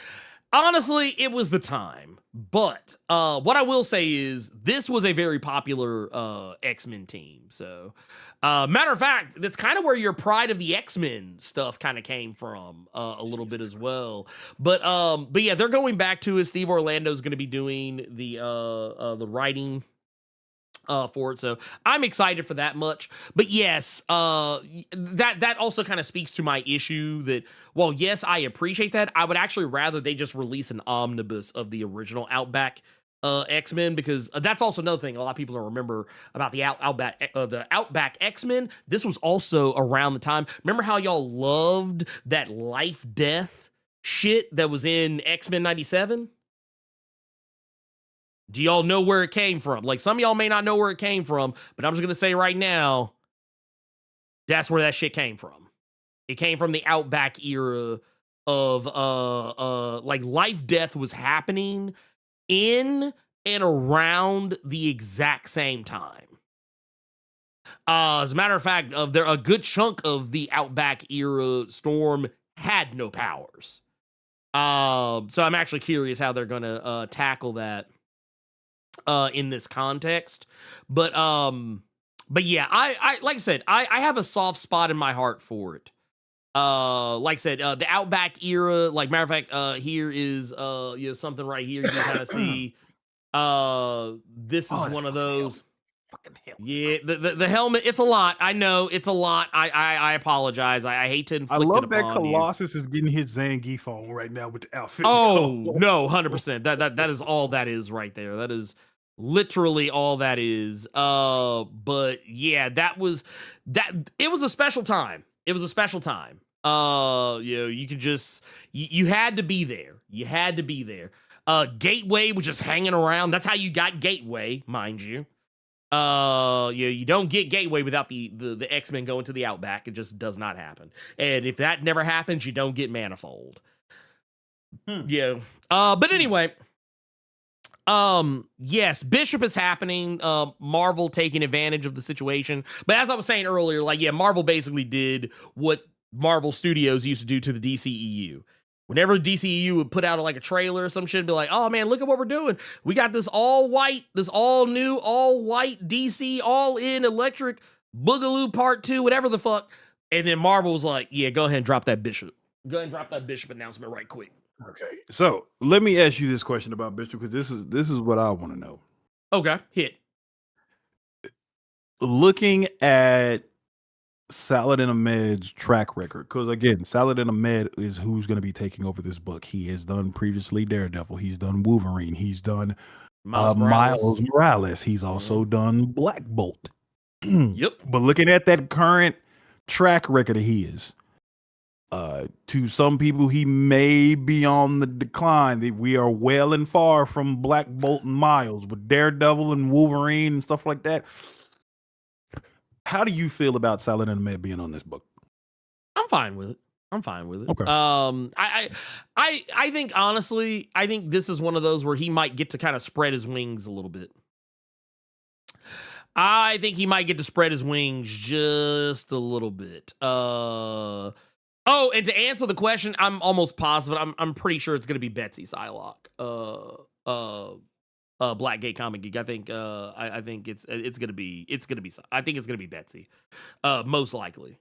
Honestly, it was the time. But what I will say is this was a very popular X-Men team. So, matter of fact, that's kind of where your Pride of the X-Men stuff kind of came from a little bit as well. But yeah, they're going back to it. Steve Orlando's going to be doing the writing for it, so I'm excited for that much. But yes, that also kind of speaks to my issue that, well, yes, I appreciate that. I would actually rather they just release an omnibus of the original Outback X-Men, because that's also another thing a lot of people don't remember about the Outback X-Men. This was also around the time. Remember how y'all loved that life death shit that was in X-Men 97? Do y'all know where it came from? Like, some of y'all may not know where it came from, but I'm just going to say right now, that's where that shit came from. It came from the Outback era of, like, life death was happening in and around the exact same time. As a matter of fact, a good chunk of the Outback era Storm had no powers. So I'm actually curious how they're going to tackle that in this context. But yeah, I like I said, I have a soft spot in my heart for it. Like I said, the Outback era, like, matter of fact, here is something right here you can kind of see. This is one of those. Fucking hell. Yeah, the helmet, it's a lot. I know it's a lot. I apologize. I hate to inflict I love it that upon you. Colossus is getting his Zangief on right now with the outfit. Oh no, 100%. That is all that is right there. That is literally all that is. But yeah, it was a special time. It was a special time. You could just you had to be there. You had to be there. Gateway was just hanging around. That's how you got Gateway, mind you. You don't get Gateway without the X-Men going to the Outback. It just does not happen. And if that never happens, you don't get Manifold. Yeah. But anyway, yes, Bishop is happening. Marvel taking advantage of the situation. But as I was saying earlier, like, yeah, Marvel basically did what Marvel Studios used to do to the DCEU. Whenever DCEU would put out like a trailer or some shit, be like, oh man, look at what we're doing. We got this all white, this all new, all white DC, all in electric Boogaloo Part 2, whatever the fuck. And then Marvel was like, yeah, go ahead and drop that Bishop. Go ahead and drop that Bishop announcement right quick. Okay, so let me ask you this question about Bishop, because this is what I want to know. Okay, hit. Looking at Saladin Ahmed's track record, because again, Saladin Ahmed is who's going to be taking over this book. He has done previously Daredevil. He's done Wolverine. He's done Miles Morales. He's also done Black Bolt. Yep. But looking at that current track record of his, to some people, he may be on the decline. We are well and far from Black Bolt and Miles, with Daredevil and Wolverine and stuff like that. How do you feel about Saladin Ahmed being on this book? I'm fine with it. I'm fine with it. Okay. I think, honestly, I think this is one of those where he might get to kind of spread his wings a little bit. I think he might get to spread his wings just a little bit. Oh, and to answer the question, I'm almost positive. I'm pretty sure it's going to be Betsy Psylocke. Blackgate Comic Geek. I think I think it's gonna be I think it's gonna be Betsy. Most likely.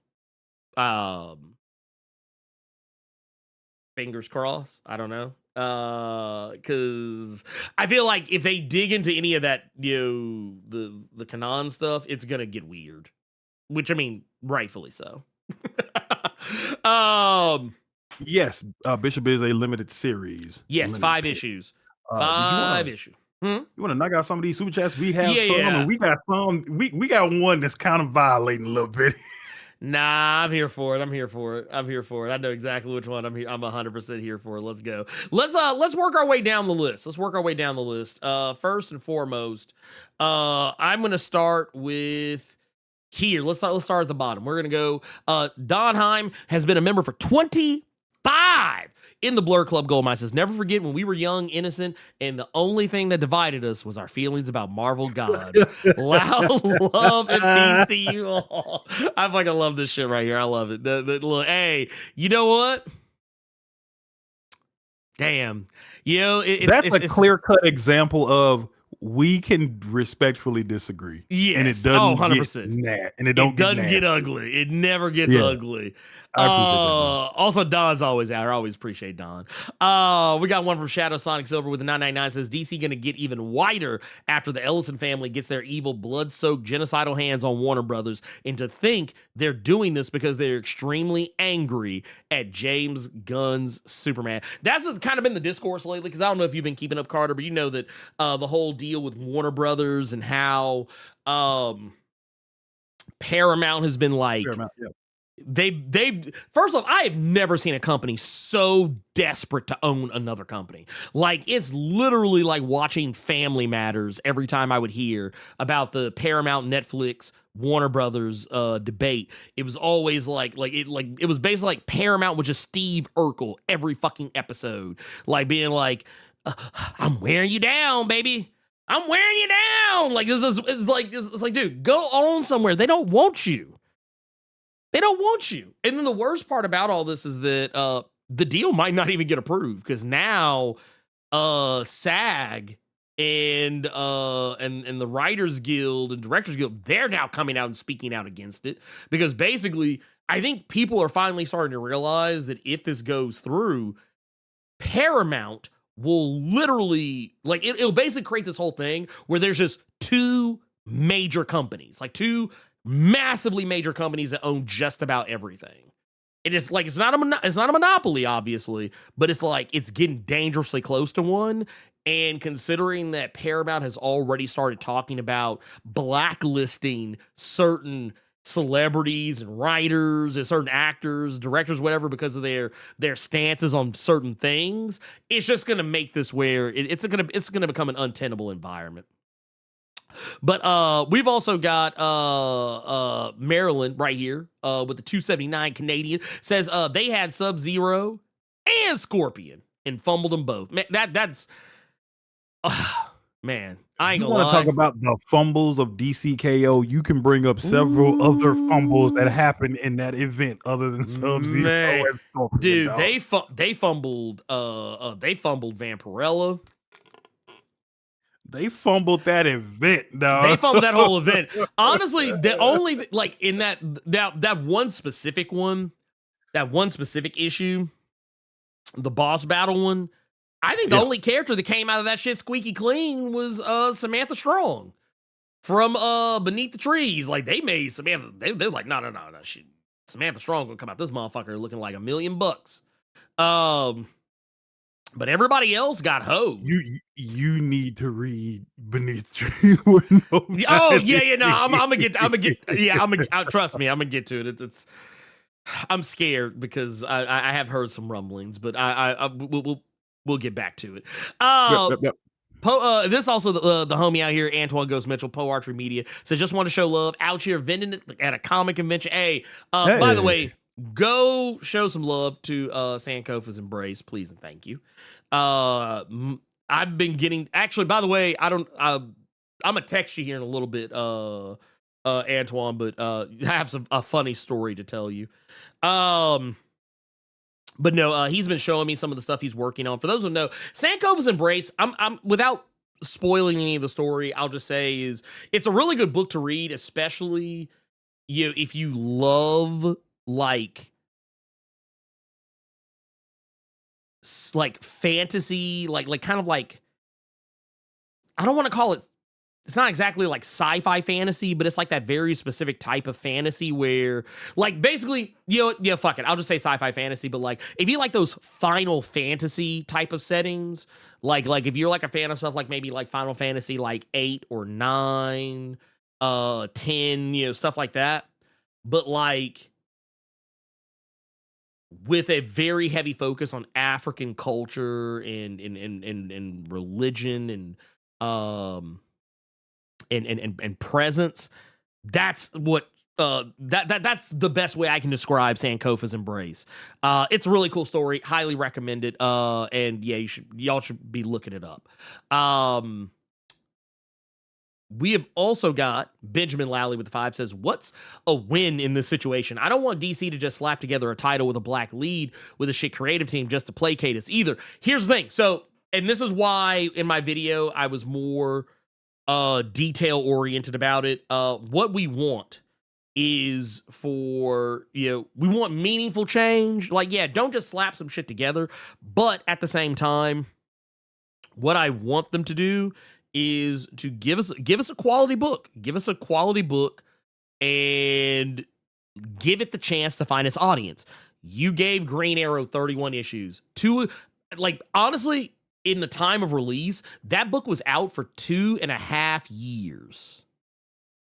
Fingers crossed. I don't know. Cause I feel like if they dig into any of that, the canon stuff, it's gonna get weird. Which, I mean, rightfully so. Yes, Bishop is a limited series. Yes, 5 issues. 5 issues. You want to knock out some of these super chats? We have some. Yeah. We got some. We got one that's kind of violating a little bit. Nah, I'm here for it. I know exactly which one I'm here. I'm 100% here for it. Let's go. Let's work our way down the list. First and foremost, I'm gonna start with here. Let's start at the bottom. We're gonna go. Donheim has been a member for 25 in the Blerd Club Goldmine. Says, never forget when we were young, innocent, and the only thing that divided us was our feelings about Marvel gods. Loud love and peace to you all. I fucking love this shit right here. I love it. Hey, you know what? Damn. You know, That's a clear-cut example of we can respectfully disagree. Yes. And it doesn't 100%. get mad. And it doesn't get ugly. It never gets ugly. I appreciate that. Also, Don's always out. I always appreciate Don. We got one from Shadow Sonic Silver with the 999 says DC gonna get even whiter after the Ellison family gets their evil, blood-soaked, genocidal hands on Warner Brothers, and to think they're doing this because they're extremely angry at James Gunn's Superman. That's kind of been the discourse lately, because I don't know if you've been keeping up, Carter, but you know that the whole deal with Warner Brothers and how Paramount has been like they've first off, I have never seen a company so desperate to own another company. Like, it's literally like watching Family Matters every time I would hear about the Paramount, Netflix, Warner Brothers debate. It was always like it was basically like Paramount was just Steve Urkel every fucking episode, like being like, I'm wearing you down, baby. I'm wearing you down. Like, it's like, dude, go on somewhere. They don't want you. They don't want you. And then the worst part about all this is that the deal might not even get approved, because now SAG and the Writers Guild and Directors Guild, they're now coming out and speaking out against it, because basically I think people are finally starting to realize that if this goes through, Paramount will literally, like, it'll basically create this whole thing where there's just two major companies, like two massively major companies that own just about everything. It is like, it's not a monopoly, obviously, but it's like it's getting dangerously close to one. And considering that Paramount has already started talking about blacklisting certain celebrities and writers and certain actors, directors, whatever, because of their stances on certain things, it's just going to make this where it's going to become an untenable environment. But we've also got Maryland right here with the 279 Canadian says they had Sub-Zero and Scorpion and fumbled them both. Man, that's man, I ain't gonna lie. Want to talk about the fumbles of DC K.O? You can bring up several other fumbles that happened in that event other than Sub-Zero and Scorpion. Dude, dog. they fumbled Vampirella. They fumbled that event, dog. They fumbled that whole event. Honestly, the only, like, in that one specific one, that one specific issue, the boss battle one, I think the only character that came out of that shit squeaky clean was Samantha Strong from Beneath the Trees. Like, they made Samantha, they're like, no, shit. Samantha Strong gonna come out this motherfucker looking like $1 million. But everybody else got hoed. You need to read Beneath the Tree. Trust me, I'm gonna get to it. I'm scared because I have heard some rumblings, but we'll get back to it. Yep. This also the homie out here, Antoine Ghost Mitchell, Poe Archery Media, says just want to show love out here vending it at a comic convention. Hey, by the way, go show some love to Sankofa's Embrace, please and thank you. I've been getting, actually, by the way, I'm gonna text you here in a little bit, Antoine, but I have a funny story to tell you. But no, he's been showing me some of the stuff he's working on. For those who know, Sankofa's Embrace, I'm without spoiling any of the story, I'll just say it's a really good book to read, especially if you love like fantasy, like kind of like, I don't want to call it, it's not exactly like sci-fi fantasy, but it's like that very specific type of fantasy where, like, basically, fuck it, I'll just say sci-fi fantasy, but like, if you like those Final Fantasy type of settings, like if you're like a fan of stuff like maybe like Final Fantasy like 8 or 9, 10, stuff like that, but like with a very heavy focus on African culture and religion and presence. That's what that's the best way I can describe Sankofa's Embrace. It's a really cool story, highly recommend it. And yeah, y'all should be looking it up. we have also got Benjamin Lally with the 5 says, what's a win in this situation? I don't want DC to just slap together a title with a black lead with a shit creative team just to placate us either. Here's the thing. So, and this is why in my video I was more detail oriented about it. What we want is for, we want meaningful change. Like, yeah, don't just slap some shit together. But at the same time, what I want them to do is to give us a quality book. Give us a quality book and give it the chance to find its audience. You gave Green Arrow 31 issues. Honestly, in the time of release, that book was out for 2.5 years.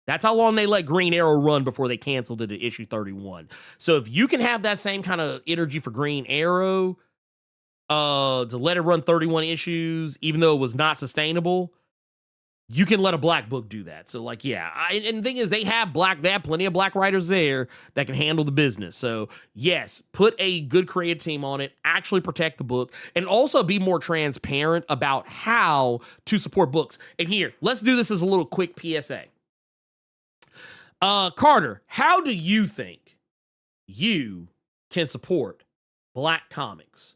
That's how long they let Green Arrow run before they canceled it at issue 31. So if you can have that same kind of energy for Green Arrow, to let it run 31 issues, even though it was not sustainable, you can let a black book do that. So, and the thing is, they have plenty of black writers there that can handle the business. So, yes, put a good creative team on it, actually protect the book, and also be more transparent about how to support books. And here, let's do this as a little quick PSA. Carter, how do you think you can support black comics?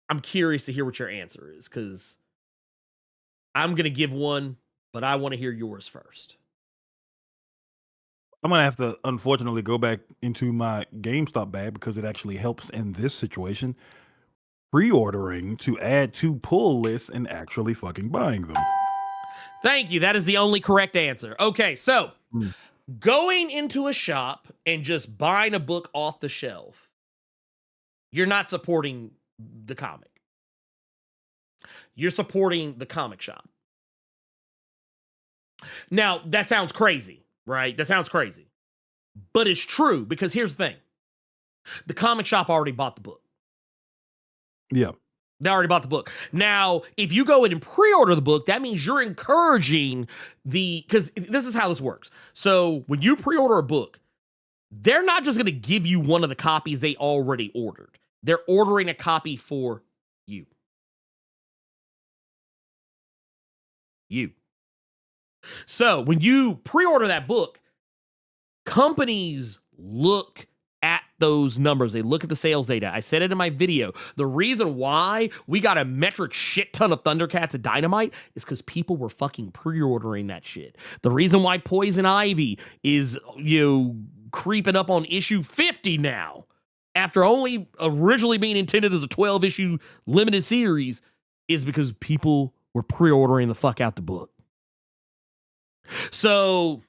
I'm curious to hear what your answer is, because I'm going to give one, but I want to hear yours first. I'm going to have to, unfortunately, go back into my GameStop bag because it actually helps in this situation. Pre-ordering to add to pull lists and actually fucking buying them. Thank you. That is the only correct answer. Okay, so going into a shop and just buying a book off the shelf, you're not supporting the comic. You're supporting the comic shop. Now, that sounds crazy, right? That sounds crazy. But it's true, because here's the thing. The comic shop already bought the book. Yeah. They already bought the book. Now, if you go in and pre-order the book, that means you're encouraging because this is how this works. So when you pre-order a book, they're not just going to give you one of the copies they already ordered. They're ordering a copy for you. So when you pre-order that book, companies look at those numbers. They look at the sales data. I said it in my video. The reason why we got a metric shit ton of Thundercats and Dynamite is because people were fucking pre-ordering that shit. The reason why Poison Ivy is, creeping up on issue 50 now, after only originally being intended as a 12-issue limited series, is because people were pre-ordering the fuck out the book. So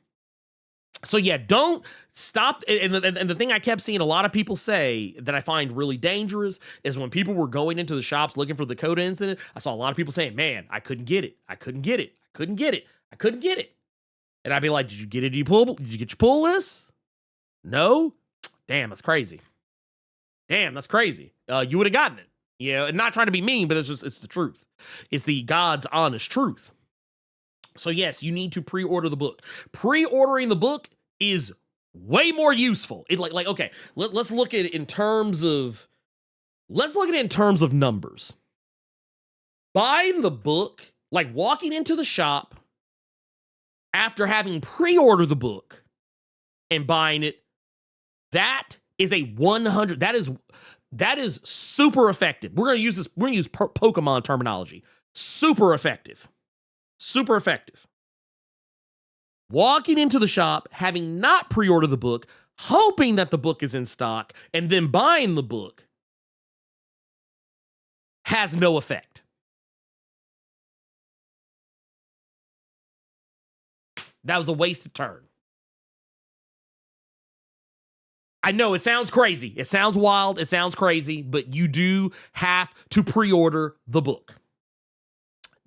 yeah, don't stop. And the thing I kept seeing a lot of people say that I find really dangerous is when people were going into the shops looking for the Coda incident, I saw a lot of people saying, man, I couldn't get it. I couldn't get it. I couldn't get it. I couldn't get it. And I'd be like, did you get it? Did you get your pull list? No? Damn, that's crazy. Damn, that's crazy. You would have gotten it. Yeah, and not trying to be mean, but it's the truth. It's the God's honest truth. So yes, you need to pre-order the book. Pre-ordering the book is way more useful. Okay, let's look at it in terms of numbers. Buying the book, like walking into the shop after having pre-ordered the book and buying it, that is a 100. That is super effective. We're going to use Pokemon terminology. Super effective. Super effective. Walking into the shop, having not pre-ordered the book, hoping that the book is in stock, and then buying the book has no effect. That was a wasted turn. I know it sounds crazy. It sounds wild. It sounds crazy, but you do have to pre-order the book.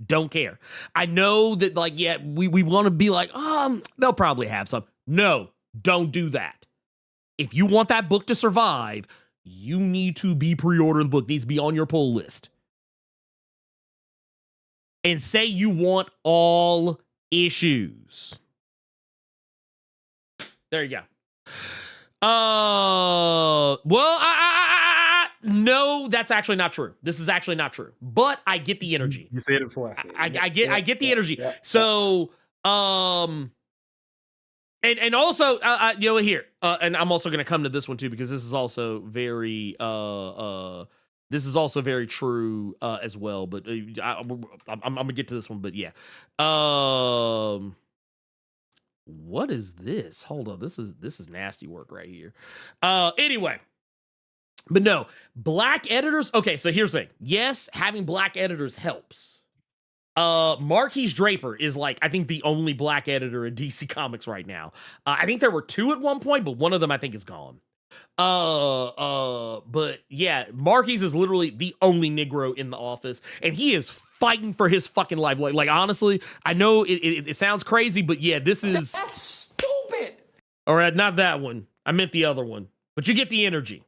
Don't care. I know that, we want to be like, they'll probably have some. No, don't do that. If you want that book to survive, you need to be pre-ordered. The book needs to be on your pull list. And say you want all issues. There you go. No, that's actually not true. This is actually not true. But I get the energy. You said it before. I get the energy. So, and also, here, and I'm also going to come to this one too, because this is also very, true as well. But I'm gonna get to this one. But yeah, what is this? Hold on, this is nasty work right here. Anyway. But no, black editors. Okay, so here's the thing. Yes, having black editors helps. Marquise Draper is like, I think, the only black editor in DC Comics right now. I think there were 2 at one point, but one of them I think is gone. But yeah, Marquise is literally the only Negro in the office, and he is fighting for his fucking life. Like honestly, I know it sounds crazy, but yeah, that's stupid. All right, not that one. I meant the other one. But you get the energy.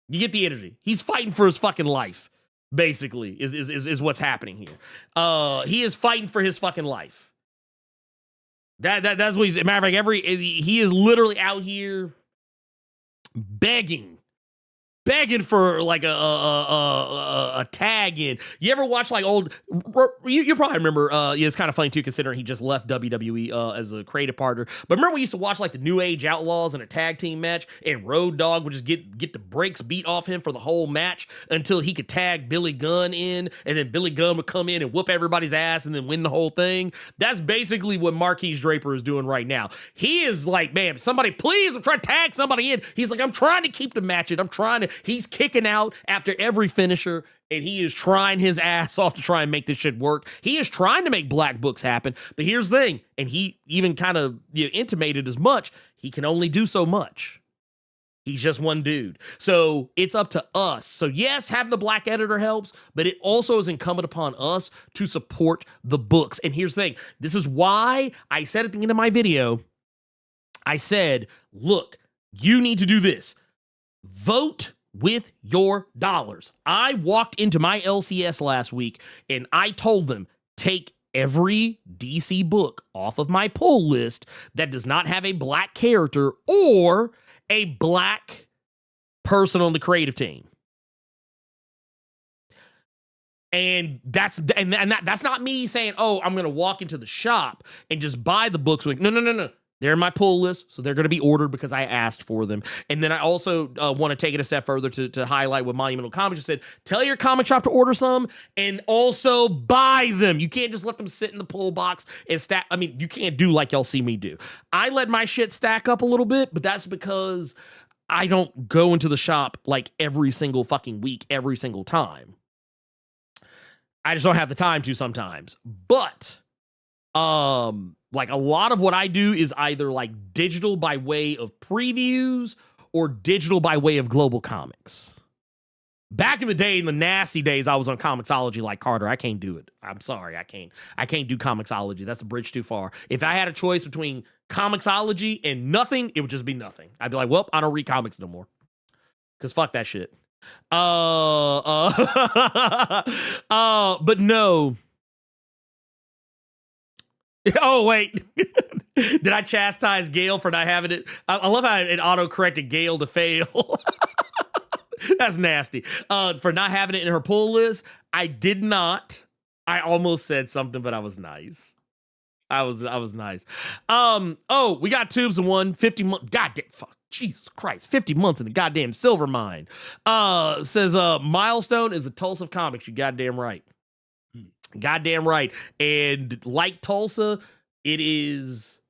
You get the energy. He's fighting for his fucking life, basically, is what's happening here. He is fighting for his fucking life. That's what he's, matter of fact, he is literally out here begging for like a tag in. You ever watch like old? You probably remember. It's kind of funny too, considering he just left WWE as a creative partner. But remember, we used to watch like the New Age Outlaws in a tag team match, and Road Dogg would just get the brakes beat off him for the whole match until he could tag Billy Gunn in, and then Billy Gunn would come in and whoop everybody's ass and then win the whole thing. That's basically what Marquise Draper is doing right now. He is like, man, somebody please, I'm trying to tag somebody in. He's like, I'm trying to keep the match in. He's kicking out after every finisher, and he is trying his ass off to try and make this shit work. He is trying to make black books happen, but here's the thing, and he even kind of intimated as much, he can only do so much. He's just one dude. So it's up to us. So yes, having the black editor helps, but it also is incumbent upon us to support the books. And here's the thing, this is why I said at the end of my video, I said, look, you need to do this. Vote with your dollars. I walked into my LCS last week and I told them, take every DC book off of my pull list that does not have a black character or a black person on the creative team. And that's not me saying, oh, I'm going to walk into the shop and just buy the books. No. They're in my pull list, so they're going to be ordered because I asked for them. And then I also want to take it a step further to highlight what Monumental Comics just said. Tell your comic shop to order some and also buy them. You can't just let them sit in the pull box and stack. I mean, you can't do like y'all see me do. I let my shit stack up a little bit, but that's because I don't go into the shop like every single fucking week, every single time. I just don't have the time to sometimes. But, like a lot of what I do is either like digital by way of previews or digital by way of Global Comics. Back in the day, in the nasty days, I was on Comixology like Carter. I can't do it. I'm sorry. I can't do Comixology. That's a bridge too far. If I had a choice between Comixology and nothing, it would just be nothing. I'd be like, well, I don't read comics no more. Because fuck that shit. But no. Oh, wait. Did I chastise Gail for not having it? I love how it auto-corrected Gail to fail. That's nasty. For not having it in her pull list, I did not. I almost said something, but I was nice. I was nice. Oh, we got Tubes in 50 months. Goddamn, fuck. Jesus Christ. 50 months in the goddamn silver mine. Says, Milestone is a Tulsa of comics. You goddamn right. Goddamn right. And like Tulsa, it is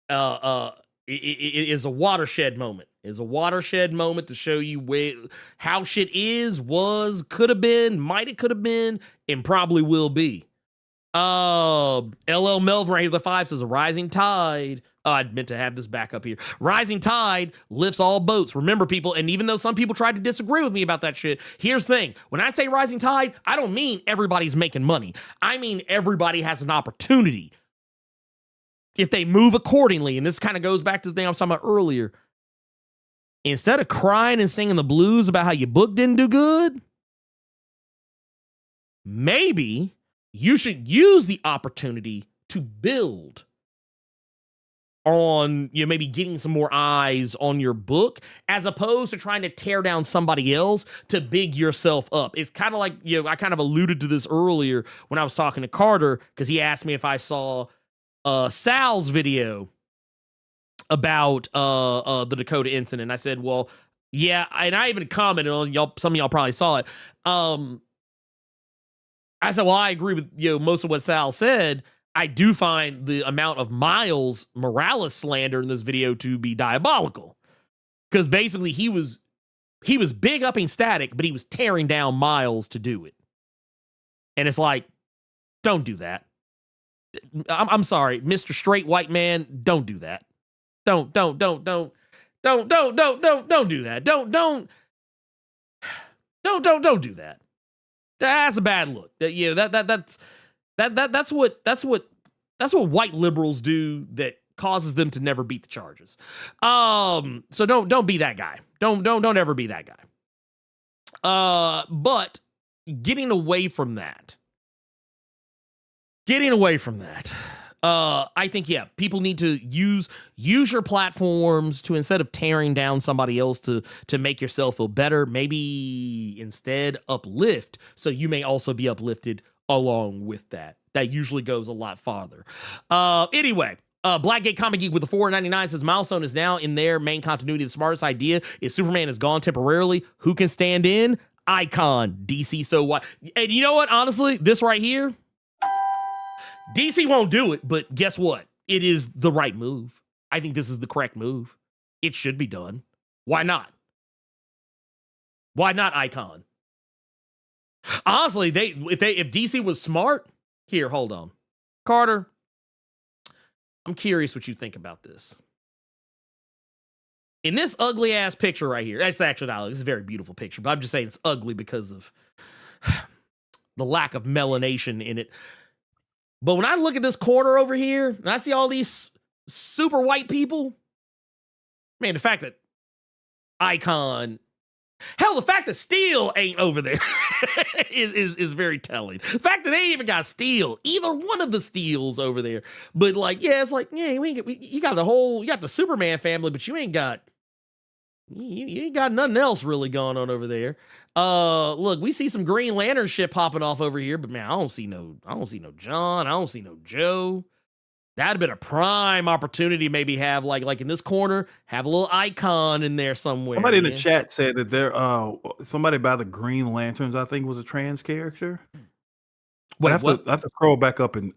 it is a watershed moment. It's a watershed moment to show you how shit was, could have been, could have been, and probably will be. LL Melvin right here, the 5 says a rising tide. I meant to have this back up here. Rising tide lifts all boats. Remember, people, and even though some people tried to disagree with me about that shit, here's the thing. When I say rising tide, I don't mean everybody's making money. I mean everybody has an opportunity. If they move accordingly, and this kind of goes back to the thing I was talking about earlier, instead of crying and singing the blues about how your book didn't do good, maybe you should use the opportunity to build on, you know, maybe getting some more eyes on your book, as opposed to trying to tear down somebody else to big yourself up. It's kind of like, you know, I kind of alluded to this earlier when I was talking to Carter, because he asked me if I saw Sal's video about the Dakota incident. I said, well, yeah, and I even commented on y'all. Some of y'all probably saw it. I said, well, I agree with, you know, most of what Sal said. I do find the amount of Miles Morales slander in this video to be diabolical, because basically he was big upping Static, but he was tearing down Miles to do it. And it's like, don't do that. I'm sorry, Mr. Straight White Man, don't do that. Don't do that. Don't do that. That's a bad look. That's what white liberals do that causes them to never beat the charges. So don't be that guy. Don't ever be that guy. But getting away from that, I think, yeah, people need to use your platforms to, instead of tearing down somebody else to make yourself feel better, maybe instead uplift, so you may also be uplifted along with that. That usually goes a lot farther. Anyway, Blackgate Comic Geek with the $4.99 says Milestone is now in their main continuity. The smartest idea is Superman is gone temporarily. Who can stand in? Icon. DC, so what? And you know what? Honestly, this right here, DC won't do it, but guess what? It is the right move. I think this is the correct move. It should be done. Why not? Why not Icon? Honestly, if DC was smart, here, hold on. Carter, I'm curious what you think about this. In this ugly ass picture right here, that's actually not, this is a very beautiful picture, but I'm just saying it's ugly because of the lack of melanation in it. But when I look at this corner over here and I see all these super white people, man, the fact that Icon, hell, the fact that Steel ain't over there is very telling. The fact that they ain't even got Steel, either one of the Steels over there. But like, yeah, it's like, yeah, you got the Superman family, but you ain't got nothing else really going on over there. Look, we see some Green Lantern shit popping off over here, but man, I don't see no John, I don't see no Joe. That'd have been a prime opportunity, maybe have like in this corner, have a little Icon in there somewhere. Somebody in the chat said that there somebody by the Green Lanterns, I think, was a trans character. Wait, I have to scroll back up and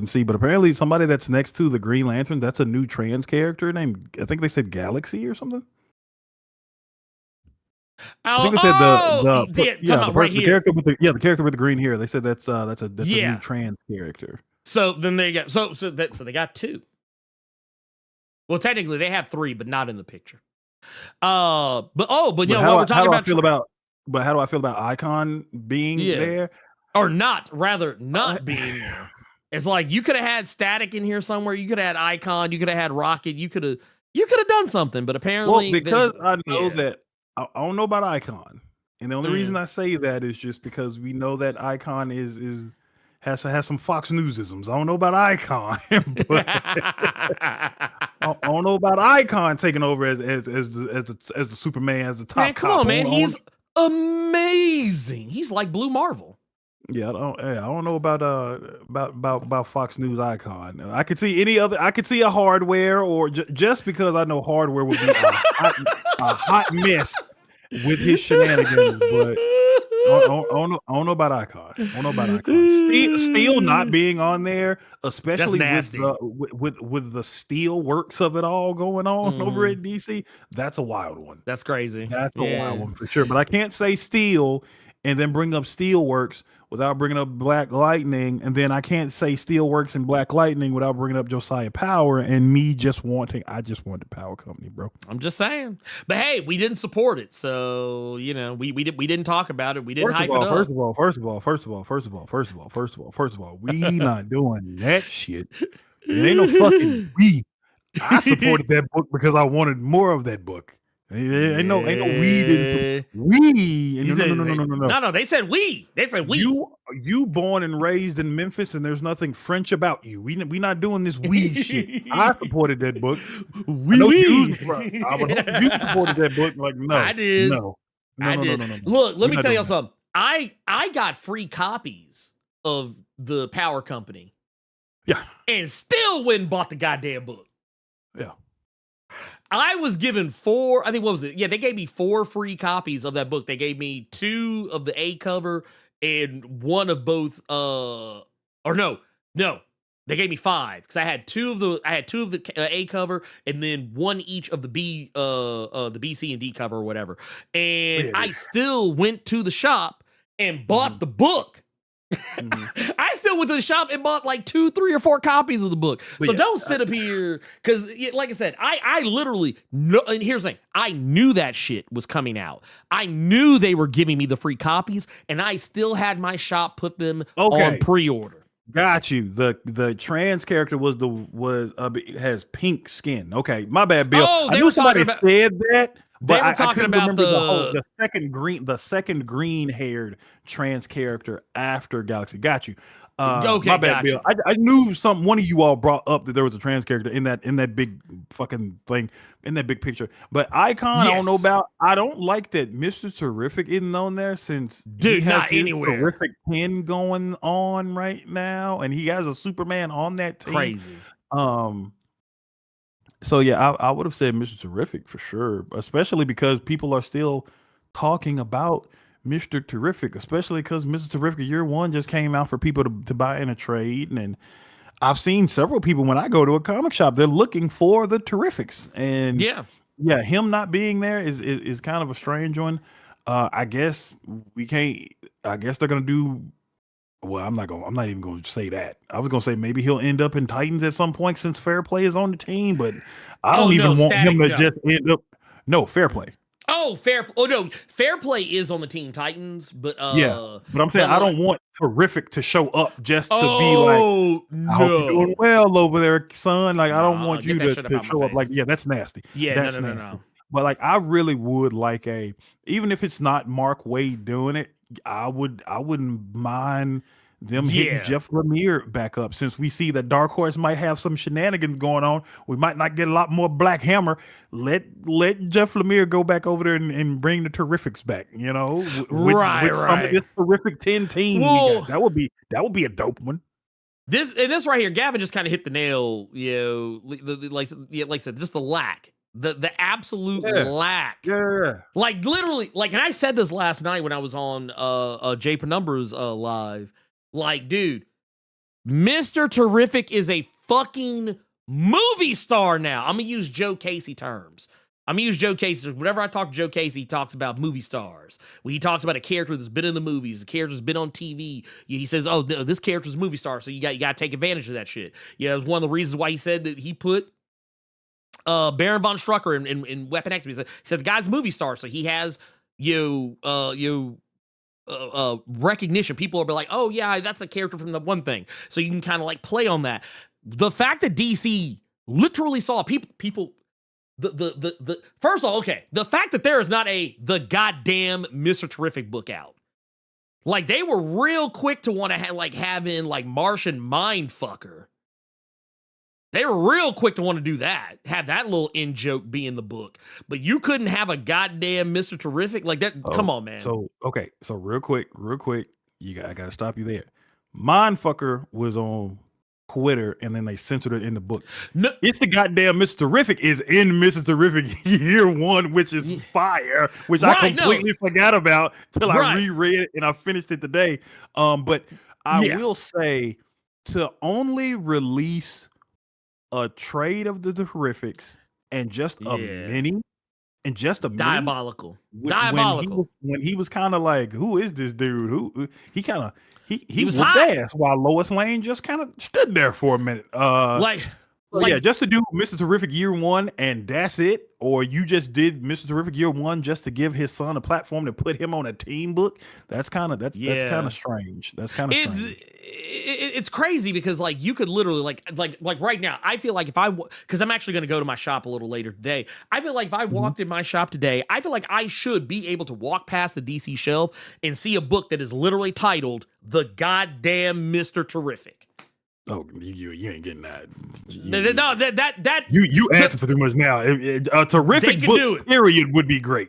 see, but apparently somebody that's next to the Green Lantern, that's a new trans character named, I think they said Galaxy or something. I think they said the character with the green hair. They said that's a new trans character. So then they got so they got two. Well, technically they have three, but not in the picture. But you know what we're talking about. But how do I feel about Icon being there, or not? Rather, not being there. It's like you could have had Static in here somewhere. You could have had Icon. You could have had Rocket. You could have done something. But apparently, because I know that. I don't know about Icon, and the only reason I say that is just because we know that Icon has some Fox Newsisms. I don't know about Icon, but I don't know about Icon taking over as the Superman, as the top. Man, come on, man, he's amazing. He's like Blue Marvel. Yeah, I don't know about Fox News Icon. I could see a Hardware, or just because I know Hardware would be a hot mess with his shenanigans, but I don't know about Icon. Steel not being on there, especially with the Steel works of it all going on over at DC. That's a wild one. That's crazy. That's a wild one for sure. But I can't say Steel and then bring up Steelworks without bringing up Black Lightning, and then I can't say Steelworks and Black Lightning without bringing up Josiah Power and me I just want the Power Company, bro. I'm just saying. But hey, we didn't support it, so you know we didn't talk about it. We didn't hype it up. First of all, we not doing that shit. It ain't no fucking we. I supported that book because I wanted more of that book. Ain't no weed in we. No. They said we. They said we. You born and raised in Memphis, and there's nothing French about you. We not doing this weed shit. I supported that book. I would hope you supported that book. Like no, I did. No. Look, let me tell y'all something. I got free copies of the Power Company. Yeah, and still went and bought the goddamn book. Yeah. I was given 4, I think, what was it? Yeah, they gave me 4 free copies of that book. They gave me 2 of the A cover and 1 of both, no. They gave me 5 because I had 2 of the A cover and then 1 each of the B, the C and D cover or whatever. And I still went to the shop and bought the book. I still went to the shop and bought like 2, 3, or 4 copies of the book. So don't sit up here because, like I said, I literally know. And here's the thing: I knew that shit was coming out. I knew they were giving me the free copies, and I still had my shop put them on pre-order. Got you. The trans character has pink skin. Okay, my bad, Bill. Oh, I knew somebody said that. But they were talking about the second green haired trans character after Galaxy. Got you. Okay, my bad, Bill. I knew one of you all brought up that there was a trans character in that big fucking thing, in that big picture. But Icon, I don't know about. I don't like that Mr. Terrific isn't on there since he has not his anywhere. Terrific 10 going on right now, and he has a Superman on that team. Crazy. So yeah, I would have said Mr. Terrific for sure, especially because people are still talking about Mr. Terrific, especially because Mr. Terrific Year 1 just came out for people to buy in a trade. And I've seen several people when I go to a comic shop, they're looking for the Terrifics. And yeah, him not being there is kind of a strange one. I guess they're gonna do. Well, I'm not even going to say that. I was going to say maybe he'll end up in Titans at some point since Fair Play is on the team, but I don't even want him to just end up. No, Fair Play. Oh, Fair Play is on the Teen Titans, but but I'm saying I don't want Terrific to show up just to be like, I hope you're doing well over there, son. Like, I don't want you to show up like, that's nasty. Yeah, that's nasty. No. But like, I really would like even if it's not Mark Waid doing it, I wouldn't mind them hitting Jeff Lemire back up, since we see that Dark Horse might have some shenanigans going on. We might not get a lot more Black Hammer. Let Jeff Lemire go back over there and bring the Terrifics back, with some of this Terrific 10 team we got. That would be a dope one. This right here, Gavin just kind of hit the nail, like I said, just the lack. The absolute lack. Yeah. Like literally, and I said this last night when I was on Jay Penumbra's live. Like, dude, Mr. Terrific is a fucking movie star now. I'm gonna use Joe Casey terms. Whenever I talk to Joe Casey, he talks about movie stars. When he talks about a character that's been in the movies, the character's been on TV, he says, "Oh, this character's a movie star, so you got to take advantage of that shit." Yeah, it was one of the reasons why he said that he put Baron von Strucker in Weapon X. He said the guy's a movie star, so he has recognition. People will be like, "Oh yeah, that's a character from the one thing," so you can kind of like play on that. The fact that DC literally saw people. The first of all, okay, the fact that there is not the goddamn Mr. Terrific book out. Like, they were real quick to want to have in like Martian Mindfucker. They were real quick to want to do that. Have that little in joke be in the book. But you couldn't have a goddamn Mr. Terrific like that. Come on, man. So real quick, I gotta stop you there. Mindfucker was on Twitter, and then they censored it in the book. No, it's the goddamn Mr. Terrific is in Mr. Terrific Year 1, which is fire, which I completely forgot about till I reread it, and I finished it today. But I will say, to only release a trade of the Terrifics and just a mini, diabolical. When he was kind of like, who is this dude? Who he was hot ass while Lois Lane just kind of stood there for a minute. like, just to do Mr. Terrific Year 1 and that's it, or you just did Mr. Terrific Year 1 just to give his son a platform to put him on a team book. That's kind of that's kind of strange. That's kind of strange. It's crazy because like you could literally like right now. I feel like if because I'm actually going to go to my shop a little later today. I feel like if I walked in my shop today, I feel like I should be able to walk past the DC shelf and see a book that is literally titled "The Goddamn Mr. Terrific." Oh, you ain't getting that. You answer for too much now. A terrific book period would be great.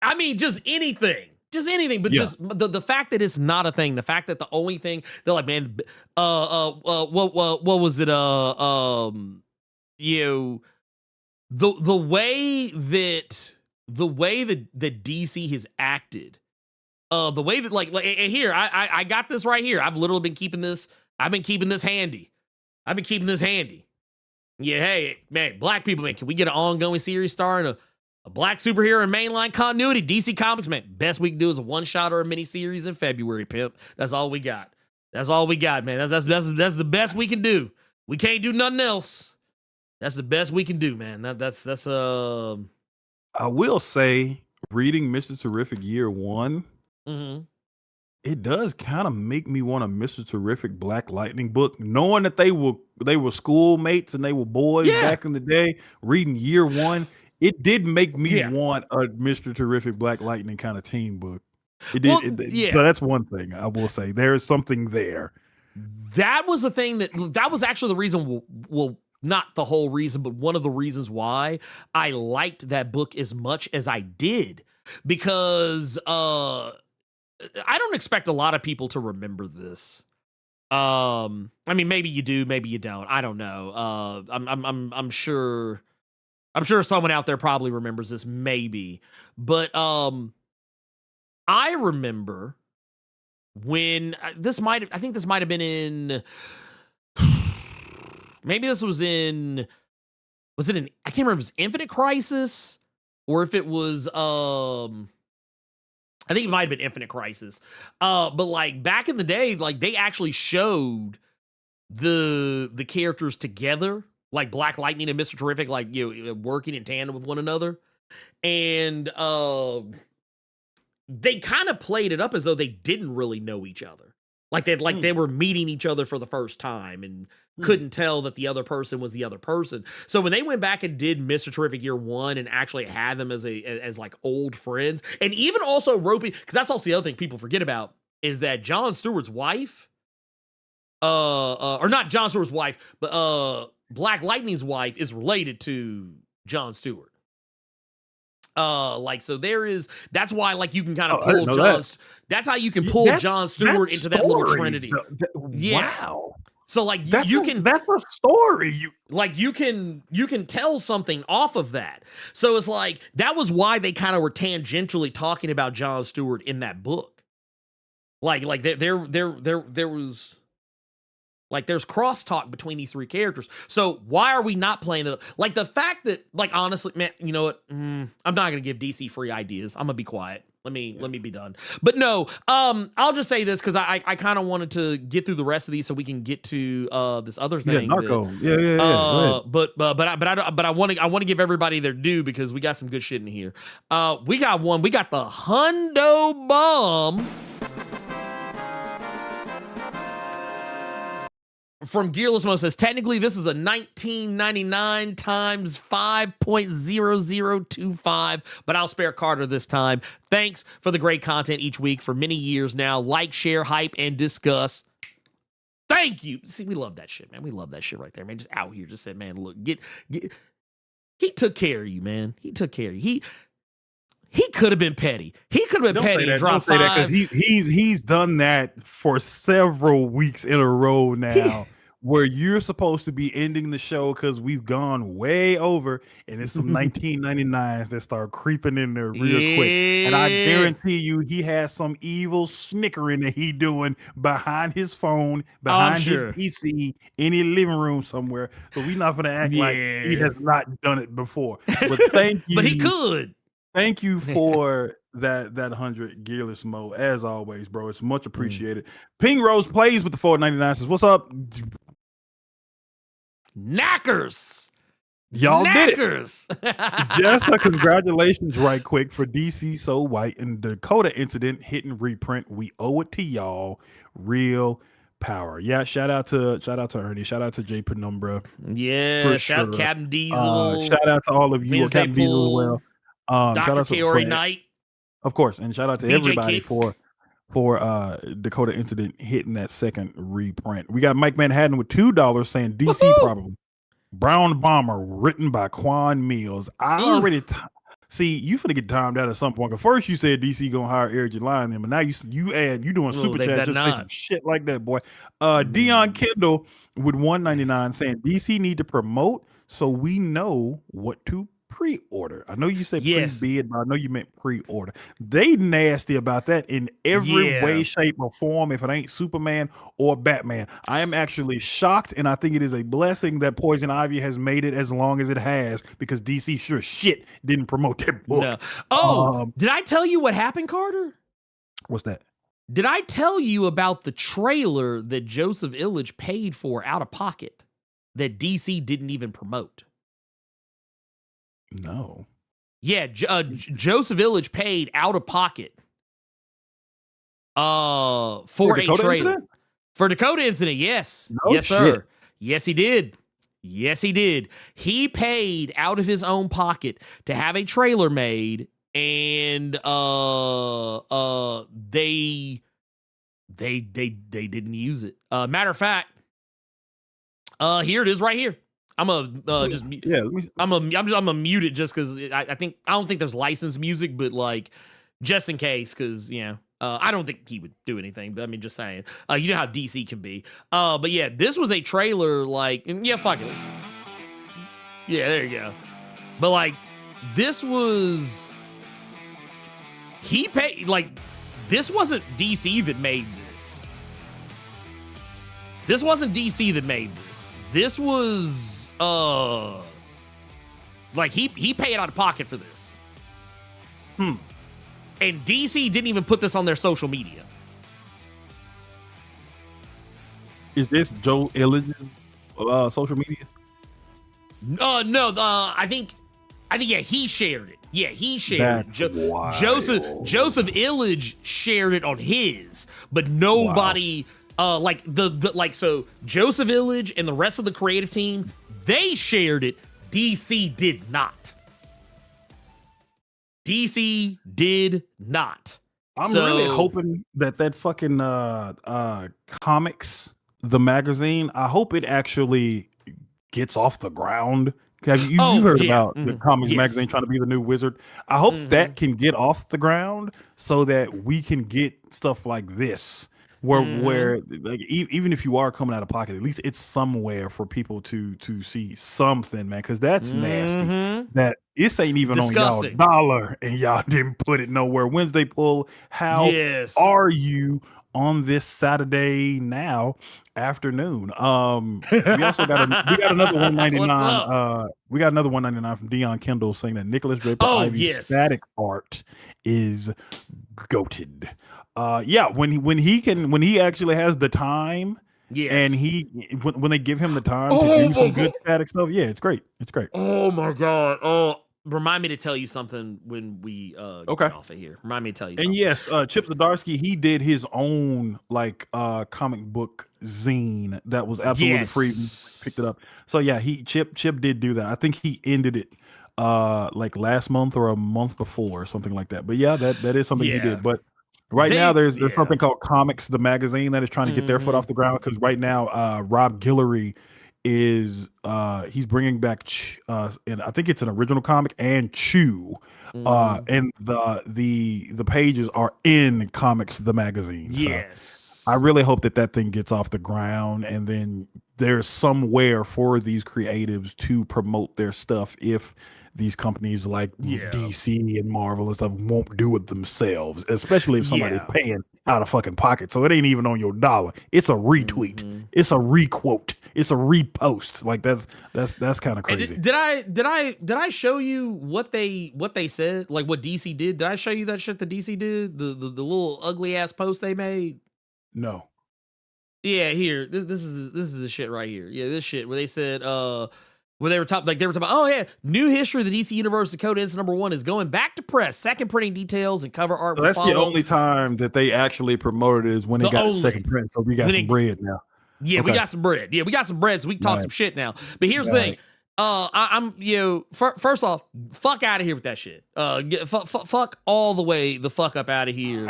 I mean, just anything, but just the fact that it's not a thing, the fact that the only thing they're like, man, what was it? You know, the way that DC has acted, the way that like and here I got this right here. I've literally been keeping this. I've been keeping this handy. Yeah, hey, man, black people, man, can we get an ongoing series starring a black superhero in mainline continuity? DC Comics, man, best we can do is a one-shot or a mini-series in February, pimp. That's all we got. That's all we got, man. That's the best we can do. We can't do nothing else. That's the best we can do, man. That's I will say, reading Mr. Terrific Year 1, it does kind of make me want a Mr. Terrific Black Lightning book, knowing that they were schoolmates and they were boys back in the day. Reading Year 1, it did make me want a Mr. Terrific Black Lightning kind of team book. It did. So that's one thing I will say. There is something there. That was the thing that was actually the reason. Well, not the whole reason, but one of the reasons why I liked that book as much as I did, because I don't expect a lot of people to remember this. I mean, maybe you do, maybe you don't. I don't know. I'm sure someone out there probably remembers this, maybe. But I remember when I think this might have been in. Maybe this was in. Was it in? I can't remember if it was Infinite Crisis or if it was. I think it might have been Infinite Crisis. But like back in the day, like they actually showed the characters together, like Black Lightning and Mr. Terrific, like, you know, working in tandem with one another. And they kind of played it up as though they didn't really know each other. Like they were meeting each other for the first time and couldn't tell that the other person was the other person. So when they went back and did Mr. Terrific Year 1 and actually had them as like old friends, and even also roping, because that's also the other thing people forget about, is that Jon Stewart's wife, or not Jon Stewart's wife, but Black Lightning's wife is related to Jon Stewart. Like, so that's why, like, you can kind of pull that's how you can pull Jon Stewart into that little trinity. Wow. So like that's a story. You can tell something off of that. So it's like that was why they kind of were tangentially talking about Jon Stewart in that book. Like there was like there's crosstalk between these three characters. So why are we not playing it? Like the fact that, like, honestly, man, you know what? I'm not gonna give DC free ideas. I'm gonna be quiet. Let me be done. But no, I'll just say this because I kind of wanted to get through the rest of these so we can get to this other thing. Yeah, Narco. Yeah. But I want to give everybody their due because we got some good shit in here. We got the Hundo Bomb from Gearless Mo says, technically this is a 1999 times 5.0025, but I'll spare Carter this time. Thanks for the great content each week for many years now. Like, share, hype, and discuss. Thank you. See, we love that shit, man. We love that shit right there, man. Just out here, just said, man, look, get. He took care of you, man. He took care of you. He could have been petty. He could have been petty and dropped 5. Because he's done that for several weeks in a row now. Where you're supposed to be ending the show because we've gone way over, and it's some 1999s that start creeping in there real quick. And I guarantee you, he has some evil snickering that he doing behind his phone, behind his PC, in his living room somewhere. So we're not gonna act like he has not done it before. But thank you. But he could. Thank you for that 100 Gearless Mo, as always, bro. It's much appreciated. Ping Rose plays with the 499 says, "What's up?" Knackers. Y'all did it. Knackers. Just a congratulations right quick for DC So White and Dakota Incident hitting reprint. We owe it to y'all. Real power. Yeah, shout out to Ernie. Shout out to Jay Penumbra. Yeah, For shout out sure. Captain Diesel. Shout out to all of you. Wednesday Captain Diesel as Pool, well. Shout Dr. out to K.O. Knight. of course, and shout out to BJ everybody Kicks. for Dakota Incident hitting that second reprint. We got Mike Manhattan with $2 saying DC Woohoo! probably. Brown Bomber written by Quan Mills. I already see you finna get timed out at some point. 'Cause first you said DC gonna hire Eric July and them, but now you doing super they chat better just say not. some shit like that, boy. Dion Kendall with $1.99 saying DC need to promote so we know what to pre-order. I know you said Yes. pre-bid, but I know you meant pre-order. They nasty about that in every Yeah. way, shape, or form. If it ain't Superman or Batman, I am actually shocked, and I think it is a blessing that Poison Ivy has made it as long as it has, because DC sure shit didn't promote that book. No. Oh, did I tell you what happened, Carter? What's that? Did I tell you about the trailer that Joseph Illich paid for out of pocket that DC didn't even promote? No. Yeah, Joseph Illich paid out of pocket for a Dakota trailer. Incident? For Dakota Incident, yes. No yes, shit. sir. Yes, he did. Yes, he did. He paid out of his own pocket to have a trailer made, and they didn't use it. Matter of fact, here it is right here. I'm gonna mute it just because I don't think there's licensed music, but like just in case, because I don't think he would do anything. But I mean, just saying, you know how DC can be. But yeah, this was a trailer. Like, and yeah, fuck it. Yeah, there you go. But like, this was he paid like this wasn't DC that made this. This wasn't DC that made this. This was like he paid out of pocket for this. And DC didn't even put this on their social media. Is this Joe Illich's social media? No, I think yeah, he shared it. Yeah, he shared That's it. wild. Joseph Illich shared it on his, but nobody like so Joseph Illich and the rest of the creative team, they shared it. DC did not. DC did not. I'm really hoping that fucking comics, the magazine, I hope it actually gets off the ground. You've heard about the comics magazine trying to be the new Wizard. I hope that can get off the ground so that we can get stuff like this. Where like even if you are coming out of pocket, at least it's somewhere for people to see something, man. Because that's nasty. That this ain't even disgusting. On y'all dollar, and y'all didn't put it nowhere. Wednesday Pull, how are you on this Saturday now afternoon? We also got another $1.99. We got another $1.99 from Dion Kendall saying that Nicholas Draper Ivy's static art is goated. When he actually has the time, and when they give him the time to do some good static stuff, it's great. It's great. Oh my god! Oh, remind me to tell you something when we get off of here. Remind me to tell you. And yes, Chip Zdarsky, he did his own comic book zine that was absolutely free. We picked it up. So yeah, Chip did do that. I think he ended it like last month or a month before or something like that. But yeah, that is something he did. But right now, there's something called Comics, the magazine, that is trying to get their foot off the ground, because right now, Rob Guillory is he's bringing back, and I think it's an original comic, and Chew, and the pages are in Comics, the magazine. So I really hope that thing gets off the ground, and then there's somewhere for these creatives to promote their stuff if these companies like DC and Marvel and stuff won't do it themselves, especially if somebody's paying out of fucking pocket. So it ain't even on your dollar. It's a retweet. It's a requote. It's a repost. Like that's kind of crazy. Did I show you what they said? Like what DC did? Did I show you that shit that DC did? The little ugly ass post they made? No. Yeah, here. This is the shit right here. Yeah, this shit where they said where they were talking about, oh yeah, new history of the DC Universe. Dakota Incident #1 is going back to press. Second printing details and cover art. So that's the only time that they actually promoted is when they got the second print. So we got some bread now. Yeah, okay. We got some bread. Yeah, we got some bread, so we can talk some shit now. But here's the thing. I'm first off, fuck out of here with that shit. Fuck all the way the fuck up out of here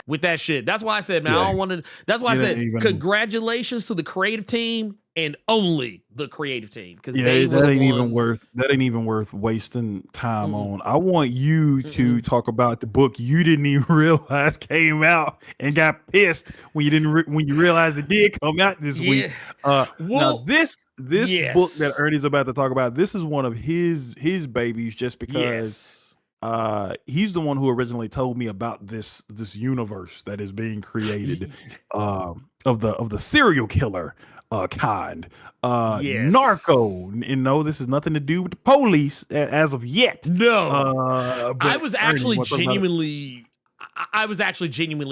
with that shit. That's why I said, man, I don't want to. That's why I said, congratulations to the creative team and only the creative team, because that ain't even worth wasting time on. I want you to talk about the book you didn't even realize came out and got pissed when you realized it did come out this week. Now this book that Ernie's about to talk about, this is one of his babies, just because he's the one who originally told me about this universe that is being created of the serial killer kind. Narco. And no, this is nothing to do with the police as of yet. No. I was actually genuinely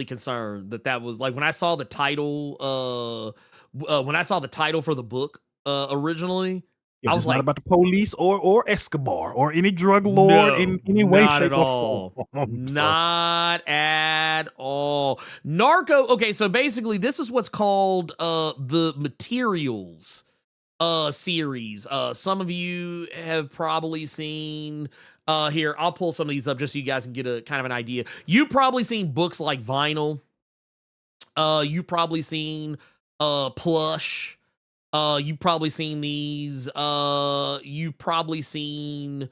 concerned that was like when I saw the title for the book originally. I was not about the police or Escobar or any drug lord in any way, shape, or form. Not at all. Narco. Okay, so basically, this is what's called the Materials series. Some of you have probably seen. Here, I'll pull some of these up just so you guys can get a kind of an idea. You've probably seen books like Vinyl. You've probably seen Plush. You've probably seen these. You've probably seen.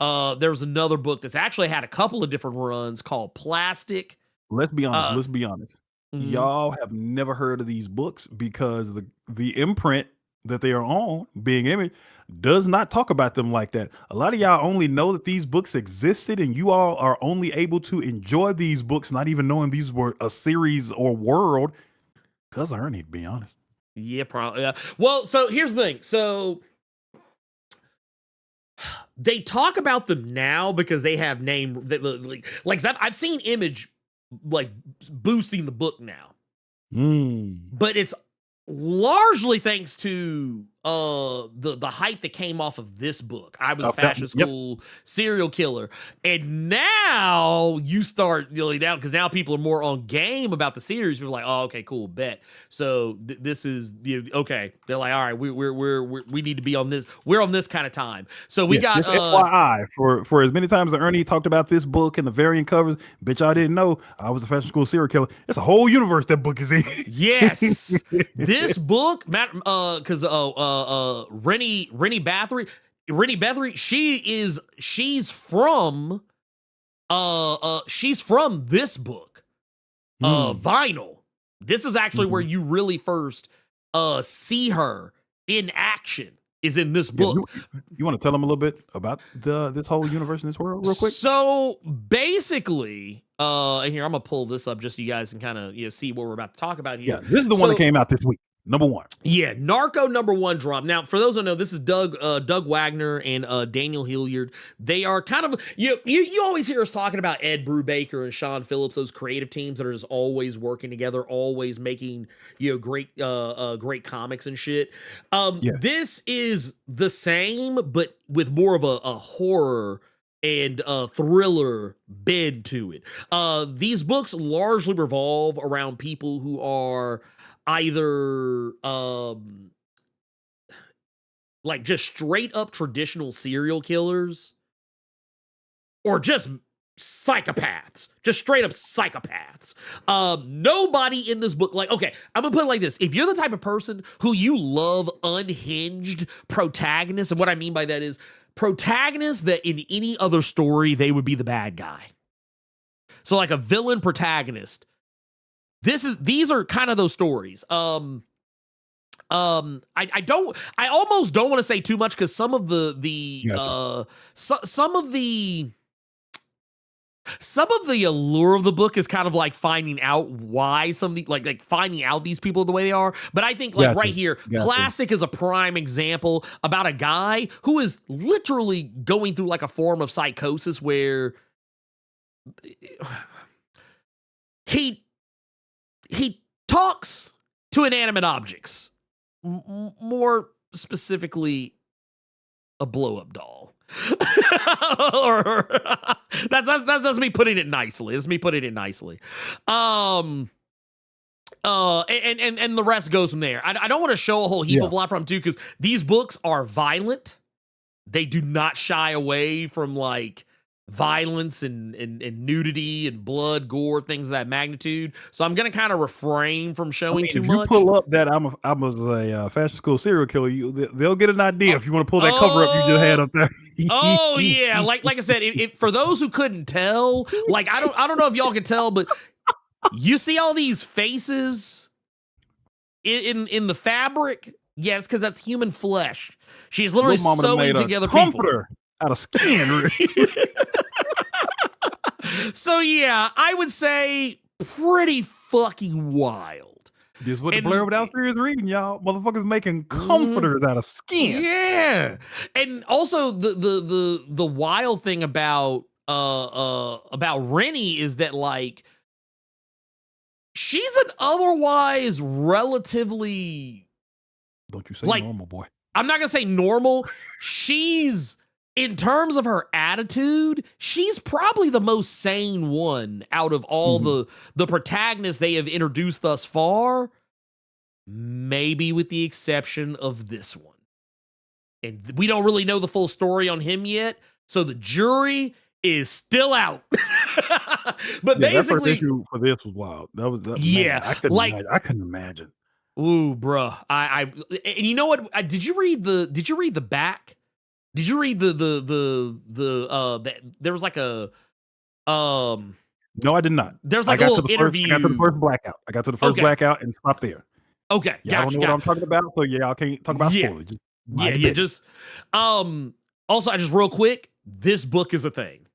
There's another book that's actually had a couple of different runs called Plastic. Let's be honest. Y'all have never heard of these books because the imprint that they are on, being Image, does not talk about them like that. A lot of y'all only know that these books existed, and you all are only able to enjoy these books, not even knowing these were a series or world. Because of Ernie, to be honest. Yeah, probably. Well, so here's the thing. So they talk about them now because they have name like I've seen Image like boosting the book now, but it's largely thanks to the hype that came off of this book. I was a fashion school serial killer, and now you start really down because now people are more on game about the series. People are like, oh, okay, cool, bet. So this is okay. They're like, all right, we need to be on this. We're on this kind of time. So we got just FYI for as many times as Ernie talked about this book and the variant covers. Bitch, I didn't know I was a fashion school serial killer. It's a whole universe that book is in. Yes, this book, because Rennie Bathory, she's from this book, Vinyl. This is actually where you really first see her in action, is in this book. You want to tell them a little bit about this whole universe in this world real quick? So basically, and here I'm gonna pull this up just so you guys can kind of see what we're about to talk about here. Yeah, this is the one that came out this week. #1. Yeah, Narco #1 drop. Now, for those who know, this is Doug Wagner and Daniel Hilliard. They are kind of you always hear us talking about Ed Brubaker and Sean Phillips, those creative teams that are just always working together, always making great comics and shit. This is the same, but with more of a horror and thriller bend to it. These books largely revolve around people who are either like just straight up traditional serial killers or just psychopaths, just straight up psychopaths. Nobody in this book, like, okay, I'm gonna put it like this. If you're the type of person who you love unhinged protagonists, and what I mean by that is protagonists that in any other story, they would be the bad guy. So like a villain protagonist. These are kind of those stories. I almost don't want to say too much because some of some of the allure of the book is kind of like finding out why some of the like finding out these people the way they are. But I think right here, Plastic is a prime example about a guy who is literally going through like a form of psychosis where he talks to inanimate objects, more specifically, a blow-up doll. Or that's me putting it nicely. That's me putting it nicely. And the rest goes from there. I don't want to show a whole heap of lot from too, because these books are violent. They do not shy away from like violence and nudity and blood, gore, things of that magnitude. So I'm gonna kind of refrain from showing too much. If you pull up that I was a fashion school serial killer, they'll get an idea if you want to pull that cover up you just had up there. Oh yeah, like I said, for those who couldn't tell, like I don't know if y'all can tell, but you see all these faces in the fabric. Yeah, it's because that's human flesh. She's literally sewing together people out of skin. So yeah, I would say pretty fucking wild. This is what the Blerd Without Fear is reading, y'all. Motherfuckers making comforters out of skin. Yeah, and also the wild thing about Rennie is that like she's an otherwise relatively, don't you say like, normal, boy. I'm not gonna say normal. She's, in terms of her attitude, she's probably the most sane one out of all the protagonists they have introduced thus far, maybe with the exception of this one. And we don't really know the full story on him yet, so the jury is still out. But basically, that first issue for this was wild. Man, I couldn't imagine. Ooh, bruh. And you know what? Did you read the back? Did you read the there was like a No, I did not. There's like a little interview. I got to the first blackout. I got to the first blackout and stopped there. Okay, I don't know what I'm talking about, so I can't talk about spoilers. Just also, I just real quick, this book is a thing.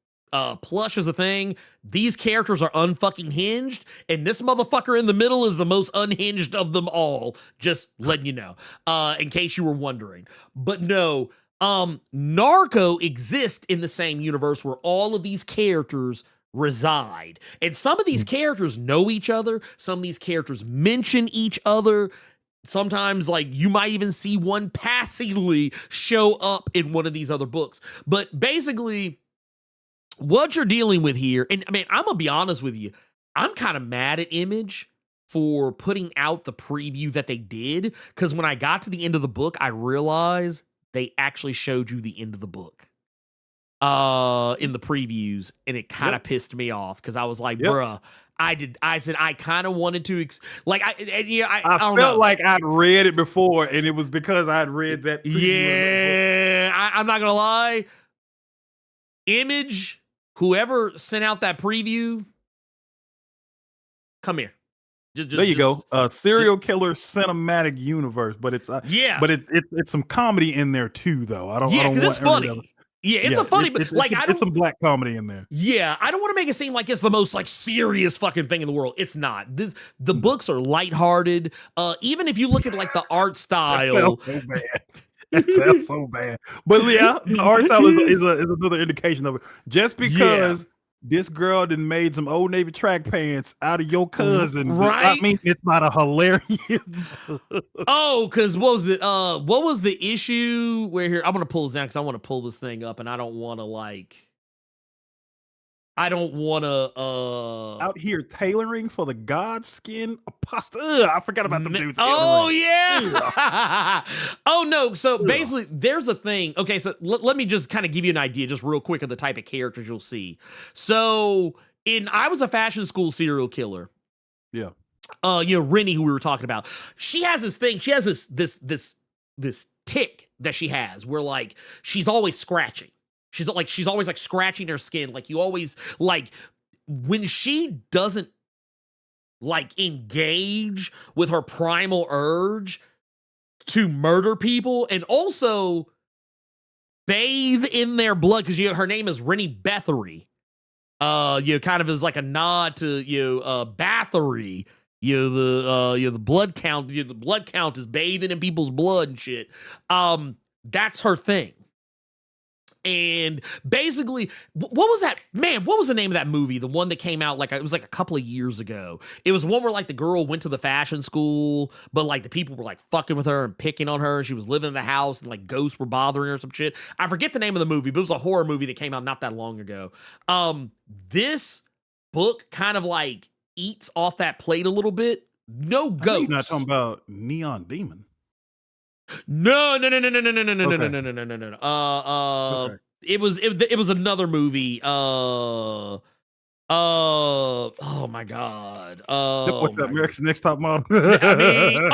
Plush is a thing. These characters are unfucking hinged, and this motherfucker in the middle is the most unhinged of them all. Just letting you know, in case you were wondering. But no, Narco exists in the same universe where all of these characters reside. And some of these characters know each other. Some of these characters mention each other. Sometimes, like, you might even see one passingly show up in one of these other books. But basically, what you're dealing with here, and I mean, I'm gonna be honest with you, I'm kind of mad at Image for putting out the preview that they did, because when I got to the end of the book, I realized they actually showed you the end of the book in the previews, and it kind of pissed me off, because I was like, bruh, I said I kind of wanted to I felt like I'd read it before, and it was because I'd read that preview. I'm not gonna lie, Image, whoever sent out that preview, come here. There you go. Serial killer cinematic universe, but it's but it's some comedy in there too, though. I don't because it's funny. It's a funny, but like it's some black comedy in there. Yeah, I don't want to make it seem like it's the most like serious fucking thing in the world. It's not. The books are lighthearted. Even if you look at like the art style, that sounds so bad. That sounds so bad. But yeah, the art style is another indication of it. Just because this girl done made some Old Navy track pants out of your cousin, right? I mean, it's not a hilarious. Because what was it? What was the issue where here? I'm gonna pull this down because I want to pull this thing up, and I don't want to out here tailoring for the God skin apostle. I forgot about the dudes. Oh yeah. Oh no. So basically, there's a thing. Okay, so let me just kind of give you an idea, just real quick, of the type of characters you'll see. So I was a fashion school serial killer. Yeah. Rennie, who we were talking about, she has this thing. She has this tick that she has where like she's always scratching. She's always like scratching her skin. Like you always like when she doesn't like engage with her primal urge to murder people and also bathe in their blood, because her name is Rennie Bathory. Kind of as like a nod to Bathory. The blood count. The blood count is bathing in people's blood and shit. That's her thing. And basically, what was that? Man, what was the name of that movie? The one that came out like it was like a couple of years ago. It was one where like the girl went to the fashion school, but like the people were like fucking with her and picking on her, and she was living in the house, and like ghosts were bothering her or some shit. I forget the name of the movie, but it was a horror movie that came out not that long ago. This book kind of like eats off that plate a little bit. No ghosts. You're not talking about Neon Demon. No. Okay. It was another movie. Oh my god. What's that? America's Next Top Model. I mean,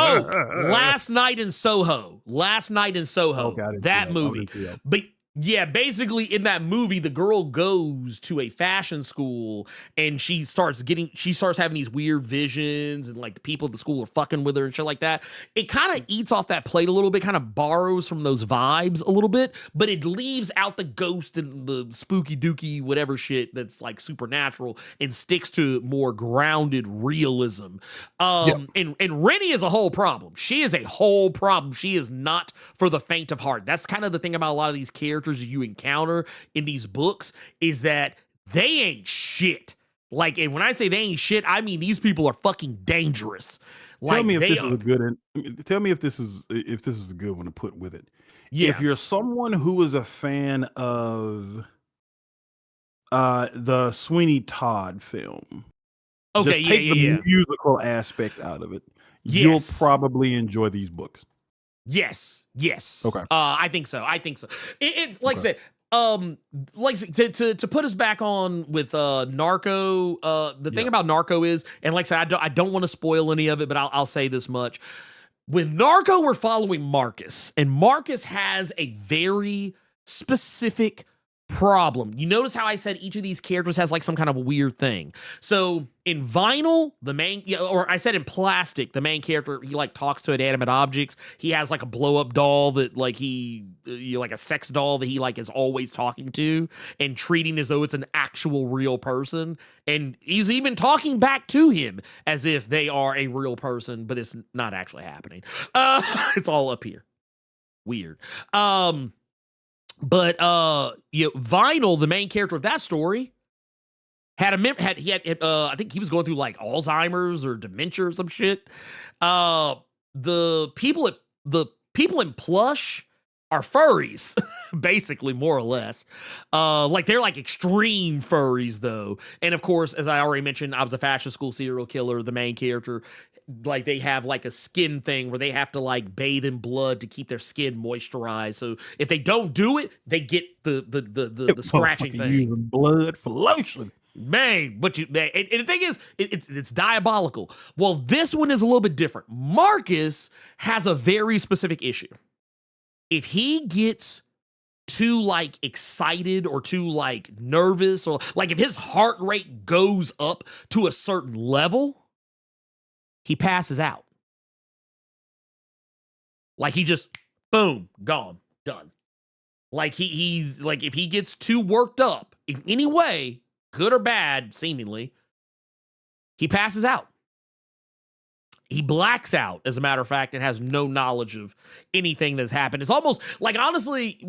Last Night in Soho. Okay, That movie. But yeah, basically in that movie, the girl goes to a fashion school and she starts having these weird visions, and like the people at the school are fucking with her and shit like that. It kind of eats off that plate a little bit, kind of borrows from those vibes a little bit, but it leaves out the ghost and the spooky dooky whatever shit that's like supernatural and sticks to more grounded realism. And Rennie is a whole problem. She is a whole problem. She is not for the faint of heart. That's kind of the thing about a lot of these characters you encounter in these books, is that they ain't shit. Like, and when I say they ain't shit, I mean these people are fucking dangerous. Tell me if this is a good tell me if this is a good one to put with it. Yeah. If you're someone who is a fan of the Sweeney Todd film, okay, just take the musical aspect out of it, you'll probably enjoy these books. Yes. Okay. I think so. It's like I said, like to put us back on with Narco. The thing about Narco is, and like I said, I don't want to spoil any of it, but I'll say this much: with Narco, we're following Marcus, and Marcus has a very specific problem. You notice how I said each of these characters has like some kind of a weird thing. So in Vinyl, or I said in Plastic, the main character, he like talks to inanimate objects. He has like a blow up doll that like like a sex doll that he like is always talking to and treating as though it's an actual real person. And he's even talking back to him as if they are a real person, but it's not actually happening. It's all up here. Weird. But Vinyl, the main character of that story, had I think he was going through like Alzheimer's or dementia or some shit. The people in Plush are furries, basically, more or less. Like they're like extreme furries though. And of course, as I already mentioned, I was a fashion school serial killer. The main character, like they have like a skin thing where they have to like bathe in blood to keep their skin moisturized. So if they don't do it, they get the scratching thing. Using blood for lotion. Man, and the thing is, it's diabolical. Well, this one is a little bit different. Marcus has a very specific issue. If he gets too like excited or too like nervous, or like if his heart rate goes up to a certain level, he passes out. Like he just, boom, gone, done. Like he's like, if he gets too worked up in any way, good or bad, seemingly, he passes out. He blacks out, as a matter of fact, and has no knowledge of anything that's happened. It's almost like, honestly,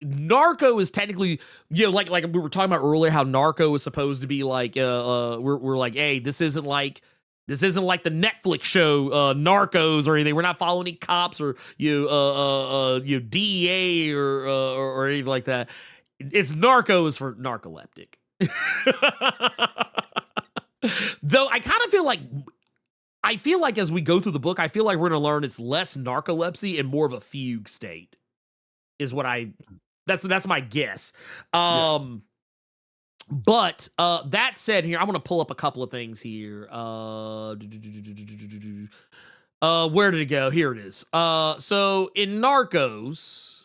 Narco is technically, like we were talking about earlier, how Narco is supposed to be like, we're like, hey, this isn't like the Netflix show Narcos or anything. We're not following any cops or DEA or anything like that. It's Narcos for narcoleptic. Though I kind of feel like as we go through the book, I feel like we're going to learn it's less narcolepsy and more of a fugue state. Is what that's my guess. But that said, here I'm going to pull up a couple of things here. Where did it go? Here it is. So in Narcos,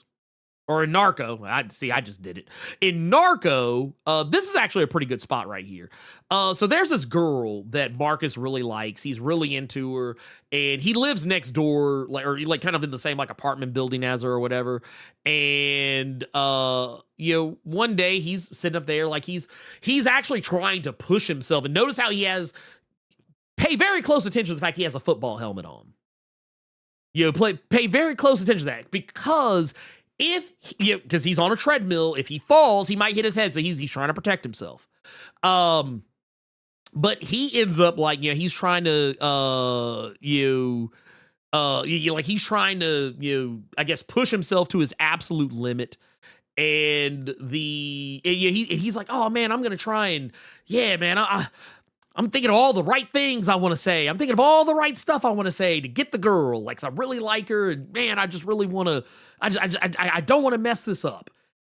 or in Narco, I just did it. In Narco, this is actually a pretty good spot right here. So there's this girl that Marcus really likes. He's really into her, and he lives next door, like kind of in the same like apartment building as her or whatever. And one day he's sitting up there, like he's actually trying to push himself. And notice how pay very close attention to the fact he has a football helmet on. Pay very close attention to that, because because he's on a treadmill, if he falls, he might hit his head. So he's trying to protect himself. But he ends up like, he's trying to, he's trying to, I guess, push himself to his absolute limit. And he's like, oh man, I'm going to try and, man, I'm thinking of all the right things I want to say. I'm thinking of all the right stuff I want to say to get the girl. Like, I really like her. And man, I just really want to, I don't want to mess this up.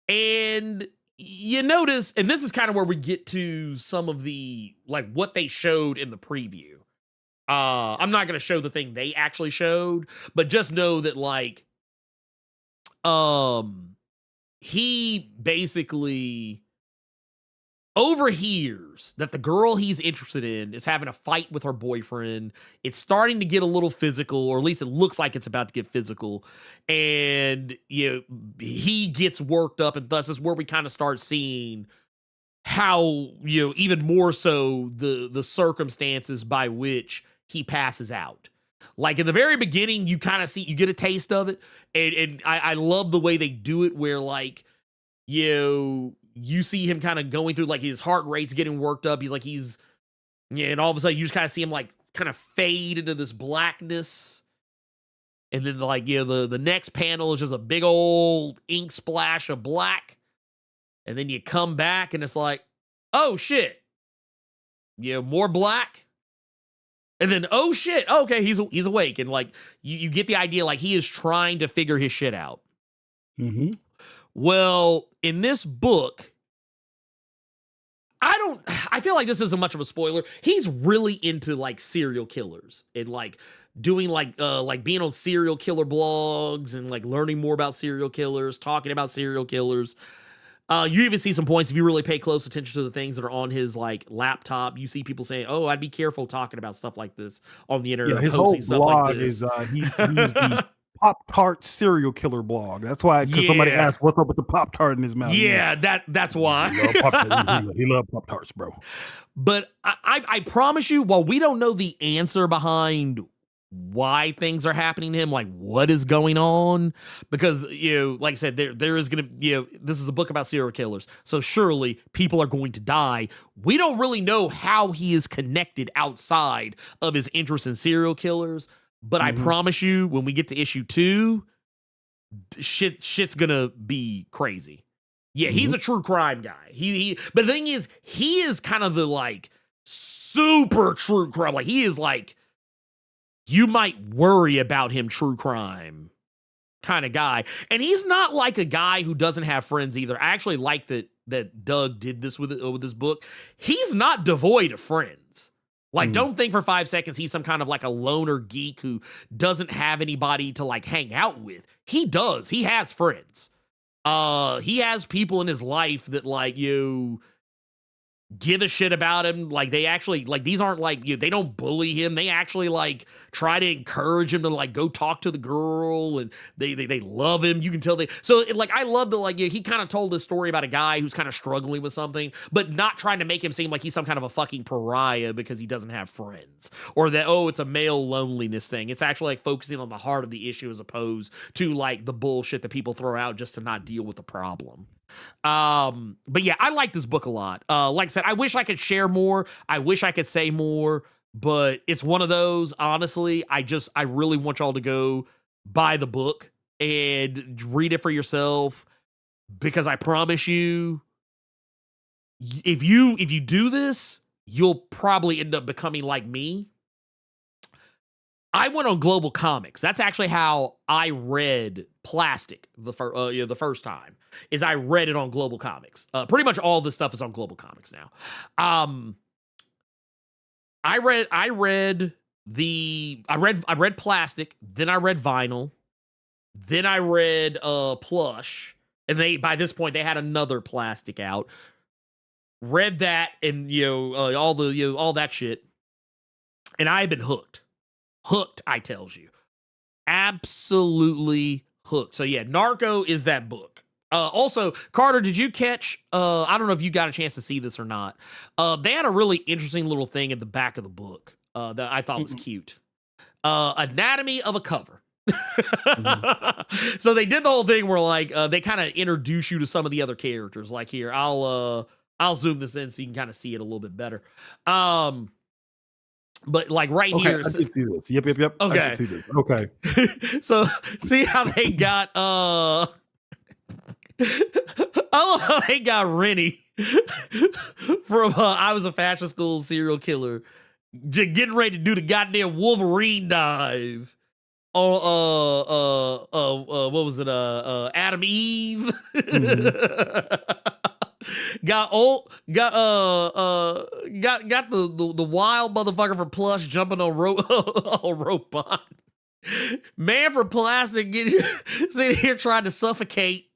And you notice, and this is kind of where we get to some of the, like, what they showed in the preview. I'm not going to show the thing they actually showed, but just know that, like, he basically overhears that the girl he's interested in is having a fight with her boyfriend. It's starting to get a little physical, or at least it looks like it's about to get physical. And he gets worked up, and thus is where we kind of start seeing how, even more so the circumstances by which he passes out. Like in the very beginning, you kind of you get a taste of it. And I love the way they do it, where like, you see him kind of going through, like, his heart rate's getting worked up. And all of a sudden you just kind of see him like kind of fade into this blackness. And then like, the next panel is just a big old ink splash of black. And then you come back and it's like, oh shit. More black. And then, oh shit, okay, he's awake. And like, you get the idea, like, he is trying to figure his shit out. Mm-hmm. Well, in this book, I feel like this isn't much of a spoiler. He's really into like serial killers and like doing like being on serial killer blogs and like learning more about serial killers, talking about serial killers. You even see some points, if you really pay close attention to the things that are on his like laptop, you see people saying, oh, I'd be careful talking about stuff like this on the internet. Yeah, his whole blog is he used the Pop-Tart serial killer blog. That's why, because somebody asked what's up with the Pop-Tart in his mouth. Yeah, that's why. He loves Pop-Tarts, bro. But I promise you, while we don't know the answer behind why things are happening to him, like what is going on, because like I said, there is gonna this is a book about serial killers, so surely people are going to die. We don't really know how he is connected outside of his interest in serial killers, but I promise you, when we get to issue 2, shit's gonna be crazy. He's a true crime guy. But the thing is, he is kind of the like super true crime. Like, he is like, you might worry about him true crime kind of guy. And he's not like a guy who doesn't have friends either. I actually like that Doug did this with this book. He's not devoid of friends. Like, don't think for 5 seconds he's some kind of like a loner geek who doesn't have anybody to like hang out with. He does. He has friends. He has people in his life that like give a shit about him. Like, they actually, like, these aren't like, they don't bully him. They actually like try to encourage him to like go talk to the girl, and they love him. You can tell like, I love the like, he kind of told this story about a guy who's kind of struggling with something, but not trying to make him seem like he's some kind of a fucking pariah because he doesn't have friends, or that, oh, it's a male loneliness thing. It's actually like focusing on the heart of the issue as opposed to like the bullshit that people throw out just to not deal with the problem. But yeah, I like this book a lot. Like I said, I wish I could share more. I wish I could say more, but it's one of those, honestly, I really want y'all to go buy the book and read it for yourself, because I promise you, if you do this, you'll probably end up becoming like me. I went on Global Comics. That's actually how I read Plastic the first time. Is I read it on Global Comics. Pretty much all this stuff is on Global Comics now. I read Plastic, then I read Vinyl, then I read Plush, and by this point they had another Plastic out. Read that, and all that shit, and I had been hooked. Hooked, I tells you. Absolutely hooked. So yeah, Narco is that book. Also, Carter, did you catch, I don't know if you got a chance to see this or not. They had a really interesting little thing at the back of the book that I thought was cute. Anatomy of a cover. So they did the whole thing where like they kind of introduce you to some of the other characters. Like here, I'll zoom this in so you can kind of see it a little bit better. But like right Okay, here, I can see this. Yep. Okay. I can see this. Okay. So see how they got I love how they got Rennie from I Was a Fashion School Serial Killer getting ready to do the goddamn Wolverine dive on what was it Adam Eve. Got the wild motherfucker from Plush jumping on on robot. Man from Plastic sitting here trying to suffocate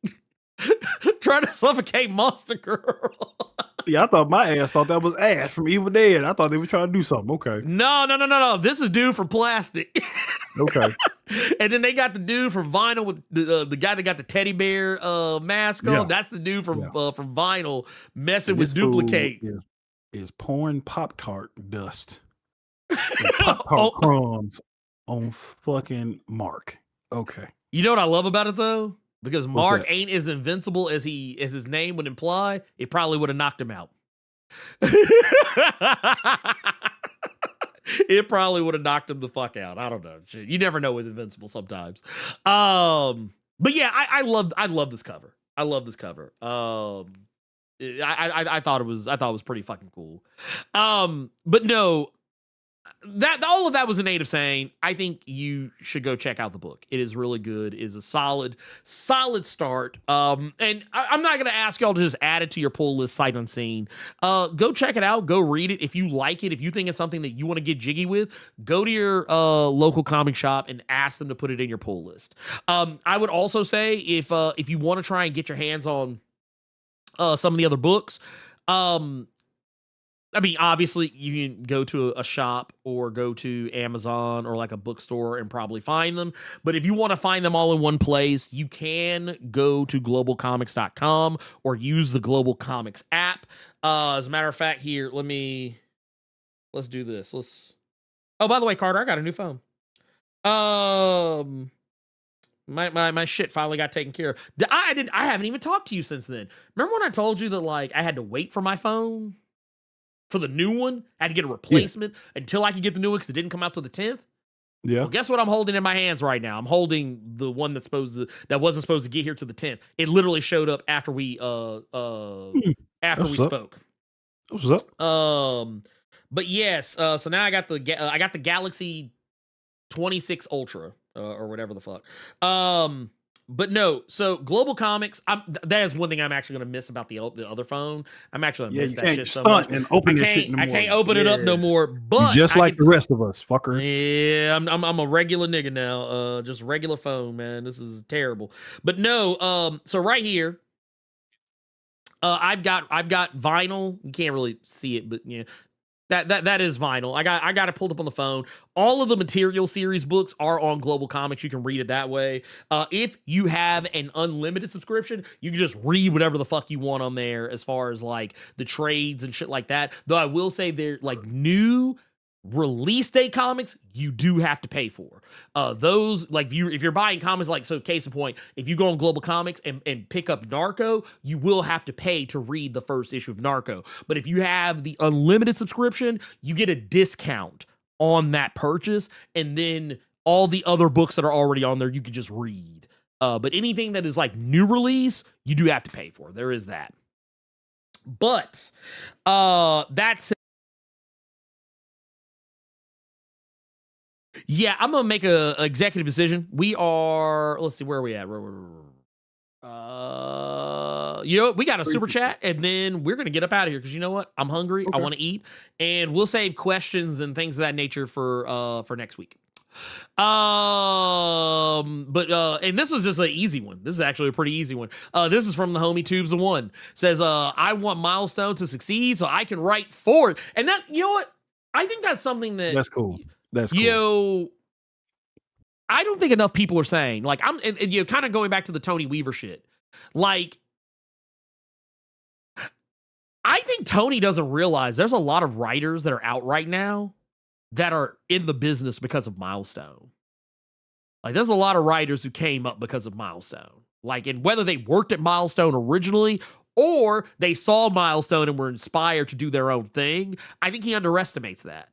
Monster Girl. Yeah, I thought my ass thought that was Ash from Evil Dead. I thought they were trying to do something. Okay. No. This is dude from Plastic. Okay. And then they got the dude from Vinyl with the guy that got the teddy bear mask on. Yeah. That's the dude from Vinyl messing And with this fool Duplicate. is pouring Pop-Tart dust and Pop-Tart crumbs on fucking Mark. Okay. You know what I love about it though? Because What's Mark that? ain't as invincible as his name would imply. It probably would have knocked him out. It probably would have knocked him the fuck out. I don't know. Shit, you never know with Invincible sometimes. But yeah, I love this cover. I love this cover. I thought it was pretty fucking cool. But no, that all of that was a native saying. I think you should go check out the book. It is really good. It is a solid start. And I'm not gonna ask y'all to just add it to your pull list sight unseen. Go check it out. Go read it. If you like it, if you think it's something that you want to get jiggy with, go to your local comic shop and ask them to put it in your pull list. I would also say if you want to try and get your hands on some of the other books, I mean, obviously, you can go to a shop or go to Amazon or like a bookstore and probably find them. But if you want to find them all in one place, you can go to globalcomics.com or use the Global Comics app. As a matter of fact, here, let's do this. Oh, by the way, Carter, I got a new phone. My shit finally got taken care of. I haven't even talked to you since then. Remember when I told you that like I had to wait for my phone? For the new one, I had to get a replacement until I could get the new one because it didn't come out till the 10th. Yeah. Well, guess what I'm holding in my hands right now? I'm holding the one that wasn't supposed to get here to the 10th. It literally showed up after we spoke. What's up? But yes, so now I got the Galaxy 26 Ultra or whatever the fuck. But no, so Global Comics, that is one thing I'm actually going to miss about the other phone. I'm actually going to miss that shit so much. And open this shit no I more. can't open it up no more. But just like the rest of us, fucker. Yeah, I'm a regular nigga now. Just regular phone, man. This is terrible. But no, so right here, I've got vinyl. You can't really see it, but yeah. That is vinyl. I got it pulled up on the phone. All of the Material Series books are on Global Comics. You can read it that way. If you have an unlimited subscription, you can just read whatever the fuck you want on there as far as like the trades and shit like that. Though I will say they're like new release date comics you do have to pay for. Those like if you're buying comics, like, so case in point, if you go on Global Comics and pick up Narco, you will have to pay to read the first issue of Narco. But if you have the unlimited subscription, you get a discount on that purchase, and then all the other books that are already on there you can just read. But anything that is like new release, you do have to pay for. There is that. But that's yeah, I'm gonna make a executive decision. We are, let's see, where are we at? You know, we got a super chat, and then we're gonna get up out of here because you know what? I'm hungry. Okay. I want to eat, and we'll save questions and things of that nature for next week. And this was just an easy one. This is actually a pretty easy one. This is from the homie Tubes of One. Says, I want Milestone to succeed so I can write for it. And that, you know what? I think that's something that's cool. That's cool. You know, I don't think enough people are saying, like, and you know, kind of going back to the Tony Weaver shit. Like, I think Tony doesn't realize there's a lot of writers that are out right now that are in the business because of Milestone. Like, there's a lot of writers who came up because of Milestone. Like, and whether they worked at Milestone originally or they saw Milestone and were inspired to do their own thing, I think he underestimates that.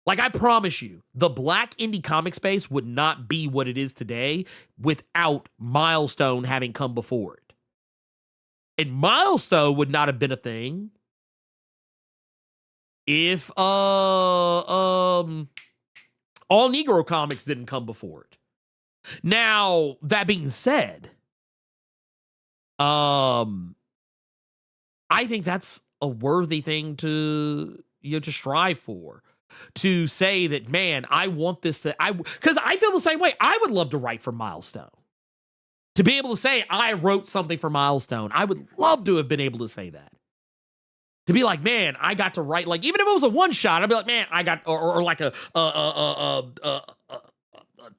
Like, I promise you, the black indie comic space would not be what it is today without Milestone having come before it. And Milestone would not have been a thing if All Negro Comics didn't come before it. Now, that being said, I think that's a worthy thing to to strive for. To say that, man, I want this to, because I feel the same way. I would love to write for Milestone. To be able to say I wrote something for Milestone, I would love to have been able to say that. To be like, man, I got to write, like, even if it was a one shot, I'd be like, man, I got, or like a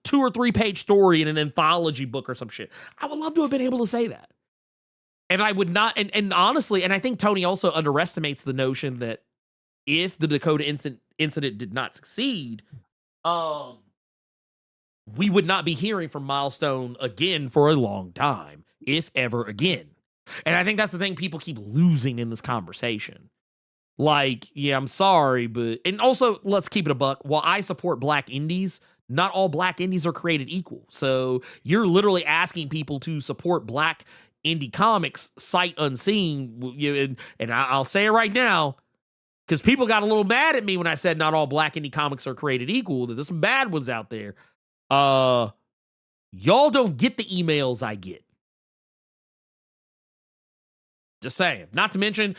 2 or 3 page story in an anthology book or some shit. I would love to have been able to say that. And I would not, and honestly, and I think Tony also underestimates the notion that if the Dakota incident did not succeed, we would not be hearing from Milestone again for a long time, if ever again. And I think that's the thing people keep losing in this conversation. Like, yeah, I'm sorry, but, and also, let's keep it a buck. While I support black indies, not all black indies are created equal. So you're literally asking people to support black indie comics sight unseen. And I'll say it right now, because people got a little mad at me when I said not all black indie comics are created equal, that there's some bad ones out there. Y'all don't get the emails I get. Just saying. Not to mention,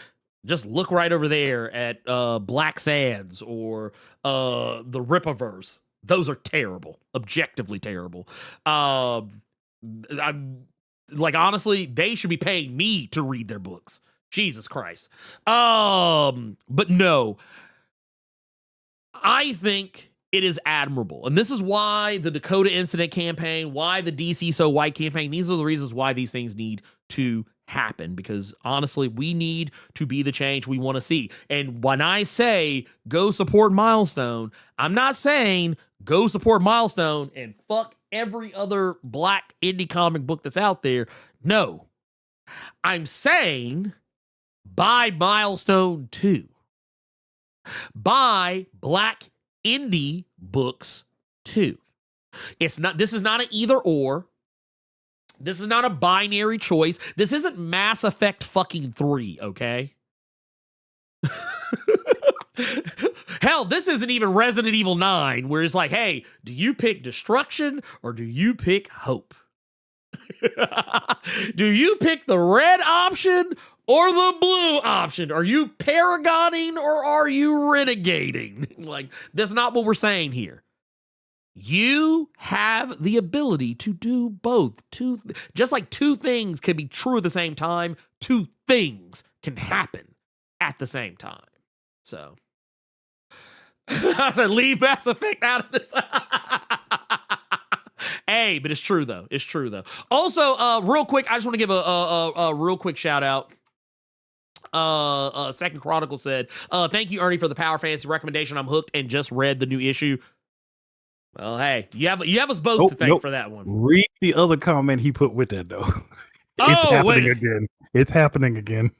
just look right over there at Black Sands or the Rippaverse. Those are terrible. Objectively terrible. I'm like, honestly, they should be paying me to read their books. Jesus Christ. But no. I think it is admirable. And this is why the Dakota Incident campaign, why the DC So White campaign, these are the reasons why these things need to happen, because honestly, we need to be the change we want to see. And when I say go support Milestone, I'm not saying go support Milestone and fuck every other black indie comic book that's out there. No. I'm saying buy Milestone too. Buy black indie books too. This is not an either or. This is not a binary choice. This isn't Mass Effect fucking 3, okay? Hell, this isn't even Resident Evil 9, where it's like, hey, do you pick destruction or do you pick hope? Do you pick the red option or the blue option? Are you paragoning or are you renegading? Like, that's not what we're saying here. You have the ability to do both. Just like two things can be true at the same time, two things can happen at the same time. So, I said, leave Mass Effect out of this. Hey, but it's true though. It's true though. Also, real quick, I just want to give a real quick shout out. Second Chronicle said, thank you, Ernie, for the Power Fantasy recommendation. I'm hooked and just read the new issue. Well, hey, you have us both to thank for that one. Read the other comment he put with that, though. It's happening again. It's happening again.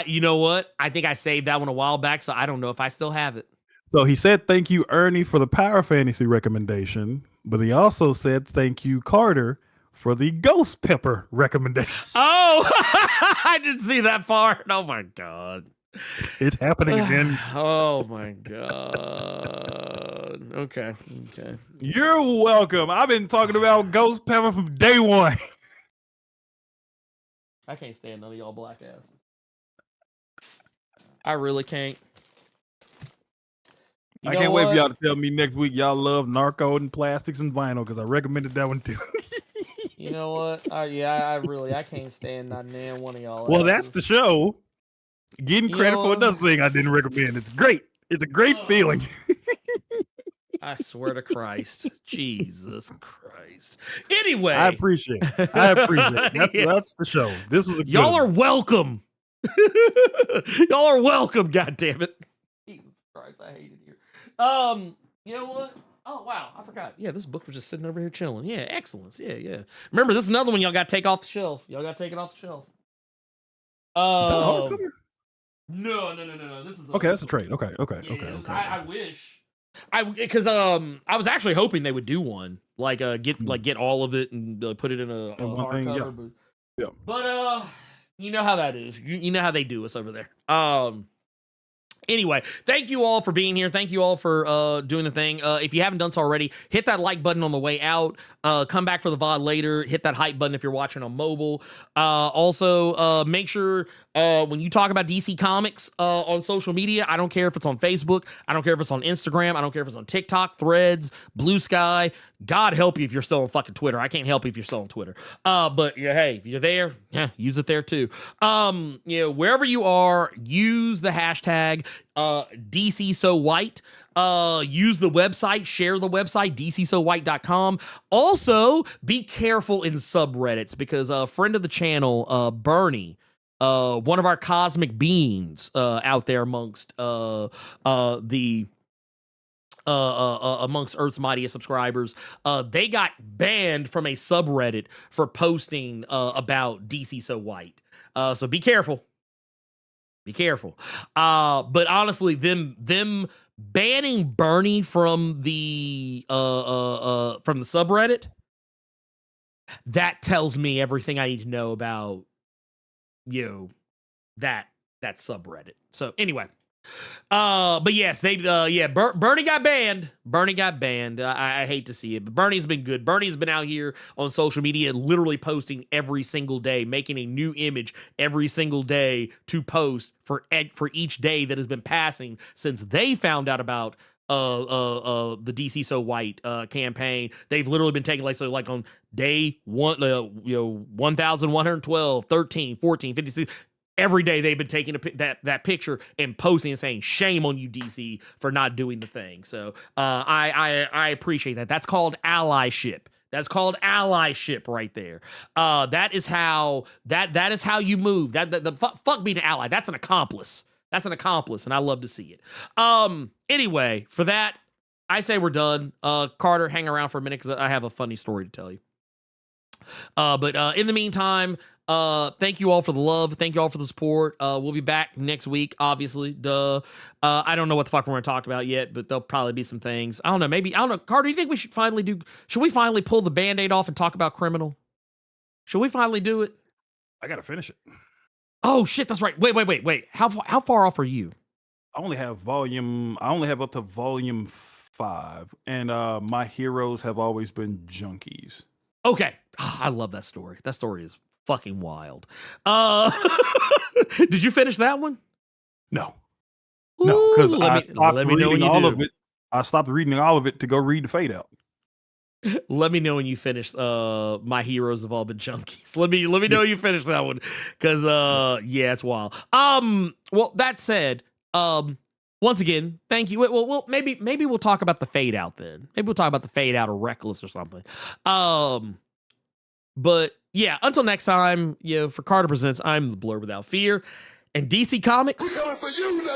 You know what? I think I saved that one a while back, so I don't know if I still have it. So he said, thank you, Ernie, for the Power Fantasy recommendation. But he also said, thank you, Carter, for the Ghost Pepper recommendation. Oh, I didn't see that part. Oh, my God. It's happening again. Oh my God. Okay. You're welcome. I've been talking about Ghost Pepper from day one. I can't stand none of y'all black asses. I really can't. I can't wait for y'all to tell me next week y'all love Narco and Plastics and Vinyl, because I recommended that one too. You know what? I can't stand not damn one of y'all. Well, that's the show. Getting credit for another thing I didn't recommend. It's great. It's a great feeling. I swear to Christ. Jesus Christ. Anyway. I appreciate it. That's the show. This was a y'all are welcome. Y'all are welcome, goddammit. Jesus Christ, I hate it here. You know what? Oh wow, I forgot. Yeah, this book was just sitting over here chilling. Yeah, excellence. Yeah. Remember, this is another one y'all got to take off the shelf. Y'all got to take it off the shelf. Is that a hardcover? No. This is Okay, that's a trade. Okay. I wish. Because I was actually hoping they would do one like get all of it and put it in a hardcover. But you know how that is. You know how they do us over there. Anyway, thank you all for being here. Thank you all for doing the thing. If you haven't done so already, hit that like button on the way out. Come back for the VOD later. Hit that hype button if you're watching on mobile. Also, make sure when you talk about DC Comics on social media, I don't care if it's on Facebook. I don't care if it's on Instagram. I don't care if it's on TikTok, Threads, Blue Sky. God help you if you're still on fucking Twitter. I can't help you if you're still on Twitter. But yeah, hey, if you're there, yeah, use it there too. Wherever you are, use the hashtag DC So White. Use the website, share the website, dcsowhite.com. Also, be careful in subreddits because a friend of the channel, Bernie, one of our cosmic beings out there amongst amongst Earth's mightiest subscribers, they got banned from a subreddit for posting about DC So White. So be careful. Be careful. But honestly, them banning Bernie from the subreddit, that tells me everything I need to know about that subreddit. So anyway, but yes, Bernie got banned. Bernie got banned. I hate to see it, but Bernie's been good. Bernie's been out here on social media, literally posting every single day, making a new image every single day to post for each day that has been passing since they found out about the DC So White campaign. They've literally been taking like on day 1112, 13, 14, 56. Every day they've been taking that picture and posting and saying, shame on you, DC, for not doing the thing. So I appreciate that. That's called allyship. That's called allyship right there. That is how you move. Fuck being an ally. That's an accomplice. That's an accomplice, and I love to see it. Anyway, for that, I say we're done. Carter, hang around for a minute because I have a funny story to tell you. But in the meantime, thank you all for the love. Thank you all for the support. We'll be back next week, obviously. Duh. I don't know what the fuck we're going to talk about yet, but there'll probably be some things. I don't know. Carter, do you think should we finally pull the Band-Aid off and talk about Criminal? Should we finally do it? I got to finish it. Oh shit, that's right. Wait. How far off are you? I only have up to volume 5, and my heroes have always been junkies. Okay. I love that story. That story is fucking wild. Did you finish that one? No, because I stopped reading all of it. I stopped reading all of it to go read the Fade Out. Let me know when you finish My Heroes Have All Been Junkies. Let me know when you finish that one. Cause yeah, it's wild. Well, that said, once again, thank you. Well, maybe we'll talk about the Fade Out then. Maybe we'll talk about the Fade Out or Reckless or something. But yeah, until next time, for Carter Presents, I'm the Blerd Without Fear. And DC Comics. We're coming for you now.